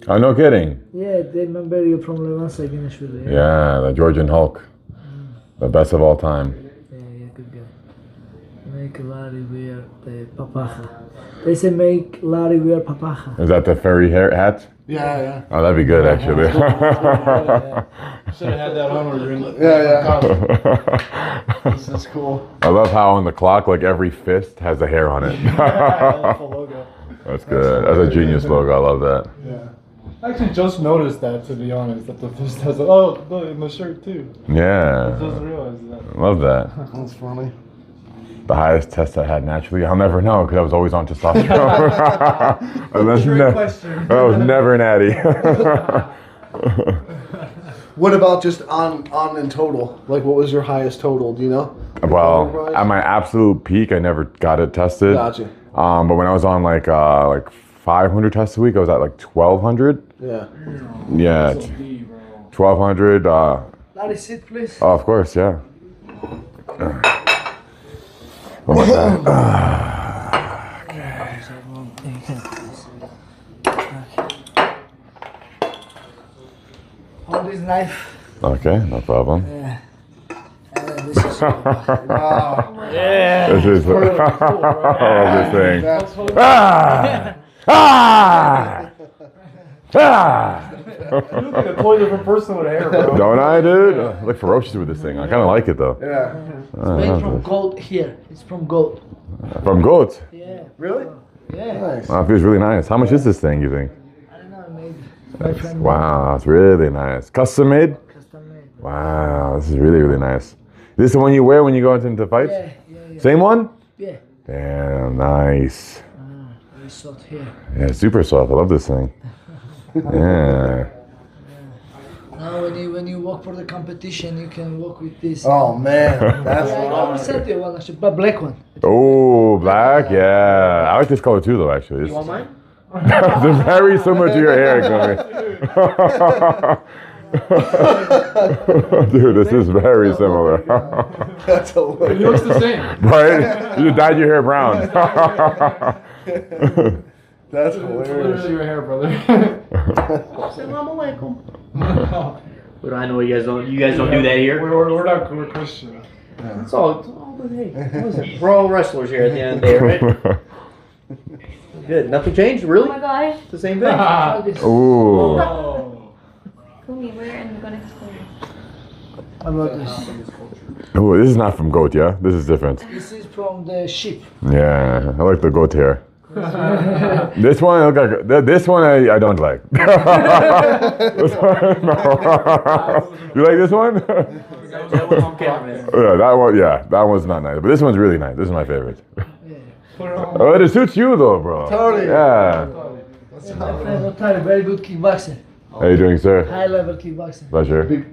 Oh, no kidding. Yeah, they remember you from Levan Saginashvili. Yeah, the Georgian Hulk. The best of all time. Yeah, good guy. Make Larry wear the papaja. They say make Larry wear papaja. Is that the furry hair hat? Yeah. Oh, that'd be good, actually. Should have had that on when we were in the This is cool. I love how on the clock, like every fist has a hair on it. Logo. That's good. That's a genius logo. I love that. Yeah. I actually just noticed that, to be honest, that the fist has in the shirt too. Yeah. I just realized that. Love that. That's funny. The highest test I had naturally, I'll never know because I was always on testosterone. I was never natty. What about just on in total? Like, what was your highest total? Do you know? Well, at my absolute peak, I never got it tested. Gotcha. But when I was on like 500 tests a week, I was at like 1,200. Yeah. Yeah. 1,200. Larry, sit please. Oh, of course, yeah. What was that? Hold this knife. Okay, no problem. Yeah. And then this is Wow. Yeah. This is Cool, I love this thing. That's Ah! Ah! Ah! You look like a totally different person with hair, bro. Don't I, dude? I look ferocious with this thing. I kind of like it though. Yeah. It's made from goat here. It's from goat. From goat. Yeah. Really? Yeah. Nice. Wow, it feels really nice. How much is this thing, you think? I don't know, maybe. My friend. Wow, it's really nice. Custom made? Custom made. Wow, this is really, really nice. Is this the one you wear when you go into fights? Yeah. Same one? Yeah. Damn, nice. Very soft here. Yeah, super soft. I love this thing. Yeah. Now when you walk for the competition, you can walk with this. Oh man, that's Yeah, I will send you one actually, but black one. Oh, black? Yeah. I like this color too, though, actually. You want mine? They're very similar to your hair, Gummy. Dude, this is very similar. That's hilarious. It looks the same. Right? You dyed your hair brown. That's Literally hilarious. your hair, brother. Assalamu alaikum. But I know you guys don't do that here. We're Christian. It's all but hey, what is it? We're all wrestlers here at the end of the day, right? Good. Nothing changed, really? Oh my god. It's the same thing. Ooh. Kumi, we're in the next corner. How about this? Ooh, this is not from goat, yeah? This is different. This is from the sheep. Yeah, I like the goat hair. This one, I look like, this one I don't like. This one, no. You like this one? Yeah, that one, that one's not nice. But this one's really nice. This is my favorite. Oh, it suits you though, bro. Totally. Yeah. Yeah, my friend Otari, very good kickboxer. How you doing, sir? High level kickboxer. Pleasure.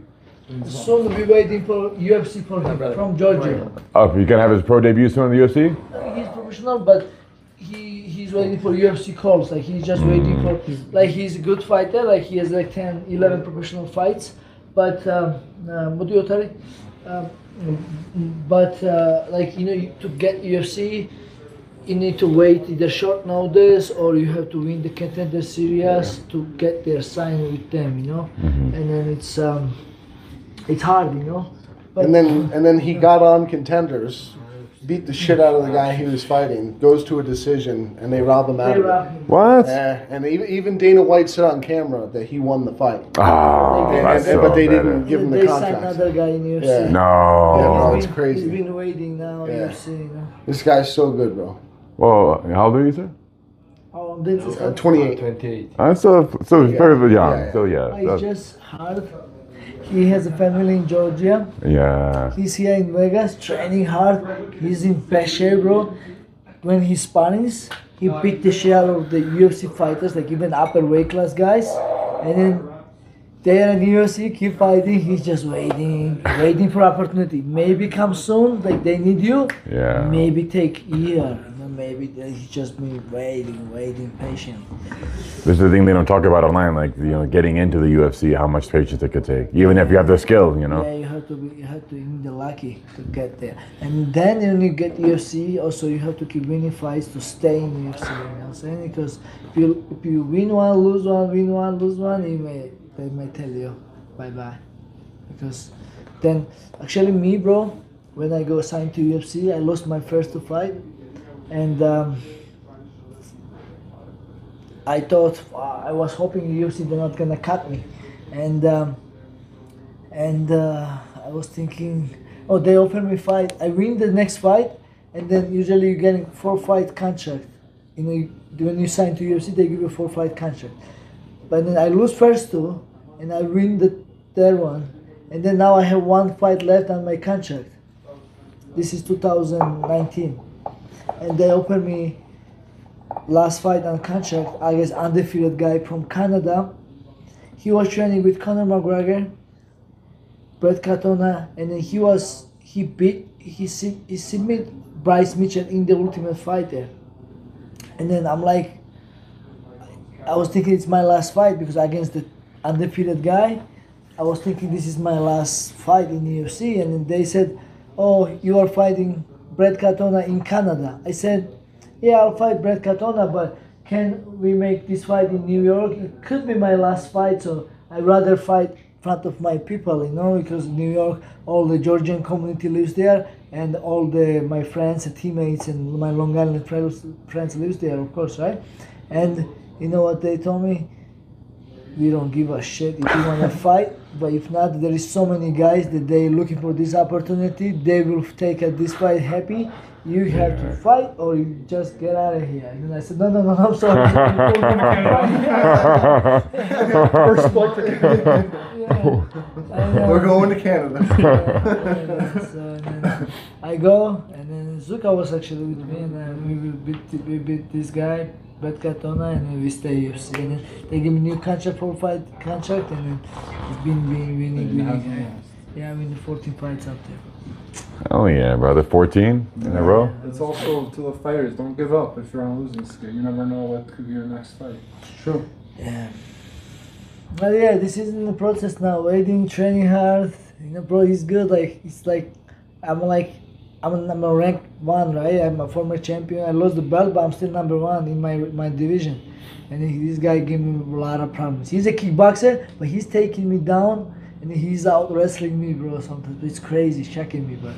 Soon we'll be waiting for UFC for him from Georgia. Oh, you can have his pro debut soon in the UFC? He's professional, but he's waiting for UFC calls. Like he's just waiting for, like he's a good fighter. Like he has like 10, 11 professional fights. But like to get UFC, you need to wait either short notice or you have to win the contender series to get their sign with them. And then it's hard, But And then he got on Contenders, beat the shit out of the guy he was fighting, goes to a decision, and they rob him out of it. What? And even Dana White said on camera that he won the fight. Oh, that's so but they better. didn't give him the they signed contract. another guy in UFC. Yeah. No. Yeah, bro, He's it's crazy. He's been waiting now in Yeah. UFC. This guy's so good, bro. Well, how old are you, sir? Oh, this is 28. 28. I'm still very young. Yeah. Still, yeah. It's just hard. He has a family in Georgia. Yeah. He's here in Vegas training hard. He's in best shape, bro. when he sparrings, he beat the shit out of the UFC fighters, like even upper weight class guys, and then they are in UFC, keep fighting. He's just waiting for opportunity. Maybe come soon, like they need you. Yeah. Maybe take year. Maybe he's just been waiting, patient. This is the thing they don't talk about online, like getting into the UFC, how much patience it could take, even if you have the skill, Yeah, you have to be lucky to get there. And then when you get UFC, also you have to keep winning fights to stay in UFC. You know what I'm saying? Because if you win one, lose one, win one, lose one, they may tell you bye bye. Because then, actually, me, bro, when I go signed to UFC, I lost my first 2 fights. And I thought I was hoping UFC they're not gonna cut me, and I was thinking, oh, they offer me fight. I win the next fight, and then usually you're getting 4-fight contract. When you sign to UFC, they give you 4-fight contract. But then I lose first 2, and I win the third one, and then now I have 1 fight left on my contract. This is 2019. And they offered me last fight on contract against undefeated guy from Canada. He was training with Conor McGregor, Brett Katona, and then he submitted Bryce Mitchell in the Ultimate Fighter. And then I was thinking it's my last fight because against the undefeated guy, I was thinking this is my last fight in the UFC. And then they said, oh, you are fighting Brett Katona in Canada. I said, yeah, I'll fight Brett Katona, but can we make this fight in New York? It could be my last fight, so I'd rather fight in front of my people, because in New York, all the Georgian community lives there, and all my friends and teammates and my Long Island friends lives there, of course, right? And you know what they told me? We don't give a shit if you want to fight, but if not, there is so many guys that they looking for this opportunity. They will take this fight happy. You have to fight or you just get out of here. And I said, no, I'm sorry. First flight to Canada. We're going to Canada. So I go, and then Zuka was actually with me, and we beat this guy. Brett Katona, and then we stay UFC. And then they give me new contract, 4-fight contract, and then it's been winning. Yeah, I mean 14 fights up there. Oh yeah, brother, 14 in a row. It's also to the fighters, don't give up if you're on a losing skid. You never know what could be your next fight. True. Yeah. But yeah, this is in the process now. Waiting, training hard. Bro, he's good. I'm a rank 1, right? I'm a former champion. I lost the belt, but I'm still number 1 in my division. And this guy gave me a lot of problems. He's a kickboxer, but he's taking me down, and he's out wrestling me, bro. Sometimes it's crazy, shocking me, but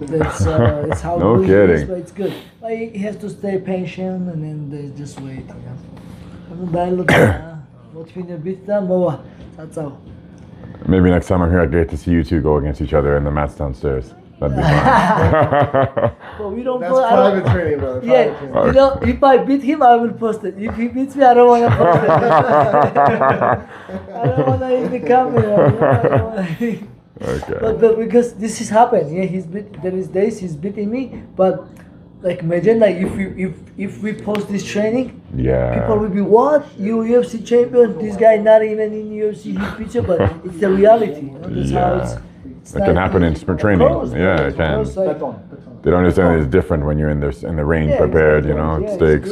it's how no it kidding. is, but it's good. He has to stay patient, and then they just wait. Maybe next time I'm here, I get to see you two go against each other in the mats downstairs. That'd be fun. Well, we don't That's private training, brother. Yeah, if I beat him, I will post it. If he beats me, I don't want to post it. I don't want to hit the camera. Okay. But because this has happened, there is days he's beating me, but imagine if we post this training, people will be, what? You UFC champion? This guy not even in UFC, he beats you, but it's the reality. That's how it can happen in sprint training. It can. They don't understand it's different when you're in the ring, prepared. Stakes.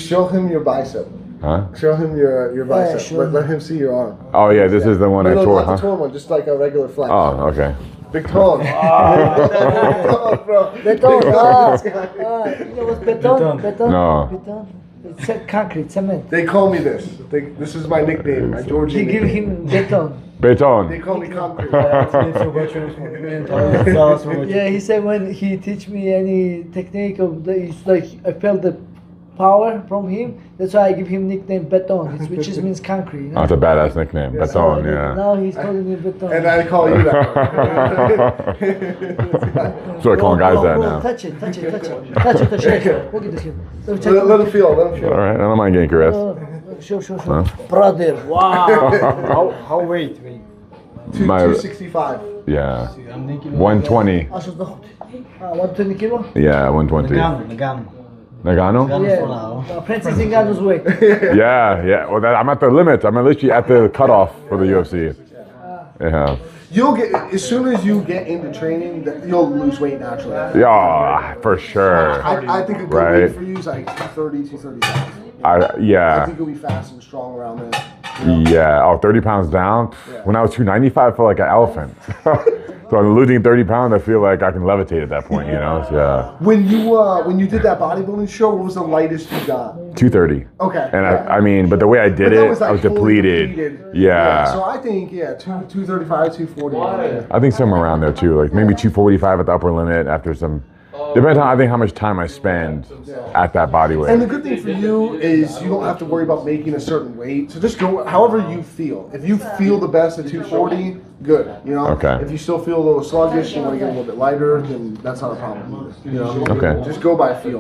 Show him your bicep. Huh? Show him your bicep. Let him see your arm. Oh yeah, this is the one I tore, Not the torn one, just like a regular flex. Oh, okay. Big tone. Beton. You know what's beton? Beton? No. Beton? It's concrete, cement. They call me this. This is my nickname, my Georgian They give him beton. Beton. They call me concrete. Yeah, he said when he teach me any technique it's like I felt the power from him. That's why I give him nickname Beton, which means concrete. Oh, it's a badass nickname. Beton, so yeah. Now he's calling me Beton. And I call you that. So I call guys that now. Touch it. Touch it. Look at this. Let him feel. All right, I don't mind getting caressed. Sure. Brother, wow. How weight? 265. Yeah. 120. 120 kilo? Yeah, 120. Nagano? Yeah. Princess Ngannou's weight. Yeah. Well, I'm at the limit. I'm literally at the cutoff for the UFC. Yeah. You'll get as soon as you get into training, you'll lose weight naturally. Yeah, for sure. I think a good weight for you is like 230, 235. Yeah. I think you'll be fast and strong around there. Yeah. Oh, 30 pounds down. When I was 295, I felt like an elephant. So I'm losing 30 pounds. I feel like I can levitate at that point. You know. Yeah. When you did that bodybuilding show, what was the lightest you got? 230. Okay. And I mean, but the way I did it, I was depleted. Yeah. So I think 235, 240. I think somewhere around there too. Like maybe 245 at the upper limit after some. Depends on I think how much time I spend at that body weight. And the good thing for you is you don't have to worry about making a certain weight. So just go however you feel. If you feel the best at 240, good. You know. Okay. If you still feel a little sluggish, you want to get a little bit lighter, then that's not a problem. You know. Okay. Just go by feel.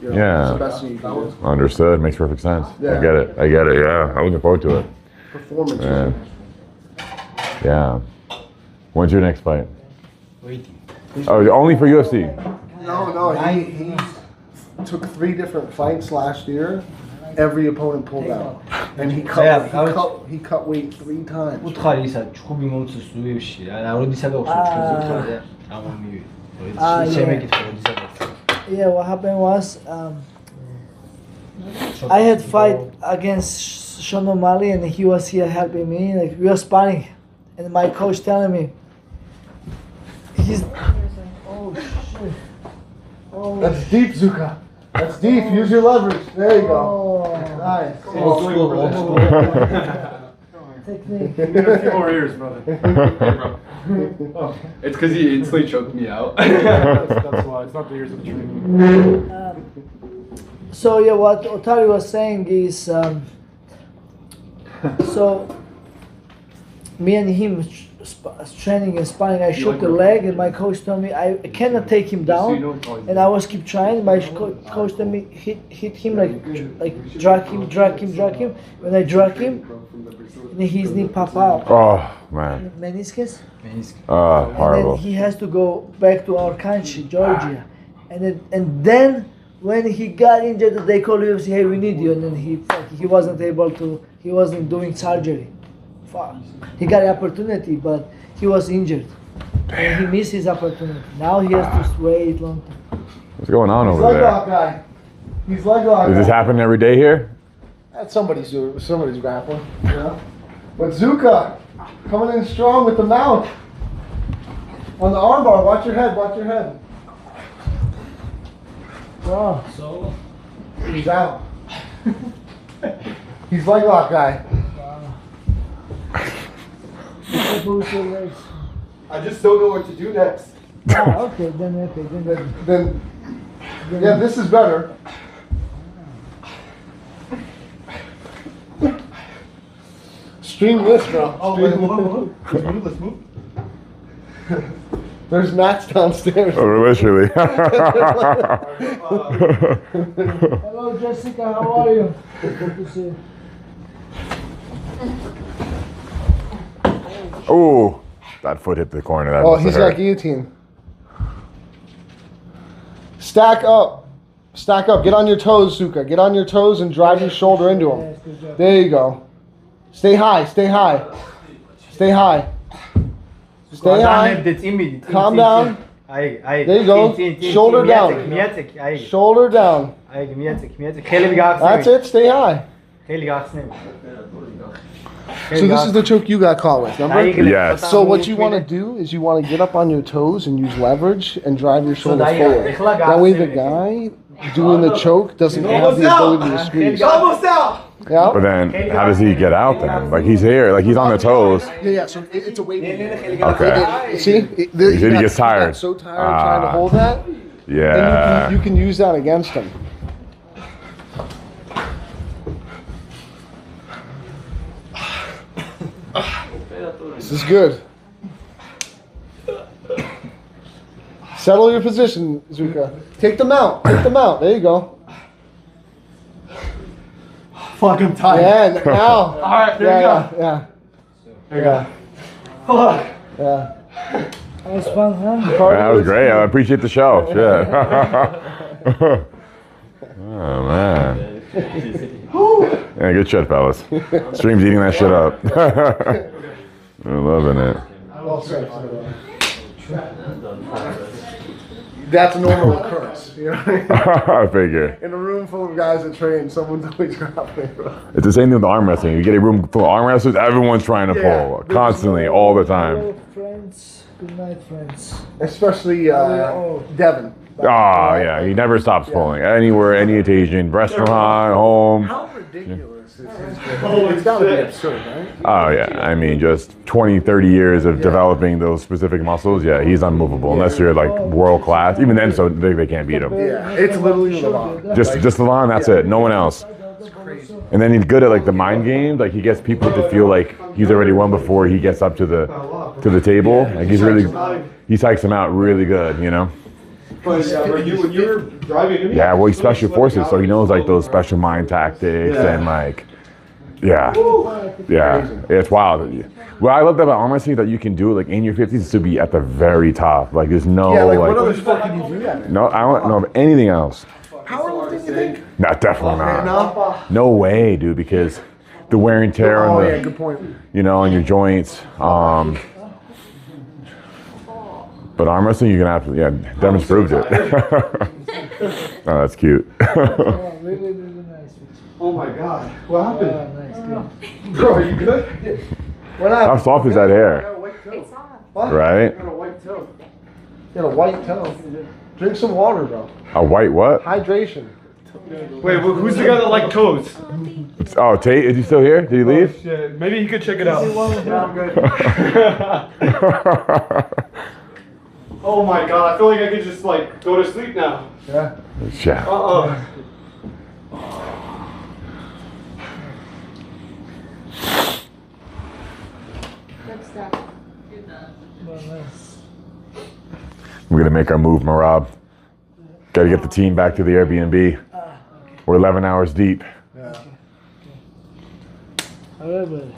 You know, Yeah. It's the best thing you can do. Understood. Makes perfect sense. Yeah. I get it. Yeah. I'm looking forward to it. Performance. Yeah. When's your next fight? Waiting. Oh, only for UFC. No. He took 3 different fights last year. Every opponent pulled out, and he cut weight 3 times. 우트칼이 있어. 축구비 몬스 수비시. 나 어디서도 없어. 축구비. 아무미. 재밌게 어디서도 없어. Yeah, what happened was I had fight against Sean O'Malley and he was here helping me. Like we were sparring, and my coach telling me, he's. Oh shit! Oh. That's deep, Zuka. That's deep. Use your leverage. There you go. Nice. Old school. Technique. You got a few more ears, brother. Hey, bro. Oh, it's because he instantly choked me out. That's why. It's not the ears of the training. So yeah, what Otari was saying is, so me and him training and sparring, I shook the leg, and my coach told me I cannot take him down, and I was keep trying. My coach told me hit him like drag him. When I drag him, and his knee pop out. Oh man. Meniscus. Horrible. And then he has to go back to our country, Georgia, and then when he got injured, they called UFC, hey, we need you, and then he wasn't able to. He wasn't doing surgery. He got an opportunity, but he was injured. And he missed his opportunity. Now he has to wait long time. What's going on over Leg there? lock guy. He's leg lock. Does this happen every day here? That's somebody's grappling. Yeah. But Zuka coming in strong with the mount on the armbar. Watch your head. Wow. So He's out. He's leg lock guy. I just don't know what to do next. Okay, Then yeah, this is better. Stream this, bro. Let's move. There's Max downstairs. Literally. Hello, Jessica. How are you? Good to see you. Oh, that foot hit the corner. That Oh, must have he's got hurt. guillotine. Stack up. Get on your toes, Zuka. Get on your toes and drive your shoulder into him. There you go. Stay high. Calm down. There you go. Shoulder down. That's it. Stay high. So this is the choke you got caught with, remember? Yes. So what you want to do is you want to get up on your toes and use leverage and drive your shoulders forward. That way the guy doing the choke doesn't have the ability to squeeze. Almost out. Yeah. But then, how does he get out then? Like he's here, like he's on the toes. Yeah. So it's a weight. Okay. See? He gets tired. He got so tired trying to hold that. Yeah. Then you can use that against him. This is good. Settle your position, Zuka. Take them out. There you go. Fuck, I'm tired. Yeah, now. Alright, there we go. Yeah. There you go. Fuck. Yeah. That was fun, huh? That was great. I appreciate the show. Shit. Oh man. Yeah, good shit, fellas. Stream's eating that shit up. I'm loving it. That's a normal occurrence. You know what I mean? I figure. In a room full of guys that train, someone's always grappling. It's the same thing with arm wrestling. You get a room full of arm wrestlers, everyone's trying to pull. Constantly, all the time. Hello, friends. Good night, friends. Especially Devin. Oh, yeah. He never stops pulling. Anywhere, any occasion. Restaurant, home. How ridiculous is his It's gotta be absurd, right? Oh, yeah. I mean, just 20, 30 years of developing those specific muscles. Yeah, he's unmovable. Unless you're like world class. Even then, so they can't beat him. Yeah, it's literally Levon. Just Levon, that's it. No one else. And then he's good at like the mind games. Like he gets people to feel like he's already won before he gets up to the table. Like he psychs them out really good, you know? But when you were driving, yeah, well, he's special forces, so he knows like those special mind tactics and like, yeah, it's wild. What I love about arm wrestling is that you can do it like in your 50s to be at the very top. Like there's no like what other sport can you do that in? No, I don't know of anything else. Powerlifting, you think? No, definitely not. No way, dude, because the wear and tear on the, good point. You know, on your joints. But arm wrestling, you can absolutely, Devin's proved it. Oh, that's cute. Really nice. Oh my God, what happened? Nice, good. Bro, are you good? What happened? How soft is that hair? It's soft. Right? Got a white toe. You got a white toe. Drink some water, bro. A white what? Hydration. Wait, who's the guy that liked toes? Oh, Tate, is he still here? Did he leave? Shit. Maybe he could check it out. I'm good. Oh my God, I feel like I could just like go to sleep now. Yeah. Yeah. Good stuff. We're gonna make our move, Merab. Gotta get the team back to the Airbnb. We're 11 hours deep. Anytime.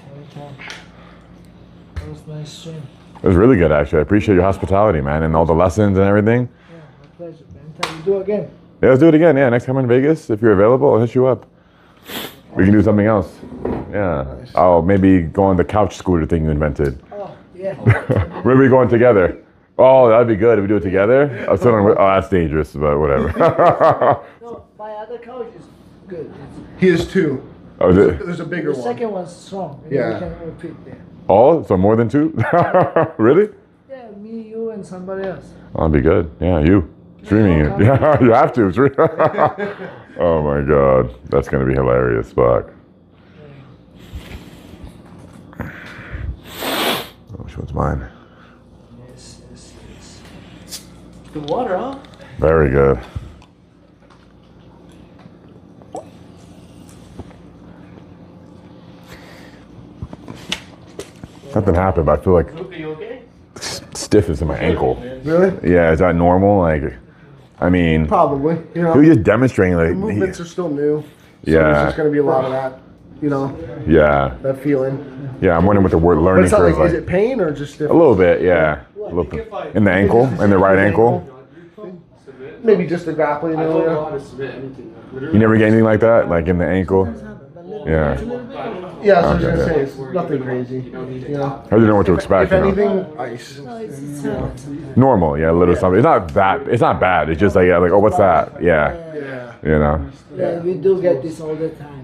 That was nice stream. It was really good, actually. I appreciate your hospitality, man, and all the lessons and everything. Yeah, my pleasure. Anytime you do again. Yeah, let's do it again. Yeah, next time in Vegas, if you're available, I'll hit you up. We can do something else. Yeah. Nice. Oh, maybe go on the couch scooter thing you invented. Oh, yeah. Maybe we going together. Oh, that'd be good if we do it together. That's dangerous, but whatever. No, my other couch is good. He is two. Oh, is it? There's a bigger The one. second one's strong. Yeah. We can repeat there. Oh, so more than two? Really? Yeah, me, you, and somebody else. Oh, that'd be good. Yeah, you. Streaming it. Yeah, you have to. Oh my God. That's going to be hilarious. Fuck. Oh, which one's mine? Yes. Good water, huh? Very good. Nothing happened, but I feel like stiffness in my ankle. Really? Yeah, is that normal? Like, I mean, Probably. You know, he was just demonstrating like the movements are still new. So Yeah. there's just going to be a lot of that, you know, yeah, that feeling. yeah. I'm wondering what the word But learning it's not curve like, is is like. it pain or just A different? little bit, yeah. A little bit. In the ankle, in the right ankle. Maybe just the grappling area. You never get anything like that, like in the ankle. Yeah. Yeah, so I was Okay, going to yeah. say, it's nothing crazy. You know? I didn't know what to expect. If You know? anything, ice. Normal, yeah, a little something. It's not that. It's not bad. It's just like, oh, what's that? Yeah. You know. Yeah, we do get this all the time.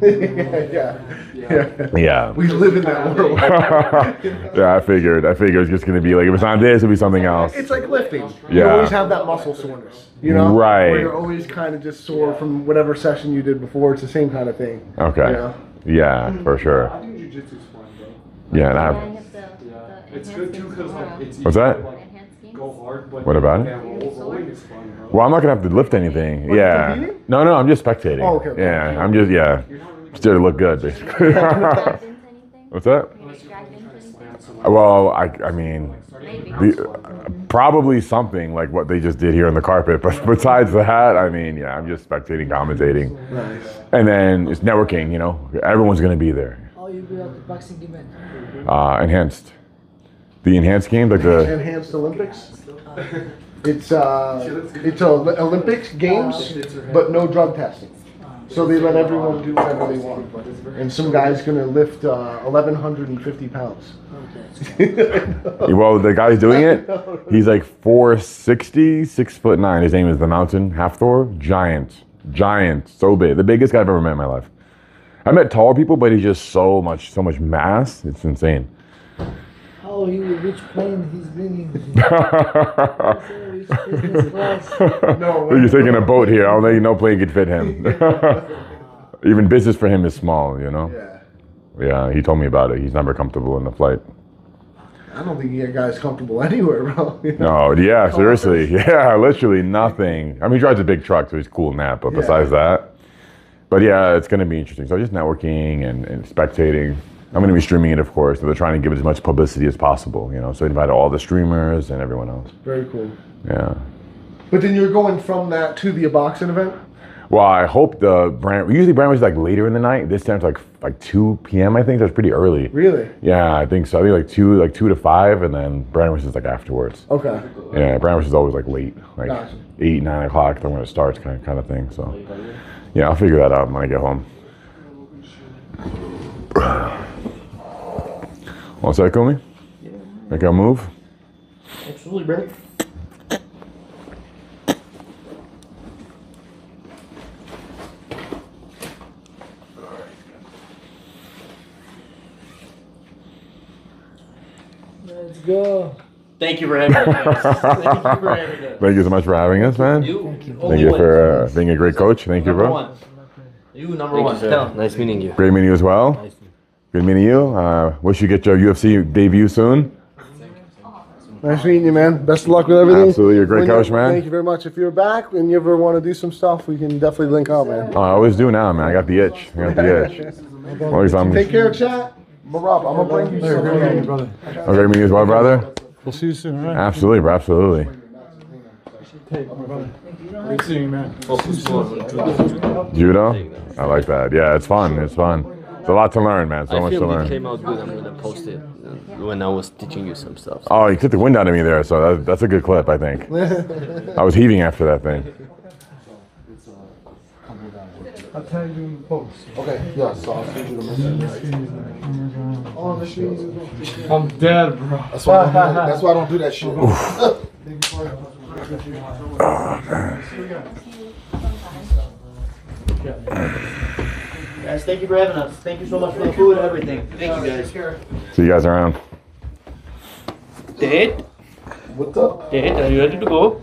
Yeah. We live in that world. Yeah, I figured it's just gonna be like if it's not this, it'll be something else. It's like lifting. You Yeah. always have that muscle soreness, you know? Right. Where you're always kind of just sore from whatever session you did before. It's the same kind of thing. Okay. You know? Yeah, for sure. I think jujitsu's fun, bro. Yeah, and It's good too because like it's What's that? go hard, but What about it? rolling is fun, bro. Well, I'm not gonna have to lift anything. What, Yeah. competing? No, I'm just spectating. Oh, okay. Yeah, I'm just just there to look good, basically. What's that? Well, I mean, probably something like what they just did here on the carpet. But besides that, I mean, yeah, I'm just spectating, commentating. Nice. And then it's networking, everyone's going to be there. Oh, you be at the boxing event. Enhanced. The enhanced games, like the Enhanced Olympics. It's Olympics games, but no drug testing. So they let everyone do whatever they want. And some guy's gonna lift 1,150 pounds. well, the guy's doing it. He's like 4'60", 6'9". His name is the Mountain Half Thor. Giant, so big. The biggest guy I've ever met in my life. I met taller people, but he's just so much mass. It's insane. Which plane he's bringing? No, you're taking a boat here. I don't think no plane could fit him. Even business for him is small, you know? Yeah, he told me about it. He's never comfortable in the flight. I don't think a guy's comfortable anywhere, bro. No, yeah, seriously. Yeah, literally nothing. I mean, he drives a big truck, so he's cool in that, but besides that. But yeah, it's going to be interesting. So just networking and spectating. I'm going to be streaming it, of course. So they're trying to give it as much publicity as possible, you know. So I invited all the streamers and everyone else. Very cool. Yeah. But then you're going from that to the boxing event? Well, I hope usually Brand was like later in the night. This time it's like 2 p.m. I think. So it's pretty early. Really? Yeah, I think so. I think like 2 to 5, and then Brand is like afterwards. Okay. Yeah, Brand is always like late, like Gotcha. 8, 9 o'clock. Then when it starts, kind of thing. So yeah, I'll figure that out when I get home. All set, Kumi? Yeah. Make a move? Absolutely, brother. Let's go. Thank you for having us. Thank you for having us. Thank you so much for having us, man. Thank you for being a great coach. Thank you, bro. One. You number one. Tell. Nice meeting you. Great meeting you as well. Good meeting you. Wish you get your UFC debut soon. Nice meeting you, man. Best of luck with everything. Absolutely, you're a great coach, man. Thank you very much. If you're back and you ever want to do some stuff, we can definitely link up, man. Oh, I always do now, man. I got the itch. Take care, chat. Merab, I'm gonna bring you some. brother. Great meeting you as well, brother. We'll see you soon, all right? Absolutely, bro. Absolutely. Great seeing you, man. Judo? I like that. Yeah, it's fun. It's fun. It's a lot to learn, man. So much to it learn. came out good. I'm gonna post it when I was teaching you some stuff. Oh, you took the wind out of me there, so that's a good clip, I think. I was heaving after that thing. I'll tell you in the post. Okay, yeah, so I'll send you the message. I'm dead, bro. That's why I don't do that shit. Oh, Guys, thank you for having us. Thank you so much for the food and everything. Thank you, guys. See you guys around. Dad? What's up? Dad, are you ready to go?